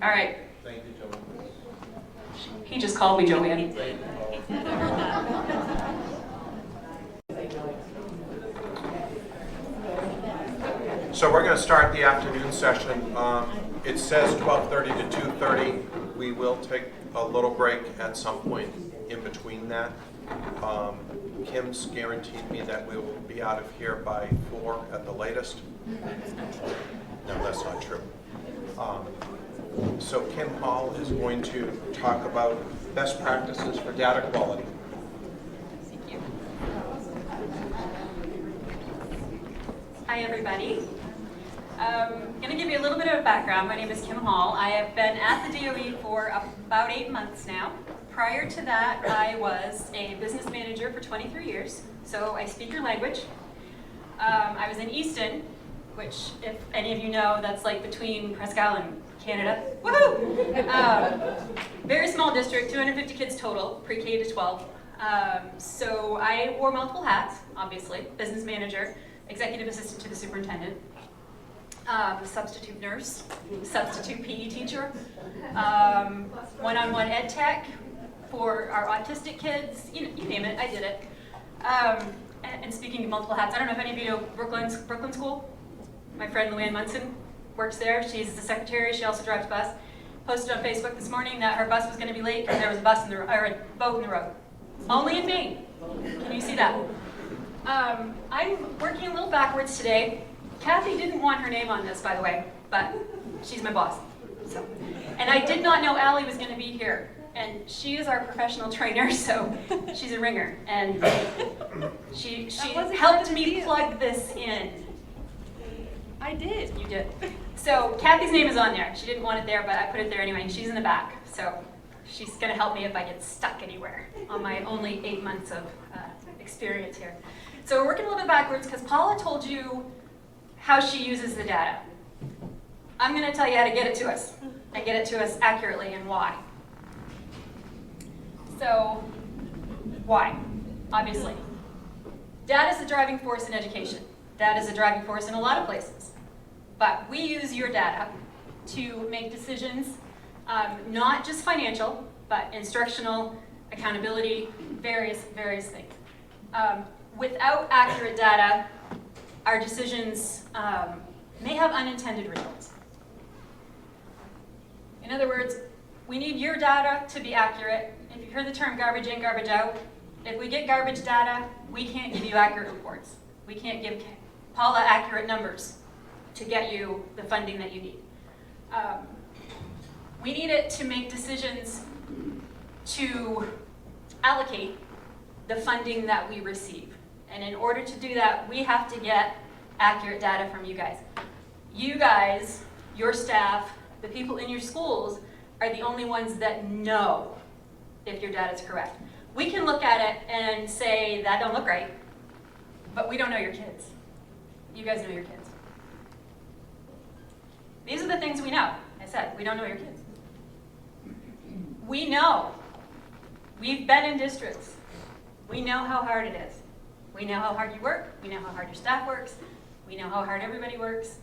All right. Thank you, Joanne. He just called me Joanne. So we're going to start the afternoon session. It says 12:30 to 2:30. We will take a little break at some point in between that. Kim's guaranteed me that we will be out of here by 4 at the latest. No, that's not true. So Kim Hall is going to talk about best practices for data quality. Thank you. Hi, everybody. I'm going to give you a little bit of a background. My name is Kim Hall. I have been at the DOE for about 8 months now. Prior to that, I was a business manager for 23 years, so I speak your language. I was in Easton, which, if any of you know, that's like between Presque Isle and Canada. Woohoo! Very small district, 250 kids total, pre-K to 12. So I wore multiple hats, obviously. Business manager, executive assistant to the superintendent, substitute nurse, substitute PE teacher, one-on-one ed tech for our autistic kids, you name it, I did it. And speaking of multiple hats, I don't know if any of you know Brooklyn School. My friend Luann Munson works there. She's the secretary. She also drives a bus. Posted on Facebook this morning that her bus was going to be late because there was a boat in the road. Only in Maine. Can you see that? I'm working a little backwards today. Kathy didn't want her name on this, by the way, but she's my boss. So, and I did not know Allie was going to be here. And she is our professional trainer, so she's a ringer. And she helped me plug this in. I did. You did. So Kathy's name is on there. She didn't want it there, but I put it there anyway. And she's in the back, so she's going to help me if I get stuck anywhere on my only 8 months of experience here. So we're working a little bit backwards because Paula told you how she uses the data. I'm going to tell you how to get it to us and get it to us accurately and why. So, why? Obviously. Data is the driving force in education. Data is a driving force in a lot of places. But we use your data to make decisions, not just financial, but instructional, accountability, various things. Without accurate data, our decisions may have unintended results. In other words, we need your data to be accurate. If you've heard the term garbage in, garbage out, if we get garbage data, we can't give you accurate reports. We can't give Paula accurate numbers to get you the funding that you need. We need it to make decisions to allocate the funding that we receive. And in order to do that, we have to get accurate data from you guys. You guys, your staff, the people in your schools are the only ones that know if your data is correct. We can look at it and say, that don't look right, but we don't know your kids. You guys know your kids. These are the things we know. I said, we don't know your kids. We know. We've been in districts. We know how hard it is. We know how hard you work. We know how hard your staff works. We know how hard everybody works.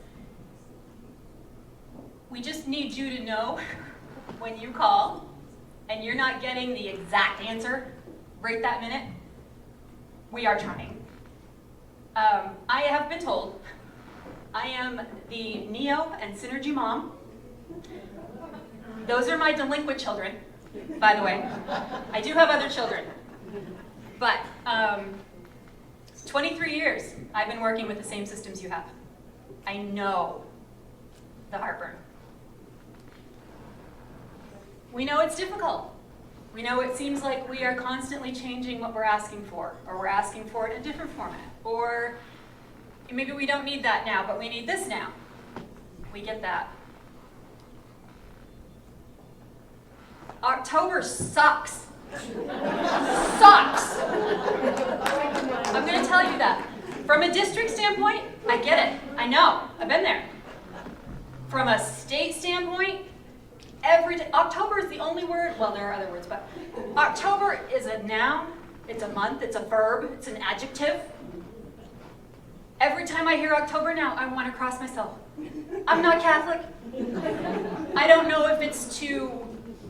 we just need you to know when you call and you're not getting the exact answer right that minute, we are trying. I have been told I am the Neo and Synergy mom. Those are my delinquent children, by the way. I do have other children. But 23 years I've been working with the same systems you have. I know the heartburn. We know it's difficult. We know it seems like we are constantly changing what we're asking for, or we're asking for it in a different format, or maybe we don't need that now, but we need this now. We get that. October sucks. Sucks. I'm going to tell you that. From a district standpoint, I get it. I know. I've been there. From a state standpoint, October is the only word, well, there are other words, but October is a noun, it's a month, it's a verb, it's an adjective. Every time I hear October now, I want to cross myself. I'm not Catholic. I don't know if it's to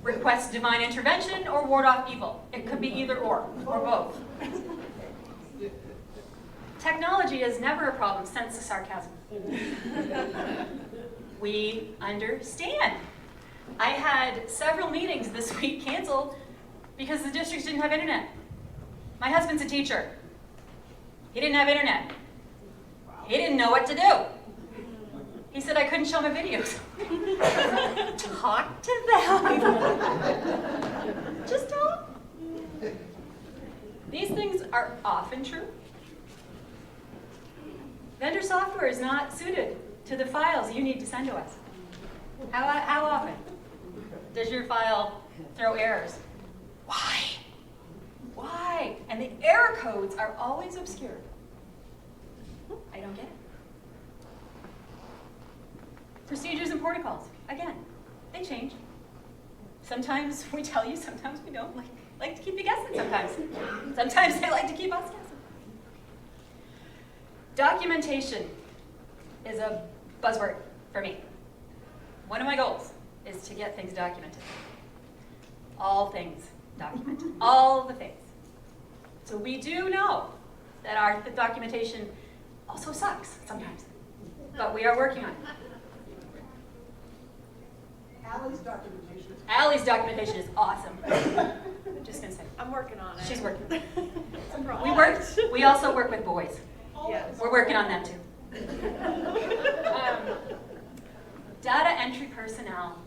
request divine intervention or ward off evil. It could be either or both. Technology is never a problem, sense the sarcasm. We understand. I had several meetings this week canceled because the districts didn't have internet. My husband's a teacher. He didn't have internet. He didn't know what to do. He said I couldn't show my videos. Talk to them. Just tell them. These things are often true. Vendor software is not suited to the files you need to send to us. How often does your file throw errors? Why? Why? And the error codes are always obscure. I don't get it. Procedures and protocols, again, they change. Sometimes we tell you, sometimes we don't. Like to keep you guessing sometimes. Sometimes they like to keep us guessing. Documentation is a buzzword for me. One of my goals is to get things documented. All things documented. All the things. So we do know that the documentation also sucks sometimes. But we are working on it. Allie's documentation is awesome. I'm just gonna say. I'm working on it. She's working. Some We also work with boys. Yes. We're working on that too. Data entry personnel.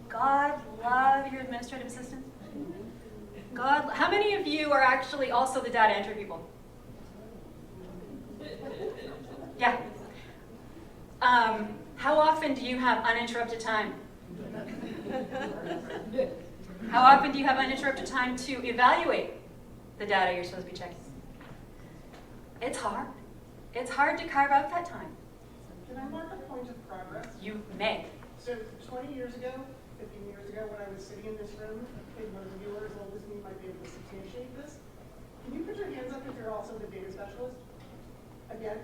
God love your administrative assistants. God, how many of you are actually also the data entry people? Yeah. How often do you have uninterrupted time? How often do you have uninterrupted time to evaluate the data you're supposed to be checking? It's hard. It's hard to carve out that time. Can I mark a point of progress? You may. So 20 years ago, 15 years ago, when I was sitting in this room, I think most of you are as old as me might be able to substantiate this. Can you put your hands up if you're also the data specialist? Again,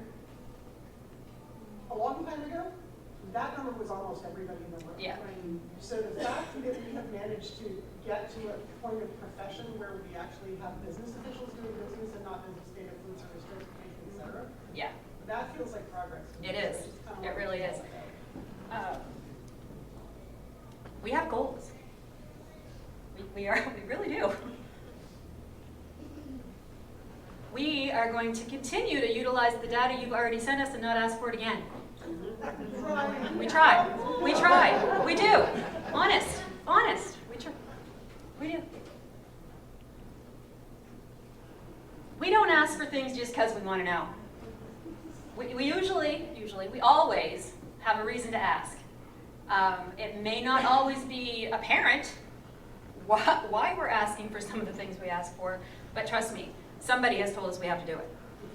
a long time ago, that number was almost everybody in the room. Yeah. So the fact that we have managed to get to a point of profession where we actually have business officials doing business and not business data food service transportation, et cetera, Yeah. that feels like progress. It is. It really is. We have goals. We really do. We are going to continue to utilize the data you've already sent us and not ask for it again. We try. We try. We do. Honest. Honest. We try. We do. We don't ask for things just because we want to know. We usually, we always have a reason to ask. It may not always be apparent why we're asking for some of the things we ask for, but trust me, somebody has told us we have to do it.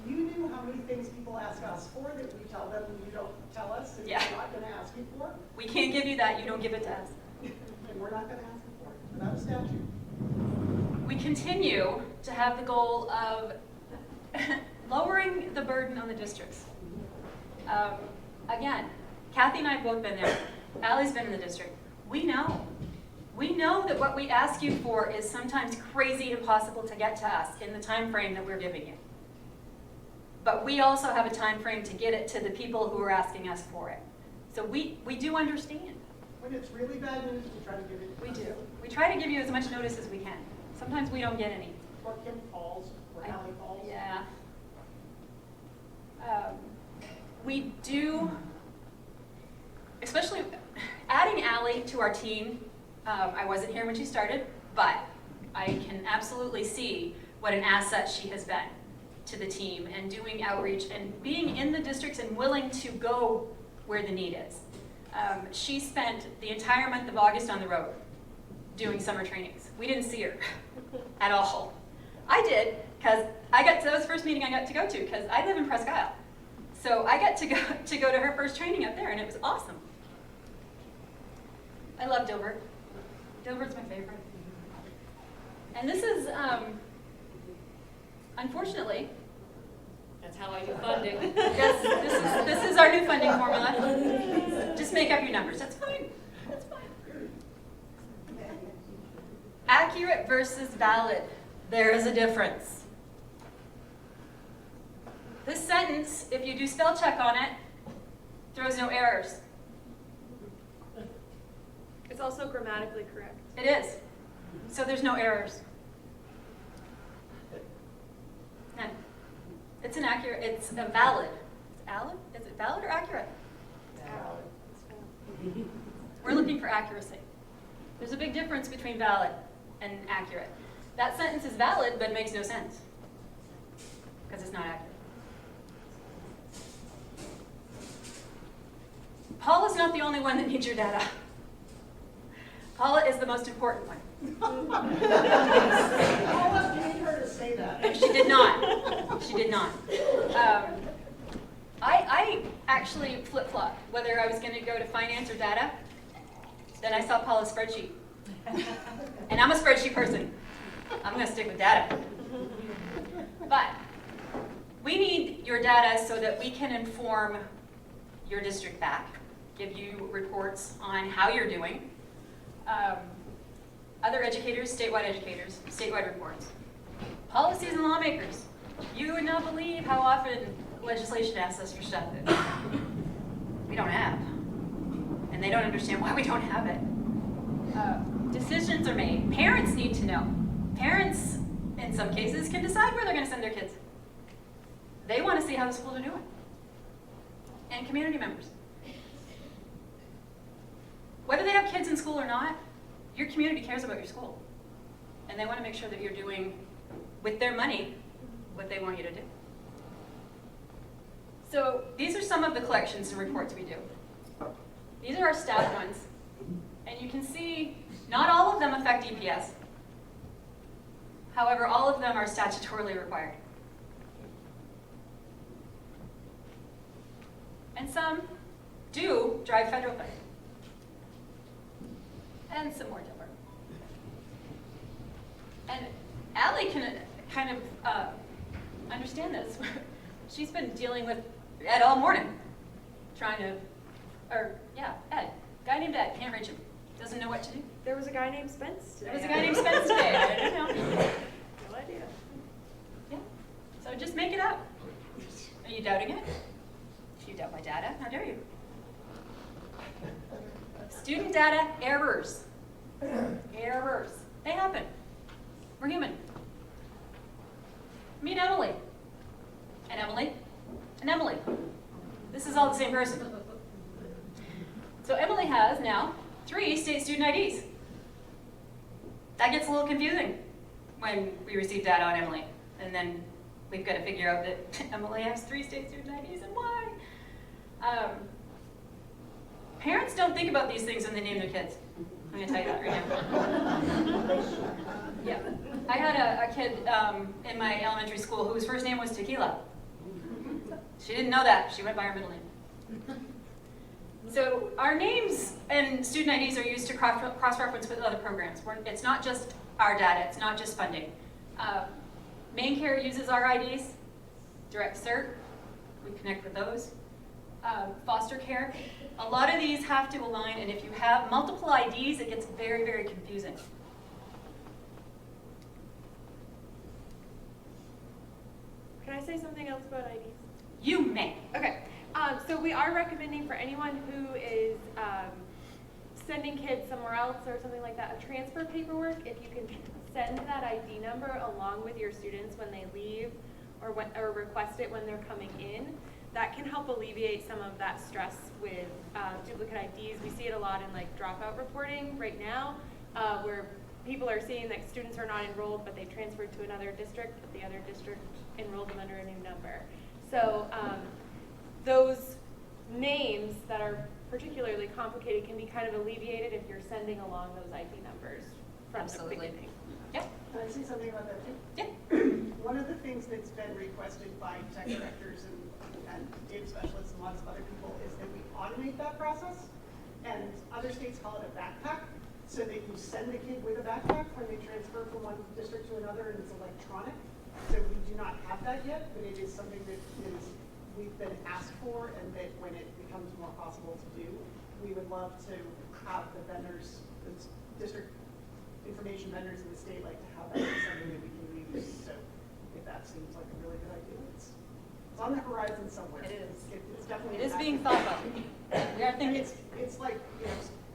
If you knew how many things people ask us for that we tell them and you don't tell us, and Yeah. we're not going to ask you for, We can't give you that, you don't give it to us. and we're not going to ask you for it without a statute. We continue to have the goal of lowering the burden on the districts. Again, Kathy and I have both been there. Allie's been in the district. We know. We know that what we ask you for is sometimes crazy impossible to get to us in the time frame that we're giving you. But we also have a time frame to get it to the people who are asking us for it. So we do understand. When it's really bad news, we try to give it. We do. We try to give you as much notice as we can. Sometimes we don't get any. Or Kim falls, or Allie falls. Yeah. We do, especially adding Allie to our team. I wasn't here when she started, but I can absolutely see what an asset she has been to the team and doing outreach and being in the districts and willing to go where the need is. She spent the entire month of August on the road doing summer trainings. We didn't see her at all. I did, because that was the first meeting I got to go to, because I live in Presque Isle. So I got to go to her first training up there, and it was awesome. I love Dilbert. Dilbert's my favorite. And this is, unfortunately, that's how I do funding. Yes, this is our new funding formula. Just make up your numbers. That's fine. That's fine. Accurate versus valid. There is a difference. This sentence, if you do spell check on it, throws no errors. It's also grammatically correct. It is. So there's no errors. None. It's inaccurate. It's a valid. Is it valid or accurate? Valid. We're looking for accuracy. There's a big difference between valid and accurate. That sentence is valid, but makes no sense because it's not accurate. Paula's not the only one that needs your data. Paula is the most important one. Paula paid her to say that. She did not. She did not. I actually flip-flopped whether I was going to go to finance or data. Then I saw Paula's spreadsheet. And I'm a spreadsheet person. I'm going to stick with data. But we need your data so that we can inform your district back, give you reports on how you're doing. Other educators, statewide reports. Policies and lawmakers. You would not believe how often legislation asks us for stuff that we don't have. And they don't understand why we don't have it. Decisions are made. Parents need to know. Parents, in some cases, can decide where they're going to send their kids. They want to see how the schools are doing. And community members. Whether they have kids in school or not, your community cares about your school. And they want to make sure that you're doing, with their money, what they want you to do. So these are some of the collections and reports we do. These are our staff ones. And you can see not all of them affect EPS. However, all of them are statutorily required. And some do drive federal funding. And some more Dilbert. And Allie can kind of understand this. She's been dealing with Ed all morning, trying to, Ed. Guy named Ed, can't reach him. Doesn't know what to do. There was a guy named Spence today. There was a guy named Spence today. I don't know. No idea. Yeah. So just make it up. Are you doubting it? If you doubt my data, how dare you? Student data errors. Errors. They happen. We're human. Me and Emily. And Emily. And Emily. This is all the same person. So Emily has now 3 state student IDs. That gets a little confusing when we receive data on Emily. And then we've got to figure out that Emily has 3 state student IDs and why. Parents don't think about these things when they name their kids. I'm going to tell you that right now. Yeah. I had a kid in my elementary school whose first name was Tequila. She didn't know that. She went by her middle name. So our names and student IDs are used to cross-reference with other programs. It's not just our data. It's not just funding. Maine Care uses our IDs. Direct Cert, we connect with those. foster care. A lot of these have to align, and if you have multiple IDs, it gets very, very confusing. Can I say something else about IDs? You may. Okay, so we are recommending for anyone who is sending kids somewhere else or something like that, a transfer paperwork, if you can send that ID number along with your students when they leave or request it when they're coming in, that can help alleviate some of that stress with duplicate IDs. We see it a lot in like dropout reporting right now, where people are seeing that students are not enrolled, but they transferred to another district, but the other district enrolled them under a new number. So those names that are particularly complicated can be kind of alleviated if you're sending along those ID numbers from the beginning. Yep. Can I say something about that too? Yeah. One of the things that's been requested by tech directors and data specialists and lots of other people is that we automate that process. And other states call it a backpack, so that you send the kid with a backpack when they transfer from one district to another, and it's electronic. So we do not have that yet, but it is something that we've been asked for, and that when it becomes more possible to do, we would love to have the vendors, the district information vendors in the state like to have that as something that we can use. So if that seems like a really good idea, it's on the horizon somewhere. It is. It's definitely. It is being thought about. We are thinking. It's like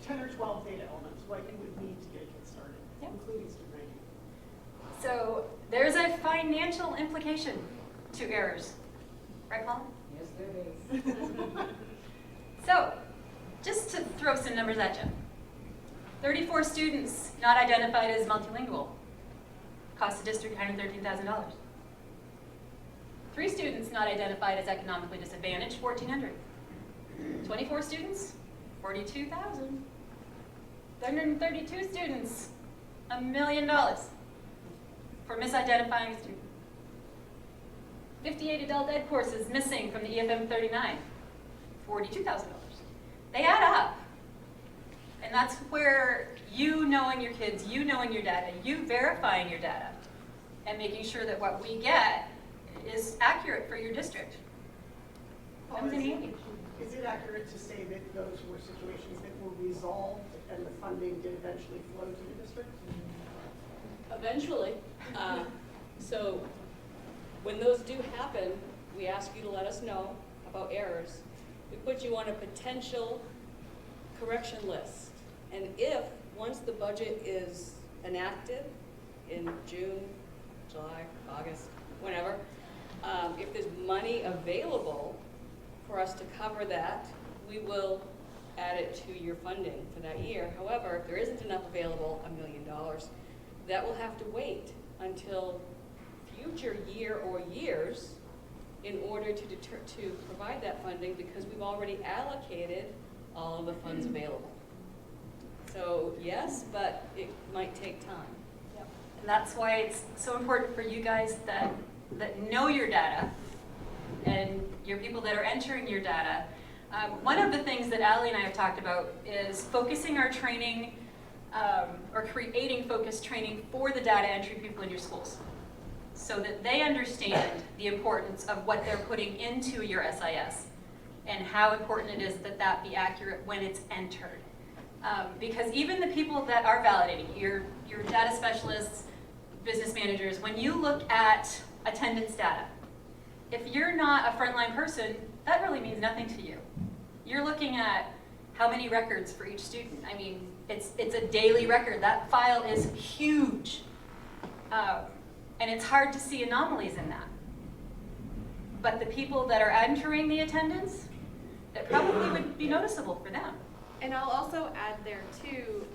10 or 12 data elements what you would need to get a kid started, including student ID. So there's a financial implication to errors. Right, Paul? Yes, there is. So, just to throw some numbers at you. 34 students not identified as multilingual. Cost the district $113,000. 3 students not identified as economically disadvantaged, $1,400. 24 students, $42,000. 132 students, $1 million for misidentifying students. 58 adult ed courses missing from the EFM 39, $42,000. They add up. And that's where you knowing your kids, you knowing your data, you verifying your data, and making sure that what we get is accurate for your district. Comes in handy. Is it accurate to say that those were situations that were resolved and the funding did eventually flow to the district? Eventually. So when those do happen, we ask you to let us know about errors. We put you on a potential correction list. And if, once the budget is enacted in June, July, August, whenever, if there's money available for us to cover that, we will add it to your funding for that year. However, if there isn't enough available, $1 million, that will have to wait until future year or years in order to provide that funding, because we've already allocated all of the funds available. So yes, but it might take time. Yep. And that's why it's so important for you guys that know your data and your people that are entering your data. One of the things that Allie and I have talked about is focusing our training or creating focused training for the data entry people in your schools, so that they understand the importance of what they're putting into your SIS and how important it is that that be accurate when it's entered. Because even the people that are validating, your data specialists, business managers, when you look at attendance data, if you're not a frontline person, that really means nothing to you. You're looking at how many records for each student. I mean, it's a daily record. That file is huge. And it's hard to see anomalies in that. But the people that are entering the attendance, that probably would be noticeable for them. And I'll also add there too,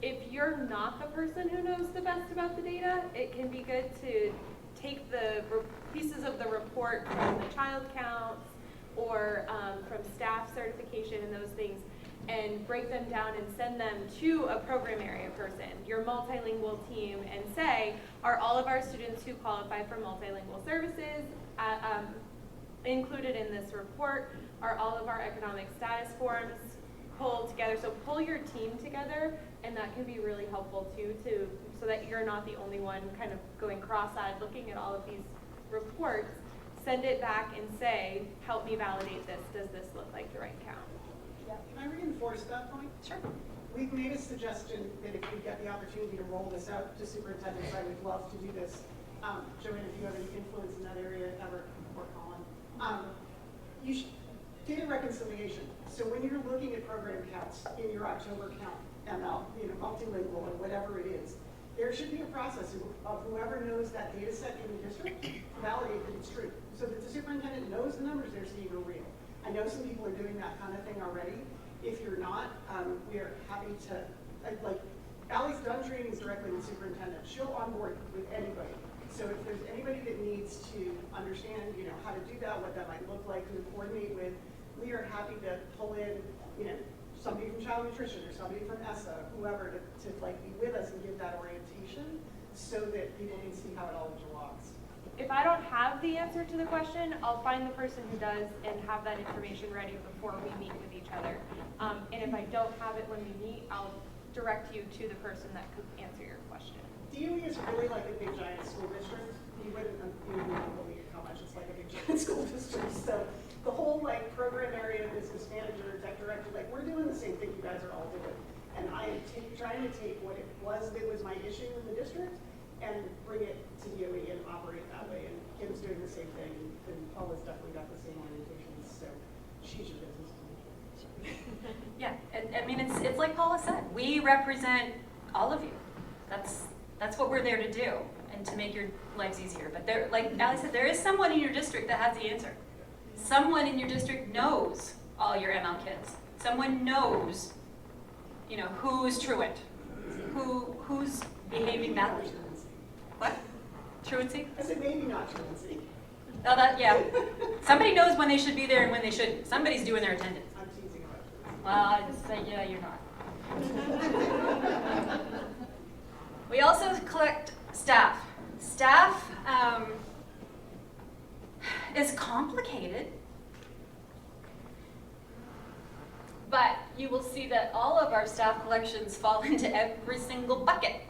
if you're not the person who knows the best about the data, it can be good to take the pieces of the report from the child counts or from staff certification and those things, and break them down and send them to a program area person, your multilingual team, and say, are all of our students who qualify for multilingual services included in this report? Are all of our economic status forms pulled together? So pull your team together, and that can be really helpful too, so that you're not the only one kind of going cross-eyed looking at all of these reports. send it back and say, help me validate this, does this look like the right count? Can I reinforce that point? Sure. We've made a suggestion that if we get the opportunity to roll this out to superintendents, I would love to do this. Joanne, if you have any influence in that area ever, or Colin, you should data reconciliation. So when you're looking at program counts in your October count, ML, multilingual or whatever it is, there should be a process of whoever knows that data set in the district to validate that it's true. So that the superintendent knows the numbers they're seeing are real. I know some people are doing that kind of thing already. If you're not, we are happy to, Allie's done trainings directly with superintendent. She'll onboard with anybody. So if there's anybody that needs to understand, how to do that, what that might look like, who to coordinate with, we are happy to pull in, somebody from child nutrition or somebody from ESSA, whoever, to be with us and give that orientation so that people can see how it all interlocks. If I don't have the answer to the question, I'll find the person who does and have that information ready before we meet with each other. And if I don't have it when we meet, I'll direct you to the person that could answer your question. DOE is really like a big giant school district. You wouldn't believe how much it's like a big giant school district. So the whole program area, business manager, tech director, we're doing the same thing you guys are all doing. And I am trying to take what it was that was my issue in the district and bring it to DOE and operate that way. And Kim's doing the same thing, and Paula's definitely got the same orientations. So she's your business manager. Yeah, I mean, it's like Paula said, we represent all of you. That's what we're there to do, and to make your lives easier. But there, like Allie said, there is someone in your district that has the answer. Someone in your district knows all your ML kids. Someone knows, who's truant, who's behaving badly. What? Truancy? I said maybe not truancy. Oh, yeah. Somebody knows when they should be there and when they shouldn't. Somebody's doing their attendance. I'm teasing about truancy. Well, I just say, yeah, you're not. We also collect staff. Staff is complicated, but you will see that all of our staff collections fall into every single bucket.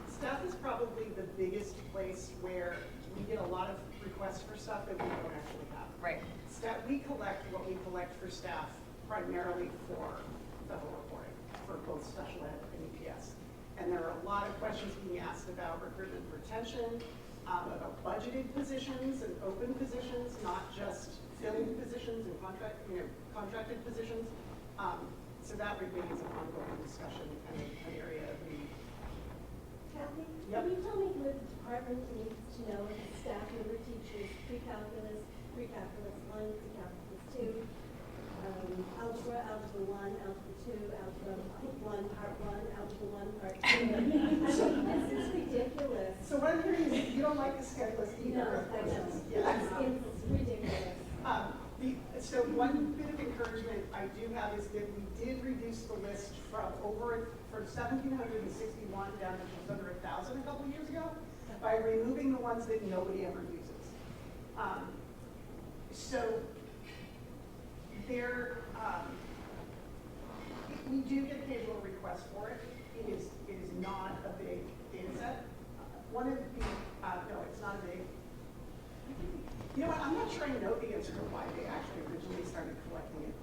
Staff is probably the biggest place where we get a lot of requests for stuff that we don't actually have. Right. Staff, we collect what we collect for staff primarily for federal reporting, for both special ed and EPS. And there are a lot of questions being asked about recruitment and retention, about budgeted positions and open positions, not just filling positions and contracted positions. So that remains an ongoing discussion and an area of need. Kathy, Yep. can you tell me what the department needs to know as a staff member teaches pre-calculus 1, pre-calculus 2, algebra 1, algebra 2, algebra 1, part 1, algebra 1, part 2. I mean, this is ridiculous. So what I'm hearing is you don't like the schedulist either. No, I don't. Yeah. It's ridiculous. So one bit of encouragement I do have is that we did reduce the list from 1,761 down to just under 1,000 a couple years ago by removing the ones that nobody ever uses. So there, we do get occasional requests for it. It is not a big data set. One of the, no, it's not a big. You know what, I'm not sure I know the answer to why they actually originally started collecting it.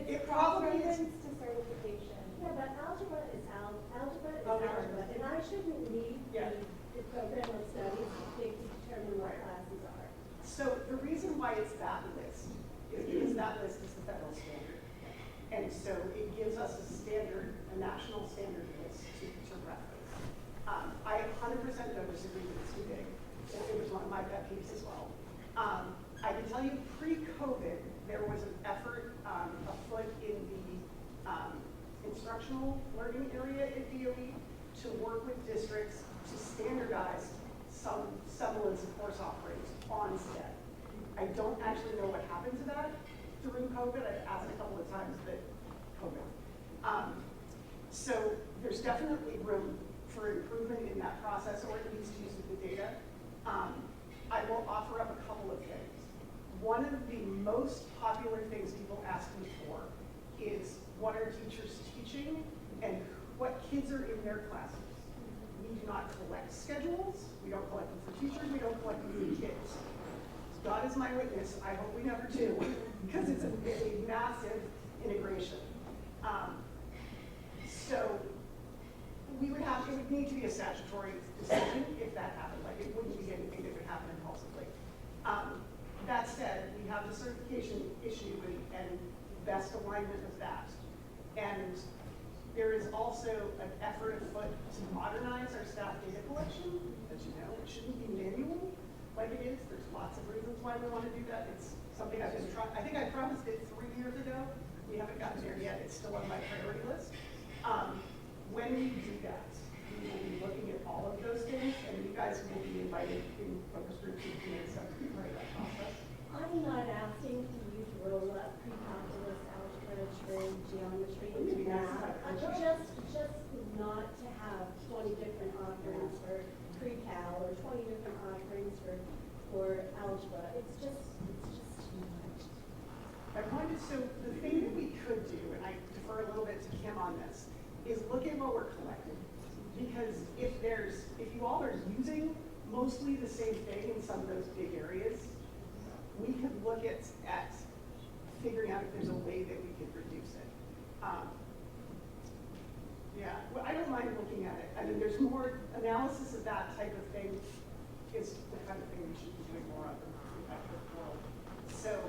It probably is. to certification. Yeah, but algebra is algebra, Oh, no. and I shouldn't need Yeah. the program of studies to determine what classes are. So the reason why it's that list is because that list is the federal standard. And so it gives us a standard, a national standard list to reference. I 100% don't disagree that it's too big. It was one of my pet peeves as well. I can tell you pre-COVID, there was an effort afoot in the instructional learning area at DOE to work with districts to standardize some semblance of course offerings on STEM. I don't actually know what happened to that during COVID. I've asked a couple of times, but COVID. So there's definitely room for improvement in that process, or at least using the data. I will offer up a couple of things. One of the most popular things people ask me for is what are teachers teaching and what kids are in their classes. We we do not collect schedules, we don't collect them for teachers, we don't collect them for kids. God is my witness, I hope we never do, because it's a massive integration. So we would have, it would need to be a statutory decision if that happened, like it wouldn't be anything that would happen impulsively. That said, we have the certification issue and best alignment of that. And there is also an effort afoot to modernize our staff data collection. As you know, it shouldn't be manual like it is. There's lots of reasons why we want to do that. It's something I've been trying, I think I promised it 3 years ago. We haven't gotten there yet. It's still on my priority list. When we do that, we will be looking at all of those things, and you guys will be invited in focus groups and stuff to be part of that process. I'm not asking for you to roll up pre-calculus, algebra, trig, geometry, and math. Just not to have 20 different offerings for pre-cal or 20 different offerings for algebra. It's just too much. I wanted to, so the thing that we could do, and I defer a little bit to Kim on this, is look at what we're collecting. Because if you all are using mostly the same thing in some of those big areas, we could look at figuring out if there's a way that we could reduce it. Yeah, well, I don't mind looking at it. I mean, there's more analysis of that type of thing is the kind of thing we should be doing more of in the competitive world. So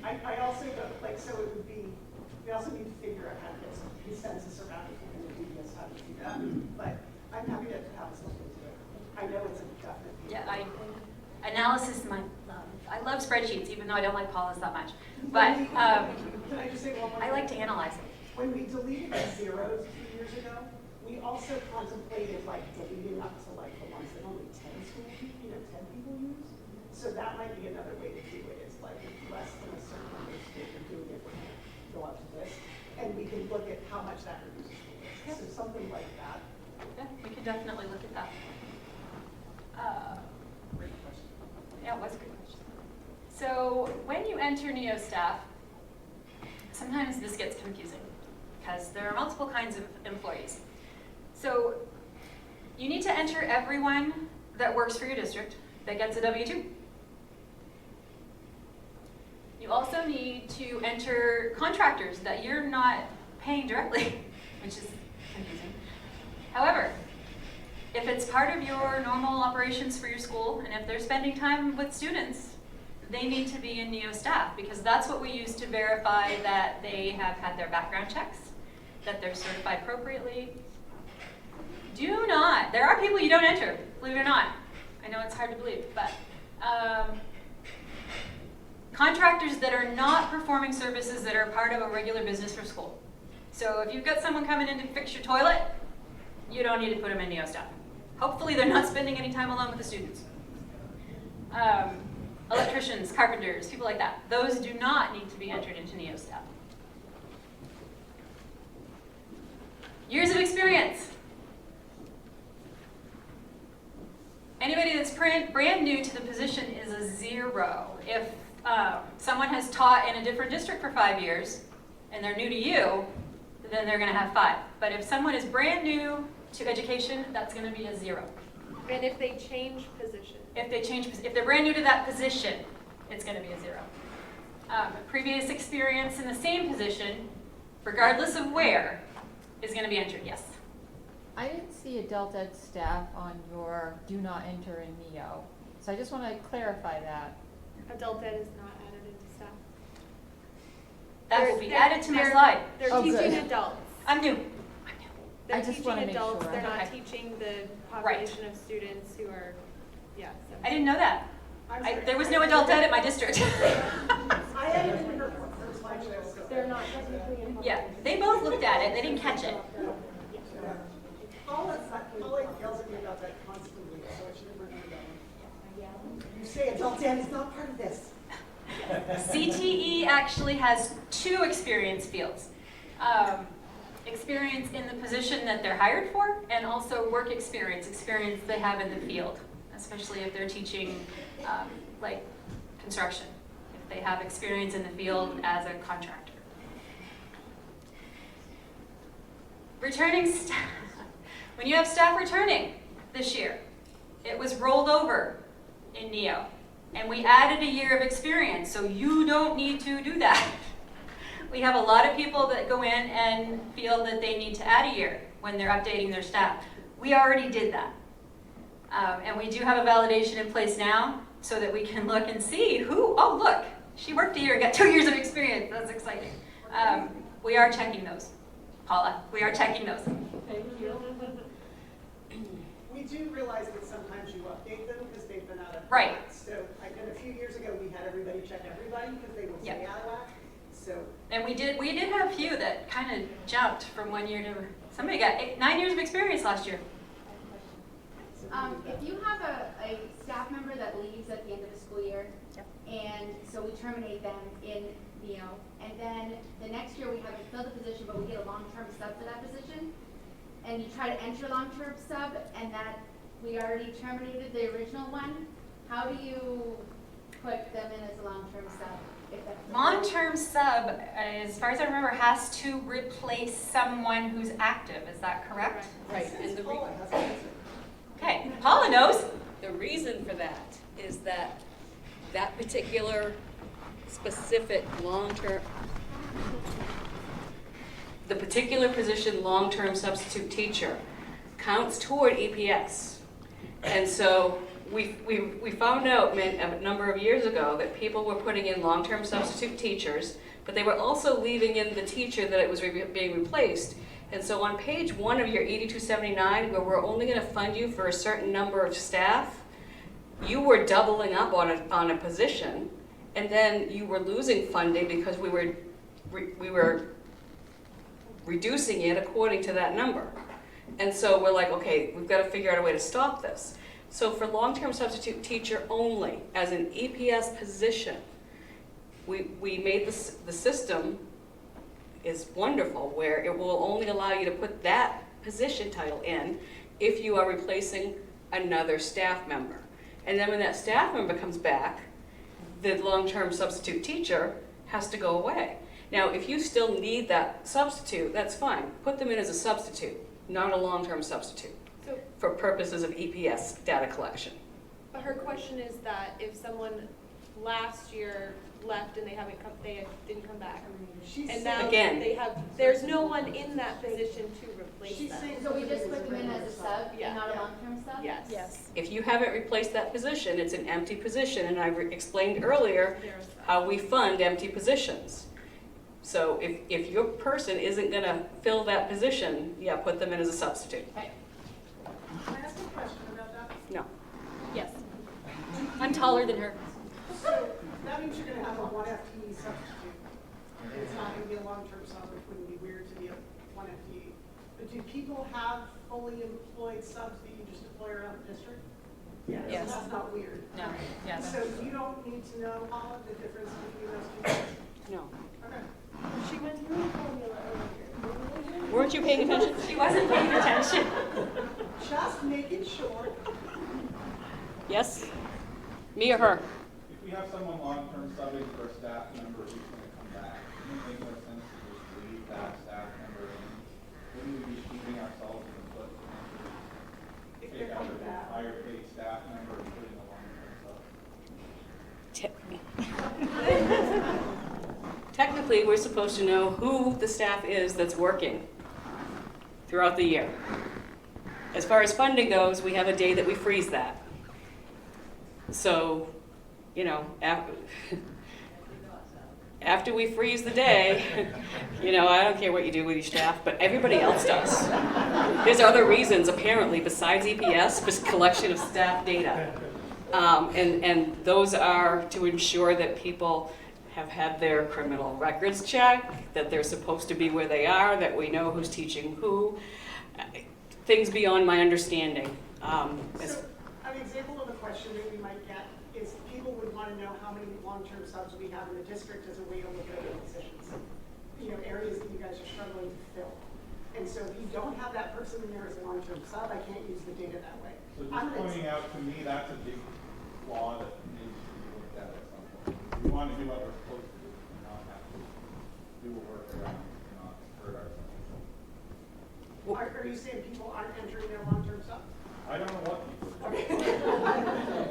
I also don't, like, so it would be, we also need to figure out how to get some consensus around if we're going to do this, how to do that. But I'm happy to have us look into it. I know it's a definite. Yeah, analysis, my love. I love spreadsheets, even though I don't like Paula's that much. But can I just say one more I like to thing? analyze it. When we deleted the zeros 2 years ago, we also contemplated like deleting up to like the ones that only 10 people use. So that might be another way to do it. It's like if less than a certain number of schools are doing it, we're going to go up to this, and we can look at how much that reduces the list. So something like that. Yeah, we could definitely look at that. Great question. Yeah, it was a good question. So when you enter NeoStaff, sometimes this gets confusing because there are multiple kinds of employees. So you need to enter everyone that works for your district that gets a W-2. You also need to enter contractors that you're not paying directly, which is confusing. However, if it's part of your normal operations for your school, and if they're spending time with students, they need to be in NeoStaff because that's what we use to verify that they have had their background checks, that they're certified appropriately. Do not, there are people you don't enter, believe it or not. I know it's hard to believe, but contractors that are not performing services that are part of a regular business for school. So if you've got someone coming in to fix your toilet, you don't need to put them in NeoStaff. Hopefully they're not spending any time alone with the students. Electricians, carpenters, people like that. Those do not need to be entered into NeoStaff. Years of experience. Anybody that's brand new to the position is a 0. If someone has taught in a different district for 5 years and they're new to you, then they're going to have 5. But if someone is brand new to education, that's going to be a 0. And if they change position? If they're brand new to that position, it's going to be a 0. Previous experience in the same position, regardless of where, is going to be entered, yes. I didn't see adult ed staff on your do not enter in NEO. So I just want to clarify that. Adult ed is not added into staff. That will be added to my slide. They're Oh, teaching good. adults. I'm new. They're I just teaching wanna make adults. sure. They're not Okay. teaching the population of students who are, yeah. So. I didn't know that. I'm sorry. There was no adult ed at my district. I haven't even heard one first line show, so. They're not technically involved. Yeah, they both looked at it. They didn't catch it. Paula yells at me about that constantly, so I should have remembered that one. You say adult ed is not part of this. CTE actually has 2 experience fields. Experience in the position that they're hired for, and also work experience they have in the field, especially if they're teaching like construction, if they have experience in the field as a contractor. When you have staff returning this year, it was rolled over in NEO. And we added a year of experience, so you don't need to do that. We have a lot of people that go in and feel that they need to add a year when they're updating their staff. We already did that. And we do have a validation in place now so that we can look and see who, oh look, she worked a year and got 2 years of experience. That's exciting. We are checking those. Paula, we are checking those. Thank you. We do realize that sometimes you update them because they've been out of Right. whack. So and a few years ago, we had everybody check everybody because they would stay out of whack. So. And we did have a few that kind of jumped from 1 year to, somebody got 9 years of experience last year. If you have a staff member that leaves at the end of the school year, and so we terminate them in NEO, and then the next year we haven't filled the position, but we get a long-term sub for that position, and you try to enter long-term sub, and that we already terminated the original one, how do you put them in as a long-term sub? Long-term sub, as far as I remember, has to replace someone who's active. Is that correct? Right. And the Okay, Paula knows. The reason for that is that that particular specific long-term, The particular position, long-term substitute teacher, counts toward EPS. And so we found out a number of years ago that people were putting in long-term substitute teachers, but they were also leaving in the teacher that it was being replaced. And so on page 1 of your 8279, where we're only going to fund you for a certain number of staff, you were doubling up on a position, and then you were losing funding because we were reducing it according to that number. And so we're like, okay, we've got to figure out a way to stop this. So for long-term substitute teacher only, as an EPS position, we made the system is wonderful, where it will only allow you to put that position title in if you are replacing another staff member. And then when that staff member comes back, the long-term substitute teacher has to go away. Now, if you still need that substitute, that's fine. Put them in as a substitute, not a long-term substitute, for purposes of EPS data collection. But her question is that if someone last year left and they didn't come back, and now Again, there's no one in that position to replace them. So we just put them in as a sub, Yeah. and not a long-term sub? Yes. if you haven't replaced that position, it's an empty position, and I explained earlier how we fund empty positions. So if your person isn't going to fill that position, yeah, put them in as a substitute. Can I ask a question about that? No. yes. I'm taller than her. So that means you're going to have a 1 FTE substitute. And it's not going to be a long-term sub, which wouldn't be weird to be a 1 FTE. But do people have fully employed subs that you just deploy around the district? Yes. So that's not weird. No, yes. So you don't need to know, Paula, the difference between those two things? No. Okay. She went through the formula earlier. Weren't you paying attention? She wasn't paying attention. Just making sure. Yes? Me or her? If we have someone long-term subbing for a staff member who's gonna come back, wouldn't it make more sense to just leave that staff member in? Wouldn't we be shooting ourselves in the foot to take out a higher paid staff member and put in a long-term sub? Technically, we're supposed to know who the staff is that's working throughout the year. As far as funding goes, we have a day that we freeze that. So, you know, after we freeze the day, you know, I don't care what you do with your staff, but everybody else does. There's other reasons, apparently, besides EPS, for collection of staff data. And those are to ensure that people have had their criminal records checked, that they're supposed to be where they are, that we know who's teaching who. Things beyond my understanding. So, an example of a question that we might get is people would want to know how many long-term subs we have in the district as a way to look at other positions. You know, areas that you guys are struggling to fill. And so if you don't have that person in there as a long-term sub, I can't use the data that way. So just pointing out to me, that's a big flaw that needs to be looked at some point. We want to do what we're supposed to do, and not have to do a workaround and not hurt ourselves. Are you saying people aren't entering their long-term subs? I don't know what people do.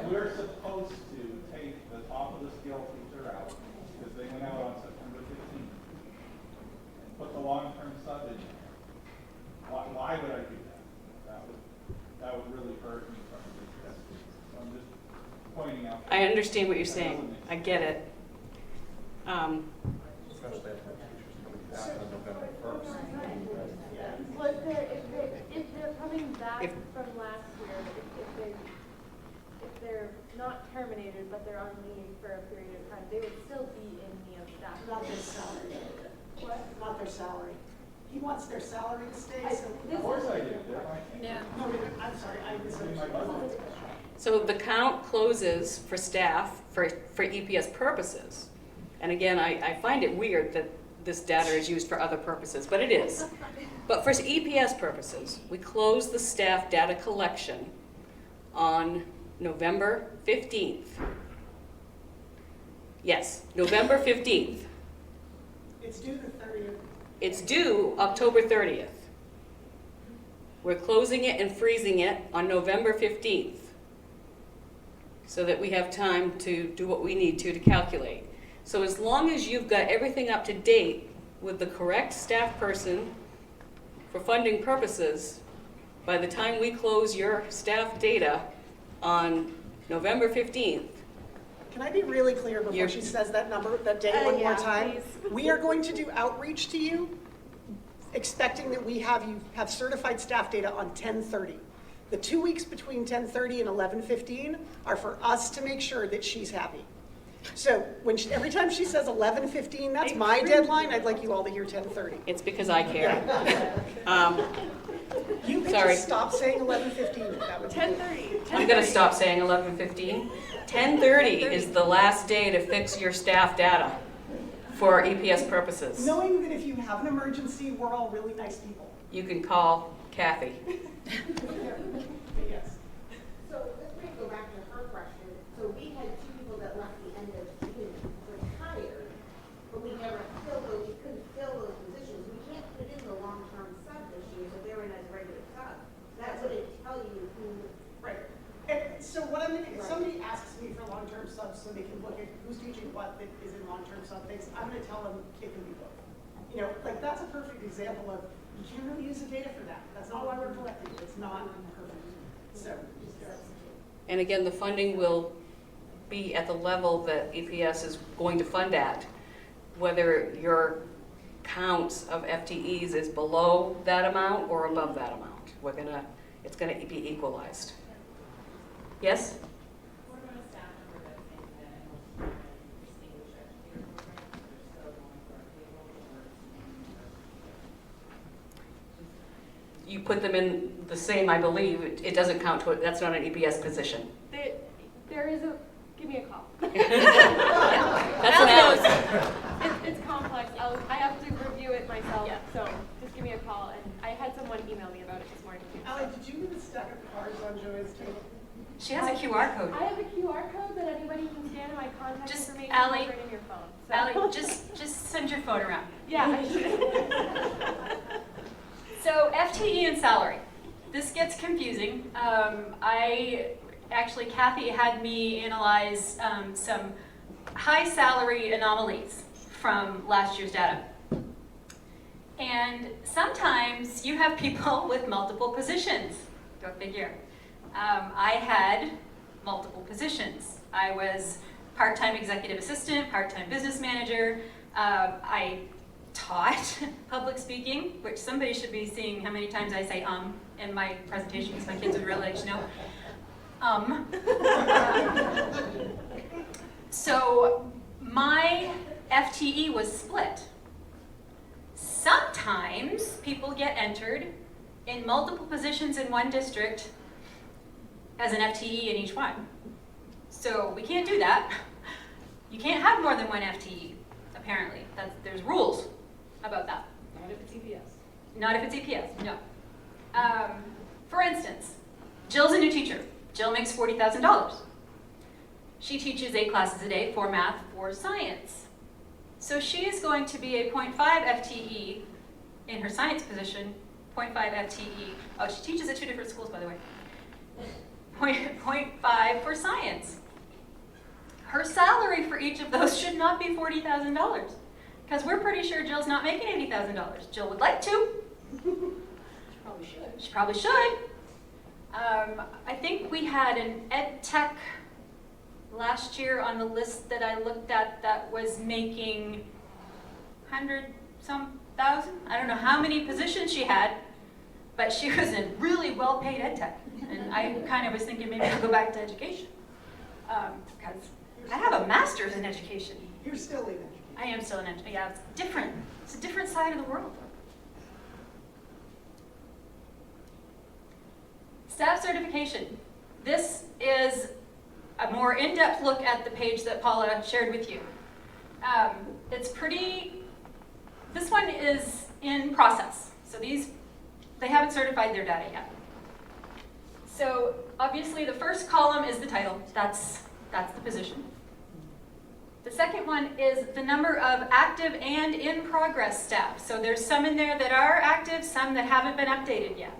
We're supposed to take the top of the scale teacher out, because they went out on September 15th, and put the long-term sub in there. Why would I do that? That would really hurt me from a success. So I'm just pointing out. I understand what you're saying. I get it. Especially if our teachers coming back on November 1st. But if they're coming back from last year, if they're not terminated, but they're on leave for a period of time, they would still be in the staff. Not their salary. What? Not their salary. He wants their salary to stay, so. Of course I do. They're my team. Yeah. No, I'm sorry, I misunderstood. So the count closes for staff for EPS purposes. And again, I find it weird that this data is used for other purposes, but it is. But for EPS purposes, we close the staff data collection on November 15th. Yes, November 15th. It's due the 30th. It's due October 30th. We're closing it and freezing it on November 15th so that we have time to do what we need to calculate. So as long as you've got everything up to date with the correct staff person for funding purposes, by the time we close your staff data on November 15th, Can I be really clear before she says that number, that date one more time? please. We are going to do outreach to you, expecting that we have you have certified staff data on 10/30. The 2 weeks between 10/30 and 11/15 are for us to make sure that she's happy. So every time she says 11:15, that's my deadline. I'd like you all to hear 10:30. it's because I care. You could Sorry. just stop saying 11:15. That would be 10:30. I'm gonna stop saying 11:15. 10:30 is the last day to fix your staff data for EPS purposes. knowing that if you have an emergency, we're all really nice people. You can call Kathy. Yes. So let's go back to her question. So we had 2 people that left the end of June, retired, but we never filled those, we couldn't fill those positions. We can't put in the long-term sub this year, so they're in as regular sub. That wouldn't tell you who. Right. And so what I'm gonna, if somebody asks me for long-term subs so they can look at who's teaching what that is in long-term sub things, I'm gonna tell them it can be both. You know, like that's a perfect example of, you can't really use the data for that. That's not why we're collecting it. It's not perfect. So, yeah. And again, the funding will be at the level that EPS is going to fund at. Whether your counts of FTEs is below that amount or above that amount. It's gonna be equalized. Yes? What about a staff member that's in the distinguished educator program, they're still going for our payroll or? You put them in the same, I believe, it doesn't count to it, that's not an EPS position. There is a, give me a call. That's an Alice. It's complex. I have to review it myself, so just give me a call. And I had someone email me about it this morning too. Allie, did you leave a stack of cards on Joanne's table? She has a QR code. I have a QR code that anybody can scan in my contact Just, information Allie, right in your phone. So. Allie, just send your phone around. Yeah, I should. So FTE and salary. This gets confusing. Kathy had me analyze some high salary anomalies from last year's data. And sometimes you have people with multiple positions. Go figure. I had multiple positions. I was part-time executive assistant, part-time business manager. I taught public speaking, which somebody should be seeing how many times I say in my presentation because my kids would really like to know. So my FTE was split. Sometimes people get entered in multiple positions in one district as an FTE in each one. So we can't do that. You can't have more than one FTE, apparently. There's rules about that. Not if it's EPS. Not if it's EPS, no. For instance, Jill's a new teacher. Jill makes $40,000. She teaches 8 classes a day, 4 math, 4 science. So she is going to be a 0.5 FTE in her science position 0.5 FTE. Oh, she teaches at 2 different schools, by the way. 0.5 for science. Her salary for each of those should not be $40,000, because we're pretty sure Jill's not making $80,000. Jill would like to. She probably should. I think we had an ed tech last year on the list that I looked at that was making 100-some thousand. I don't know how many positions she had, but she was in really well-paid ed tech. And I kind of was thinking maybe I'll go back to education, because I have a master's in education. You're still in education. I am still in education. Yeah, it's different. It's a different side of the world. Staff certification. This is a more in-depth look at the page that Paula shared with you. It's pretty, this one is in process. So they haven't certified their data yet. So obviously the first column is the title. That's the position. The second one is the number of active and in progress staff. So there's some in there that are active, some that haven't been updated yet.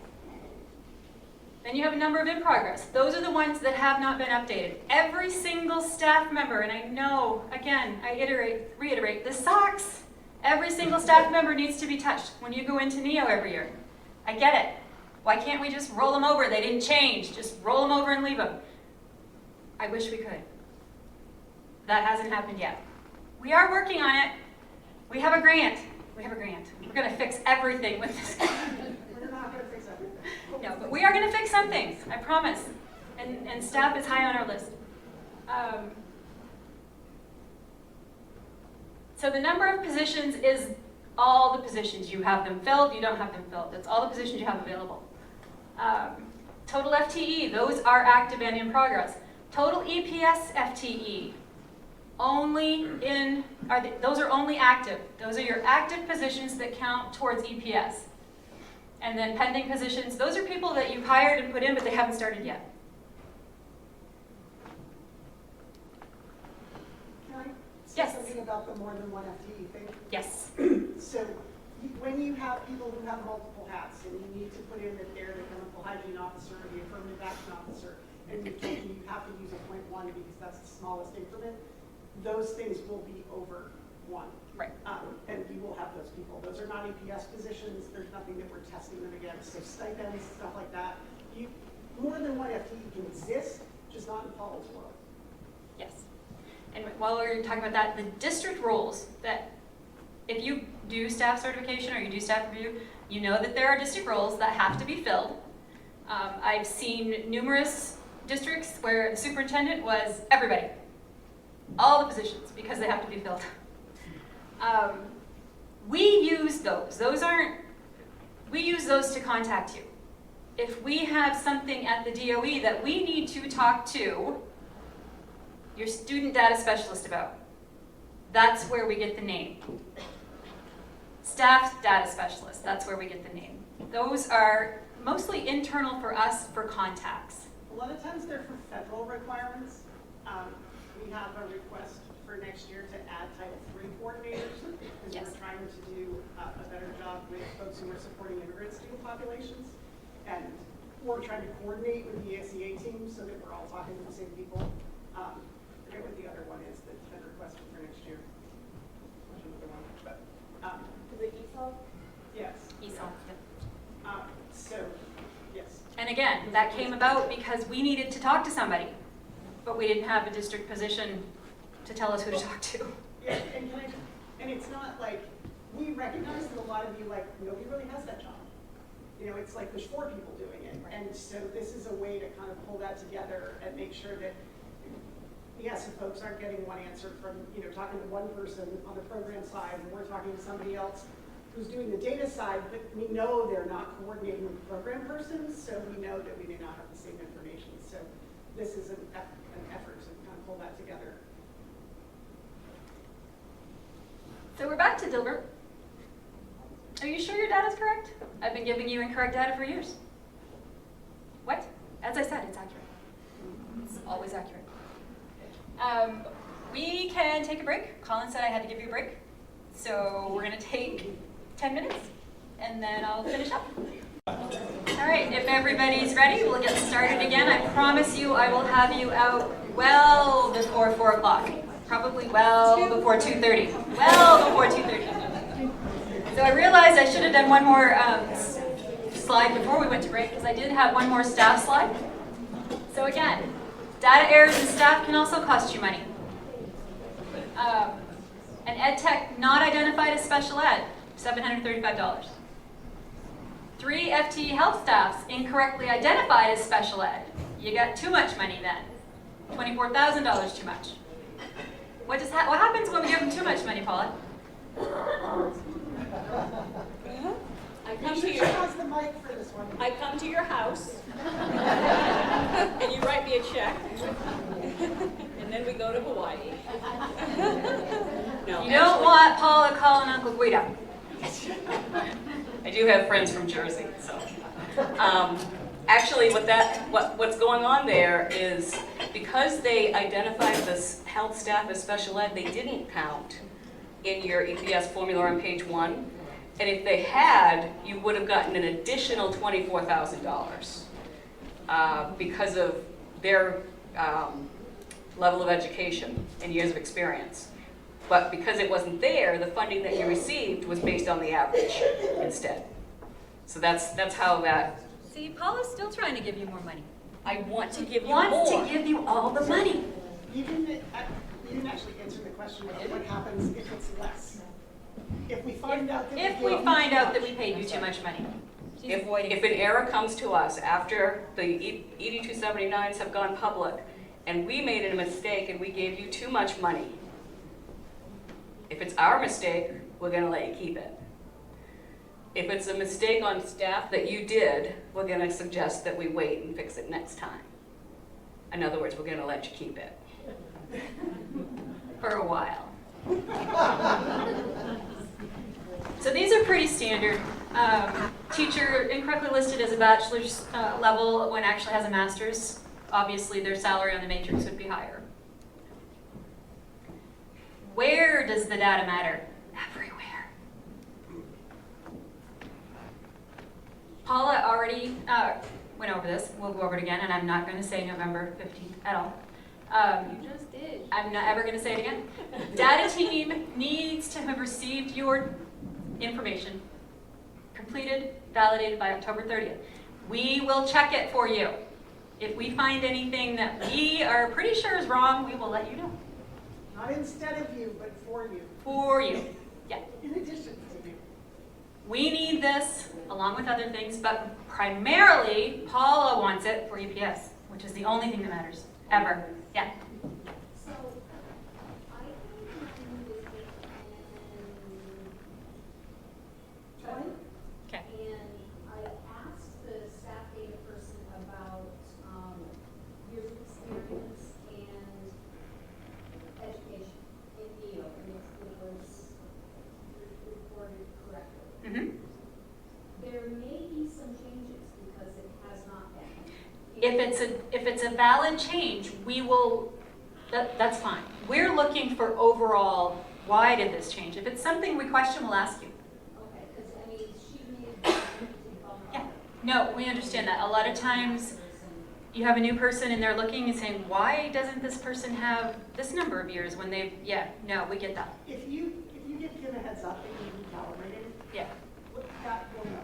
Then you have a number of in progress. Those are the ones that have not been updated. Every single staff member, and I know, again, I reiterate, this sucks. Every single staff member needs to be touched when you go into NEO every year. I get it. Why can't we just roll them over? They didn't change. Just roll them over and leave them. I wish we could. That hasn't happened yet. We are working on it. We have a grant. We're going to fix everything with this. We're not going to fix everything. No, but we are going to fix some things, I promise. And staff is high on our list. So the number of positions is all the positions. You have them filled, you don't have them filled. That's all the positions you have available. Total FTE, those are active and in progress. Total EPS FTE, those are only active. Those are your active positions that count towards EPS. And then pending positions, those are people that you've hired and put in, but they haven't started yet. Can I say Yes. something about the more than one FTE thing? Yes. So when you have people who have multiple hats and you need to put in that they're the chemical hygiene officer or the affirmative action officer, and you have to use a 0.1 because that's the smallest increment, those things will be over 1. Right. And you will have those people. Those are not EPS positions. There's nothing that we're testing them against. So stipends, stuff like that. More than one FTE can exist, just not in Paula's world. Yes. And while we're talking about that, the district rules that if you do staff certification or you do staff review, you know that there are district roles that have to be filled. I've seen numerous districts where the superintendent was everybody, all the positions, because they have to be filled. We use those. We use those to contact you. If we have something at the DOE that we need to talk to your student data specialist about, that's where we get the name. Staff data specialist, that's where we get the name. Those are mostly internal for us for contacts. A lot of times they're for federal requirements. We have a request for next year to add Title III coordinators because Yes. we're trying to do a better job with folks who are supporting immigrant student populations. And we're trying to coordinate with the ESEA team so that we're all talking to the same people. I forget what the other one is that's been requested for next year. There's another one, but, Is it ESOL? yes. ESOL. So, yes. And again, that came about because we needed to talk to somebody, but we didn't have a district position to tell us who to talk to. Yeah, and it's not like, we recognize that a lot of you, like, nobody really has that job. You know, it's like there's 4 people doing it. Right. And so this is a way to kind of pull that together and make sure that, yes, if folks aren't getting one answer from, talking to one person on the program side, and we're talking to somebody else who's doing the data side, but we know they're not coordinating with the program person, so we know that we may not have the same information. So this is an effort to kind of pull that together. So we're back to Dilbert. Are you sure your data's correct? I've been giving you incorrect data for years. What? As I said, it's accurate. It's always accurate. We can take a break. Colin said I had to give you a break. So we're going to take 10 minutes, and then I'll finish up. right, if everybody's ready, we'll get started again. I promise you I will have you out well before 4 o'clock. Probably well before 2:30. Well before 2:30. So I realized I should have done one more slide before we went to break, because I did have one more staff slide. So again, data errors in staff can also cost you money. An ed tech not identified as special ed, $735. 3 FTE health staffs incorrectly identified as special ed. You got too much money then. $24,000 too much. What happens when we give them too much money, Paula? I come to She your, has the mic for this one. I come to your house, and you write me a check, and then we go to Hawaii. No, You don't want Paula calling Uncle Guido. I do have friends from Jersey, so. Actually, what's going on there is because they identified this health staff as special ed, they didn't count in your EPS formula on page 1. And if they had, you would have gotten an additional $24,000 because of their level of education and years of experience. But because it wasn't there, the funding that you received was based on the average instead. So that's how that. See, Paula's still trying to give you more money. I want to give you Wants more. to give you all the money. You didn't actually answer the question of what happens if it's less. If we find out that we paid you too much money. She's If avoiding an error comes to us after the ED 279s have gone public, and we made a mistake and we gave you too much money, if it's our mistake, we're going to let you keep it. If it's a mistake on staff that you did, we're going to suggest that we wait and fix it next time. In other words, we're going to let you keep it. for a while. So these are pretty standard. Teacher incorrectly listed as a bachelor's level when actually has a master's. Obviously their salary on the matrix would be higher. Where does the data matter? Everywhere. Paula already went over this. We'll go over it again, and I'm not going to say November 15th at all. You just did. I'm not ever going to say it again. Data team needs to have received your information, completed, validated by October 30th. We will check it for you. If we find anything that we are pretty sure is wrong, we will let you know. Not instead of you, but for you. For you, yeah. In addition to you. We need this, along with other things, but primarily, Paula wants it for EPS, which is the only thing that matters, ever. Yeah. So, I think we can do this in Okay. and I asked the staff data person about years of experience and education in NEO, and it was reported correctly. Mm-hmm. There may be some changes because it has not been. If it's a valid change, we will. That's fine. We're looking for overall. Why did this change? If it's something we question, we'll ask you. Okay, because I mean, she made. Yeah. No, we understand that. A lot of times, you have a new person and they're looking and saying, "Why doesn't this person have this number of years when they've?" Yeah. No, we get that. If you give Kim a heads up that you recalibrated, Yeah. that will know.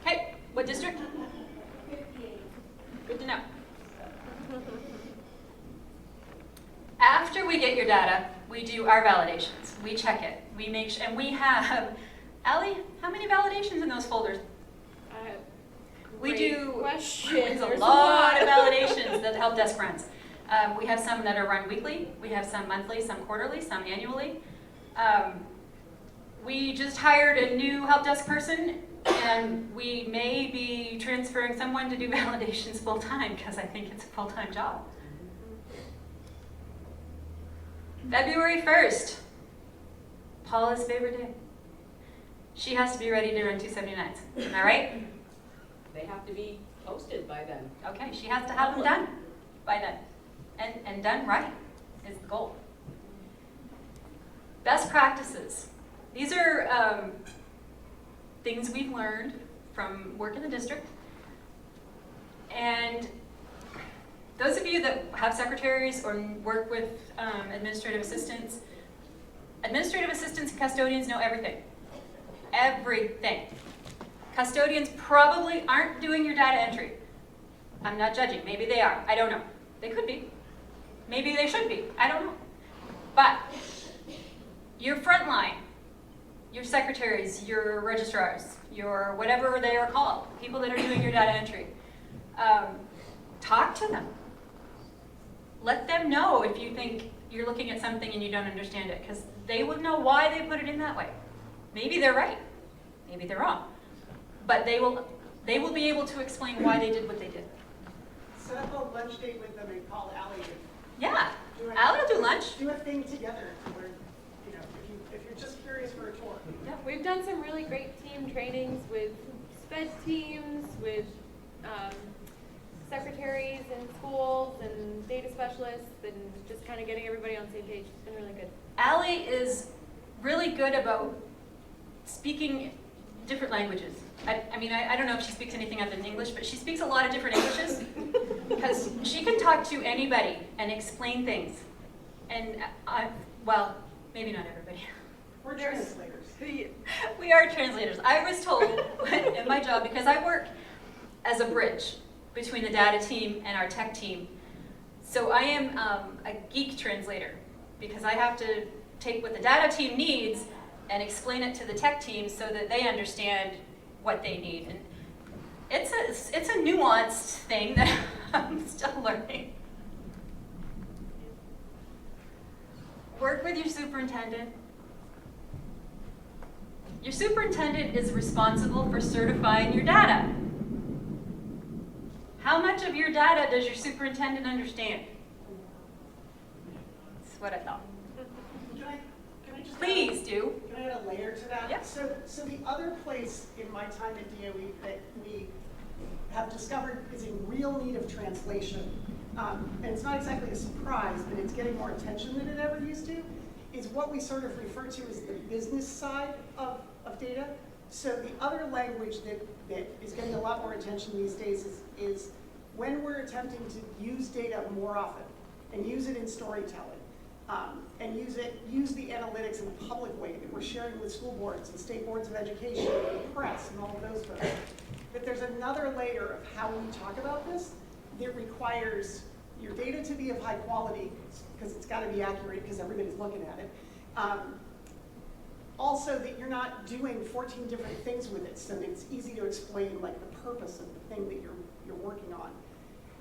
Okay. What district? 58. Good to know. After we get your data, we do our validations. We check it. We make sure, and we have, Allie, how many validations in those folders? We do. There's a lot of validations that the help desk runs. We have some that are run weekly. We have some monthly, some quarterly, some annually. We just hired a new help desk person, and we may be transferring someone to do validations full-time because I think it's a full-time job. February 1st, Paula's favorite day. She has to be ready to run 279s. Am I right? They have to be posted by then. Okay, she has to have them done by then. And done right is the goal. Best practices. These are things we've learned from work in the district. And those of you that have secretaries or work with administrative assistants and custodians know everything. Everything. Custodians probably aren't doing your data entry. I'm not judging. Maybe they are. I don't know. They could be. Maybe they should be. I don't know. But your frontline, your secretaries, your registrars, your whatever they are called, people that are doing your data entry, talk to them. Let them know if you think you're looking at something and you don't understand it, because they will know why they put it in that way. Maybe they're right. Maybe they're wrong. But they will be able to explain why they did what they did. Set up a lunch date with them and call Allie. Yeah, Allie will do lunch. Do a thing together where, you know, if you're just curious for a tour. Yeah, we've done some really great team trainings with SPED teams, with secretaries in schools and data specialists, and just kind of getting everybody on the same page. It's been really good. Allie is really good about speaking different languages. I mean, I don't know if she speaks anything other than English, but she speaks a lot of different Englishes because she can talk to anybody and explain things. And, well, maybe not everybody. We're translators. We are translators. I was told in my job, because I work as a bridge between the data team and our tech team, so I am a geek translator because I have to take what the data team needs and explain it to the tech team so that they understand what they need. And it's a nuanced thing that I'm still learning. Work with your superintendent. Your superintendent is responsible for certifying your data. How much of your data does your superintendent understand? That's what I thought. Can I just Please do. Can I add a layer to that? Yep. So the other place in my time at DOE that we have discovered is in real need of translation, and it's not exactly a surprise, but it's getting more attention than it ever used to, is what we sort of refer to as the business side of data. So the other language that is getting a lot more attention these days is when we're attempting to use data more often and use it in storytelling. And use the analytics in a public way that we're sharing with school boards and state boards of education and the press and all of those folks. But there's another layer of how we talk about this that requires your data to be of high quality, because it's got to be accurate because everybody's looking at it. Also that you're not doing 14 different things with it, so it's easy to explain like the purpose of the thing that you're working on.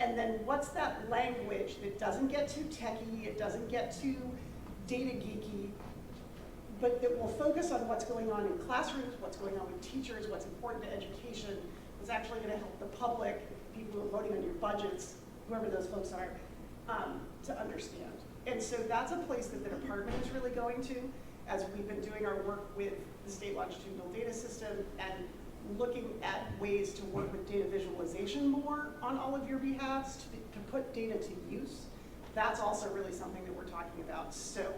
And then what's that language that doesn't get too techy, it doesn't get too data geeky, but that will focus on what's going on in classrooms, what's going on with teachers, what's important to education, what's actually going to help the public, people who are voting on your budgets, whoever those folks are, to understand. And so that's a place that the department is really going to, as we've been doing our work with the state longitudinal data system and looking at ways to work with data visualization more on all of your behalves to put data to use. That's also really something that we're talking about. So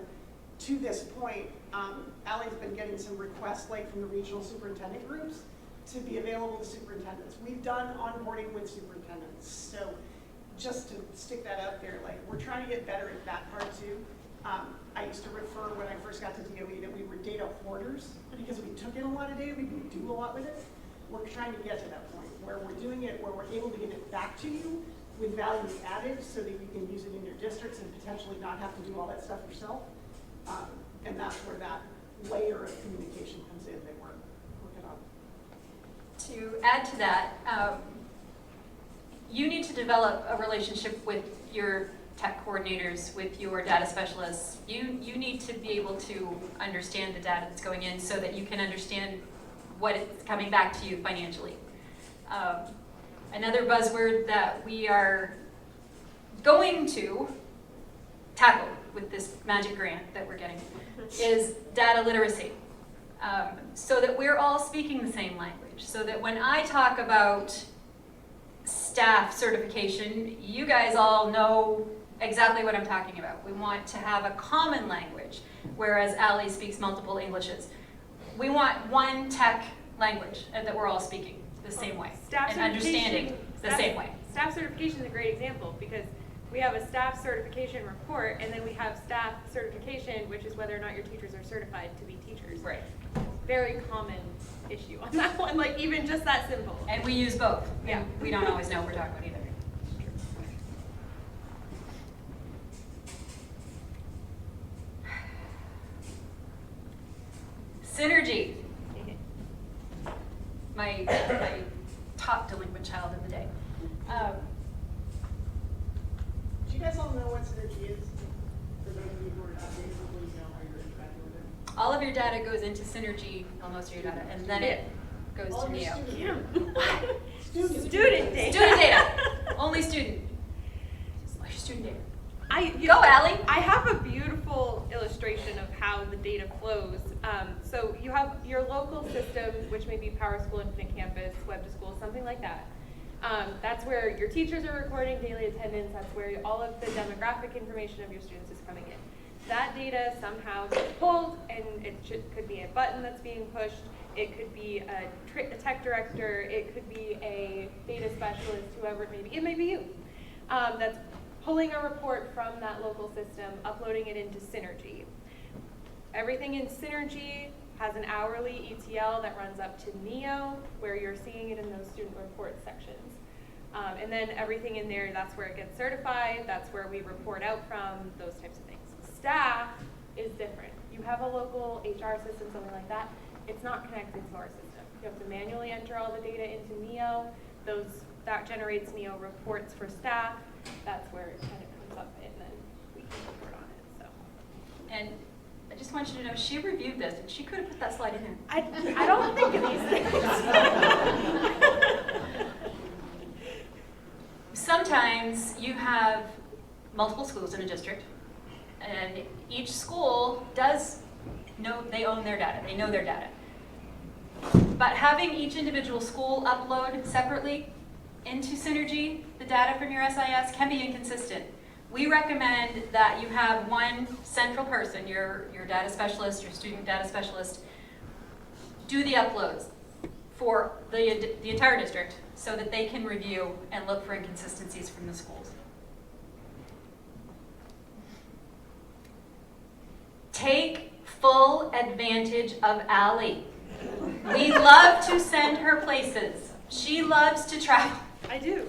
to this point, Allie's been getting some requests like from the regional superintendent groups to be available to superintendents. We've done onboarding with superintendents. So just to stick that out there, like we're trying to get better at that part too. I used to refer when I first got to DOE that we were data hoarders because we took in a lot of data, we didn't do a lot with it. We're trying to get to that point where we're doing it, where we're able to get it back to you with value added so that you can use it in your districts and potentially not have to do all that stuff yourself. And that's where that layer of communication comes in that we're working on. To add to that, you need to develop a relationship with your tech coordinators, with your data specialists. You need to be able to understand the data that's going in so that you can understand what is coming back to you financially. Another buzzword that we are going to tackle with this magic grant that we're getting is data literacy. So that we're all speaking the same language. So that when I talk about staff certification, you guys all know exactly what I'm talking about. We want to have a common language, whereas Allie speaks multiple Englishes. We want one tech language that we're all speaking the same way. Staff And understanding certification- the staff- same way. Staff certification is a great example because we have a staff certification report and then we have staff certification, which is whether or not your teachers are certified to be teachers. Right. Very common issue on that one, like even just that simple. And we use both. Yeah. And we don't always know what we're talking about either. Synergy. My top delinquent child of the day. Do you guys all know what synergy is? For those of you who are not basically know how you're interacting with it? All of your data goes into Synergy, well, most of your data, and then it goes All to your Neo. student Student data. Student data. Only student. Student data. Go, Allie. I have a beautiful illustration of how the data flows. So you have your local system, which may be Power School, Infinite Campus, Web to School, something like that. That's where your teachers are recording daily attendance. That's where all of the demographic information of your students is coming in. That data somehow gets pulled, and it could be a button that's being pushed. It could be a tech director. It could be a data specialist, whoever it may be. It may be you. That's pulling a report from that local system, uploading it into Synergy. Everything in Synergy has an hourly ETL that runs up to Neo, where you're seeing it in those student report sections. And then everything in there, that's where it gets certified, that's where we report out from, those types of things. Staff is different. You have a local HR system, something like that. It's not connected to our system. You have to manually enter all the data into Neo. That generates Neo reports for staff. That's where it kind of comes up, and then we can report on it. So. And I just want you to know, she reviewed this, and she could have put that slide in there. I don't think of these things. Sometimes you have multiple schools in a district, and each school does know they own their data, they know their data. But having each individual school upload separately into Synergy, the data from your SIS can be inconsistent. We recommend that you have one central person, your data specialist, your student data specialist, do the uploads for the entire district so that they can review and look for inconsistencies from the schools. Take full advantage of Allie. We love to send her places. She loves to travel. I do.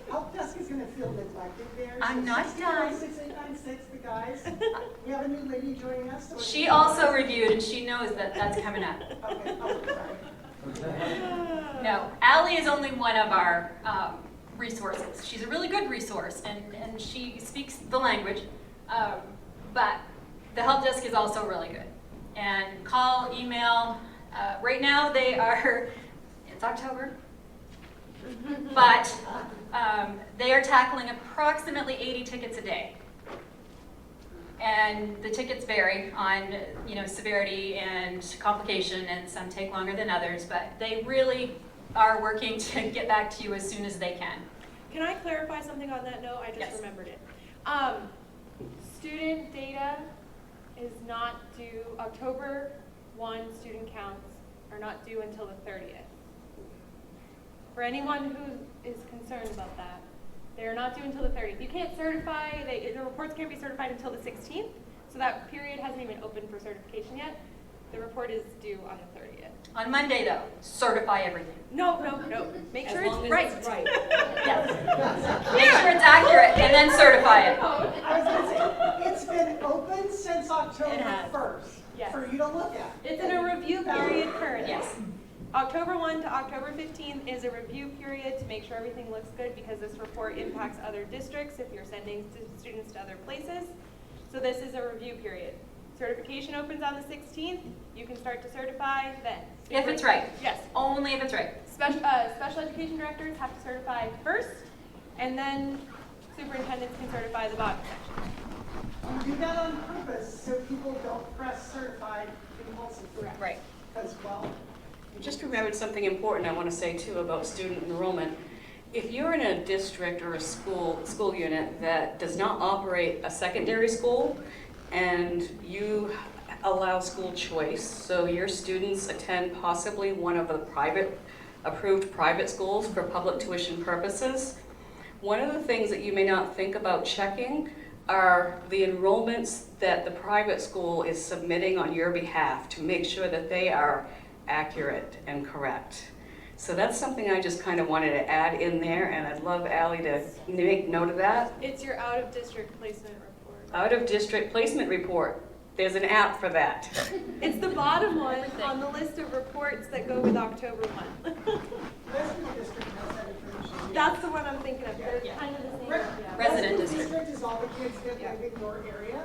Help desk is gonna feel neglected there. I'm not done. 6896, the guys. We have a new lady joining us. So She also reviewed, and she knows that that's coming up. Okay, oh, sorry. No, Allie is only one of our resources. She's a really good resource, and she speaks the language, but the help desk is also really good. And call, email. Right now it's October, but they are tackling approximately 80 tickets a day. And the tickets vary on severity and complication, and some take longer than others, but they really are working to get back to you as soon as they can. Can I clarify something on that note? I just remembered it. Student data is not due, October 1 student counts are not due until the 30th. For anyone who is concerned about that, they are not due until the 30th. You can't certify, the reports can't be certified until the 16th, so that period hasn't even opened for certification yet. The report is due on the 30th. On Monday, though, certify everything. No. Make sure it's right. Yes. Make sure it's accurate, and then certify it. I was gonna say, it's been open since October 1st Yes. for you to look at. It's in a review period currently. Yes. October 1 to October 15th is a review period to make sure everything looks good because this report impacts other districts if you're sending students to other places. So this is a review period. Certification opens on the 16th. You can start to certify then. If it's right. Yes. Only if it's right. Special education directors have to certify first, and then superintendents can certify the bottom section. You do that on purpose so people don't press certified impulsively. Right. As well. Just remembered something important I want to say too about student enrollment. If you're in a district or a school unit that does not operate a secondary school and you allow school choice, so your students attend possibly one of the private approved private schools for public tuition purposes. One of the things that you may not think about checking are the enrollments that the private school is submitting on your behalf to make sure that they are accurate and correct. So that's something I just kind of wanted to add in there, and I'd love Ally to make note of that. It's your out-of-district placement report. Out-of-district placement report. There's an app for that. It's the bottom one on the list of reports that go with October 1. Resident district has that information. That's the one I'm thinking of. They're kind of the same. Yeah. Resident district is all the kids that live in your area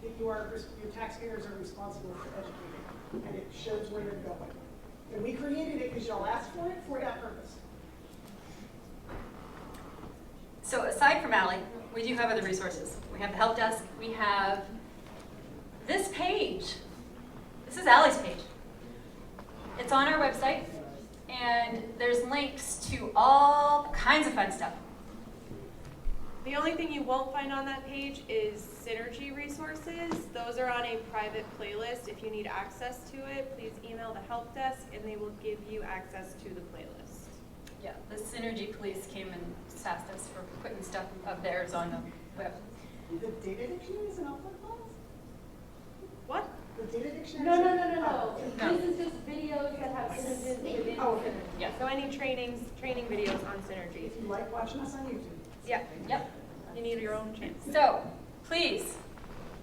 that your taxpayers are responsible for educating, and it shows where they're going. And we created it because y'all asked for it for that purpose. So aside from Ally, we do have other resources. We have the help desk. We have this page. This is Ally's page. It's on our website, and there's links to all kinds of fun stuff. The only thing you won't find on that page is Synergy resources. Those are on a private playlist. If you need access to it, please email the help desk and they will give you access to the playlist. Yeah, the Synergy police came and sassed us for putting stuff of theirs on the web. The data dictionary is an output class? What? The data dictionary? No. No. This is just videos that have images within okay. Synergy. Yeah. So any training videos on Synergy. If you like watching us on YouTube. Yeah. Yep. You need your own channel. So please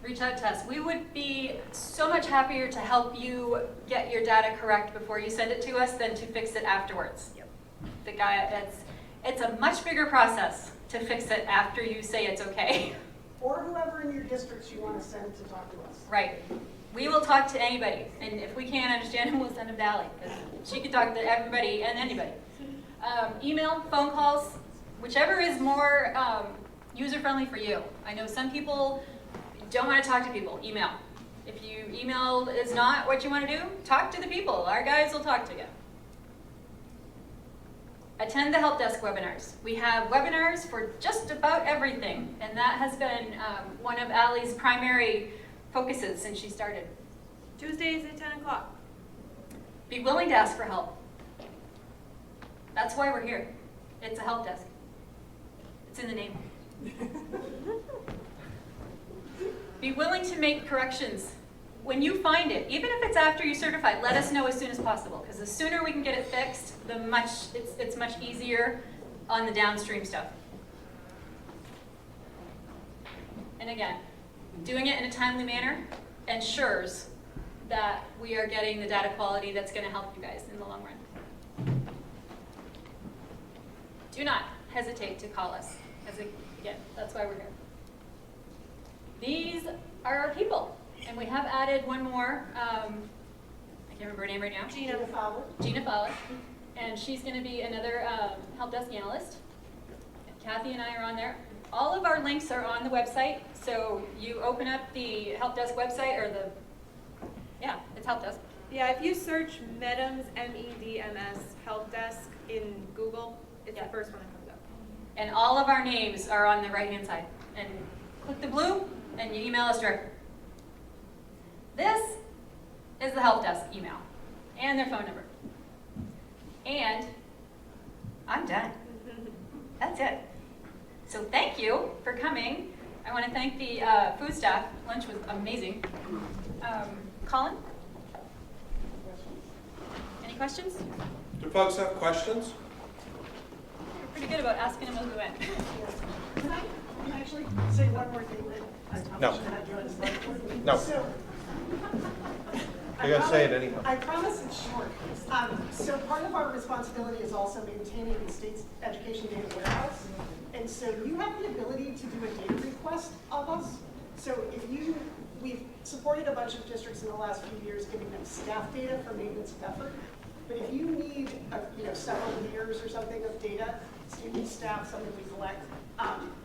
reach out to us. We would be so much happier to help you get your data correct before you send it to us than to fix it afterwards. Yep. It's a much bigger process to fix it after you say it's okay. Or whoever in your districts you want to send to talk to us. Right. We will talk to anybody, and if we can't understand them, we'll send them to Ally, because she can talk to everybody and anybody. Email, phone calls, whichever is more user-friendly for you. I know some people don't want to talk to people. Email. If email is not what you want to do, talk to the people. Our guys will talk to you. Attend the help desk webinars. We have webinars for just about everything, and that has been one of Ally's primary focuses since she started. Tuesdays at 10 o'clock. Be willing to ask for help. That's why we're here. It's a help desk. It's in the name. Be willing to make corrections. When you find it, even if it's after you certify, let us know as soon as possible, because the sooner we can get it fixed, it's much easier on the downstream stuff. And again, doing it in a timely manner ensures that we are getting the data quality that's going to help you guys in the long run. Do not hesitate to call us. Again, that's why we're here. These are our people. And we have added one more, I can't remember her name right now. Gina Fowler. Gina Fowler. And she's going to be another help desk analyst. Kathy and I are on there. All of our links are on the website. So you open up the help desk website, or it's help desk. Yeah, if you search MEDMS, MEDMS help desk in Google, it's the first one that comes up. And all of our names are on the right-hand side. And click the blue, and you email us directly. This is the help desk email and their phone number. And I'm done. That's it. So thank you for coming. I want to thank the food staff. Lunch was amazing. Colin? Any questions? Do folks have questions? You're pretty good about asking them as we went. Can I actually say one more thing that I probably should have had you on the slide for? No. So, You gotta say it anyhow. I promise it's short. So part of our responsibility is also maintaining the state's education data warehouse. And so you have the ability to do a data request of us. So we've supported a bunch of districts in the last few years giving them staff data for maintenance of effort. But if you need several years or something of data, student, staff, something we collect,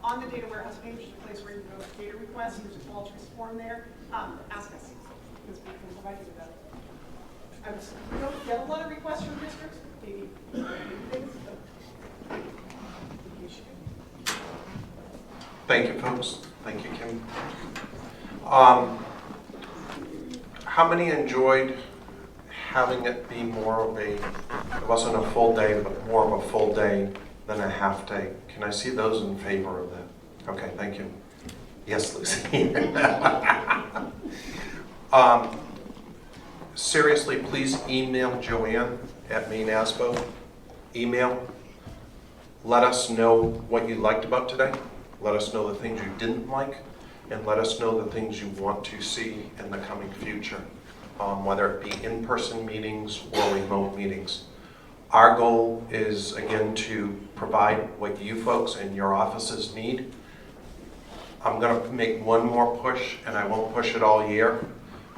on the data warehouse page, there's a place where you go to data requests, there's a call choice form there, ask us, because we can provide you with that. We don't get a lot of requests from districts, maybe things, but you should. Thank you, folks. Thank you, Kim. How many enjoyed having it be more of a, it wasn't a full day, but more of a full day than a half day. Can I see those in favor of that? Okay, thank you. Yes, Lucy. Seriously, please email Joanne at Maine ASBO. Email. Let us know what you liked about today. Let us know the things you didn't like. And let us know the things you want to see in the coming future, whether it be in-person meetings or remote meetings. Our goal is, again, to provide what you folks and your offices need. I'm going to make one more push, and I won't push it all year.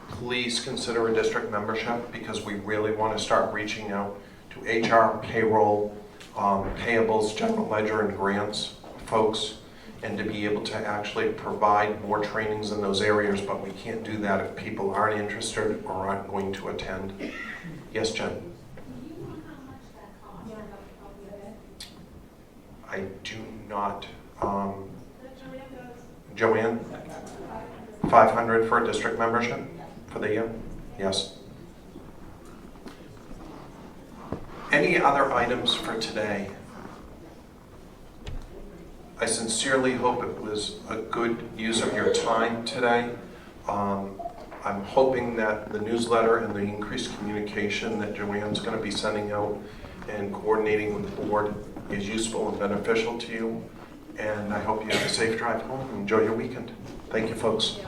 Please consider a district membership, because we really want to start reaching out to HR, payroll, payables, general ledger, and grants folks, and to be able to actually provide more trainings in those areas, but we can't do that if people aren't interested or aren't going to attend. Yes, Jen? Do you know how much that costs? I do not. Joanne? 500 for a district membership for the year? Yes. Any other items for today? I sincerely hope it was a good use of your time today. I'm hoping that the newsletter and the increased communication that Joanne's going to be sending out and coordinating with the board is useful and beneficial to you. And I hope you have a safe drive home and enjoy your weekend. Thank you, folks.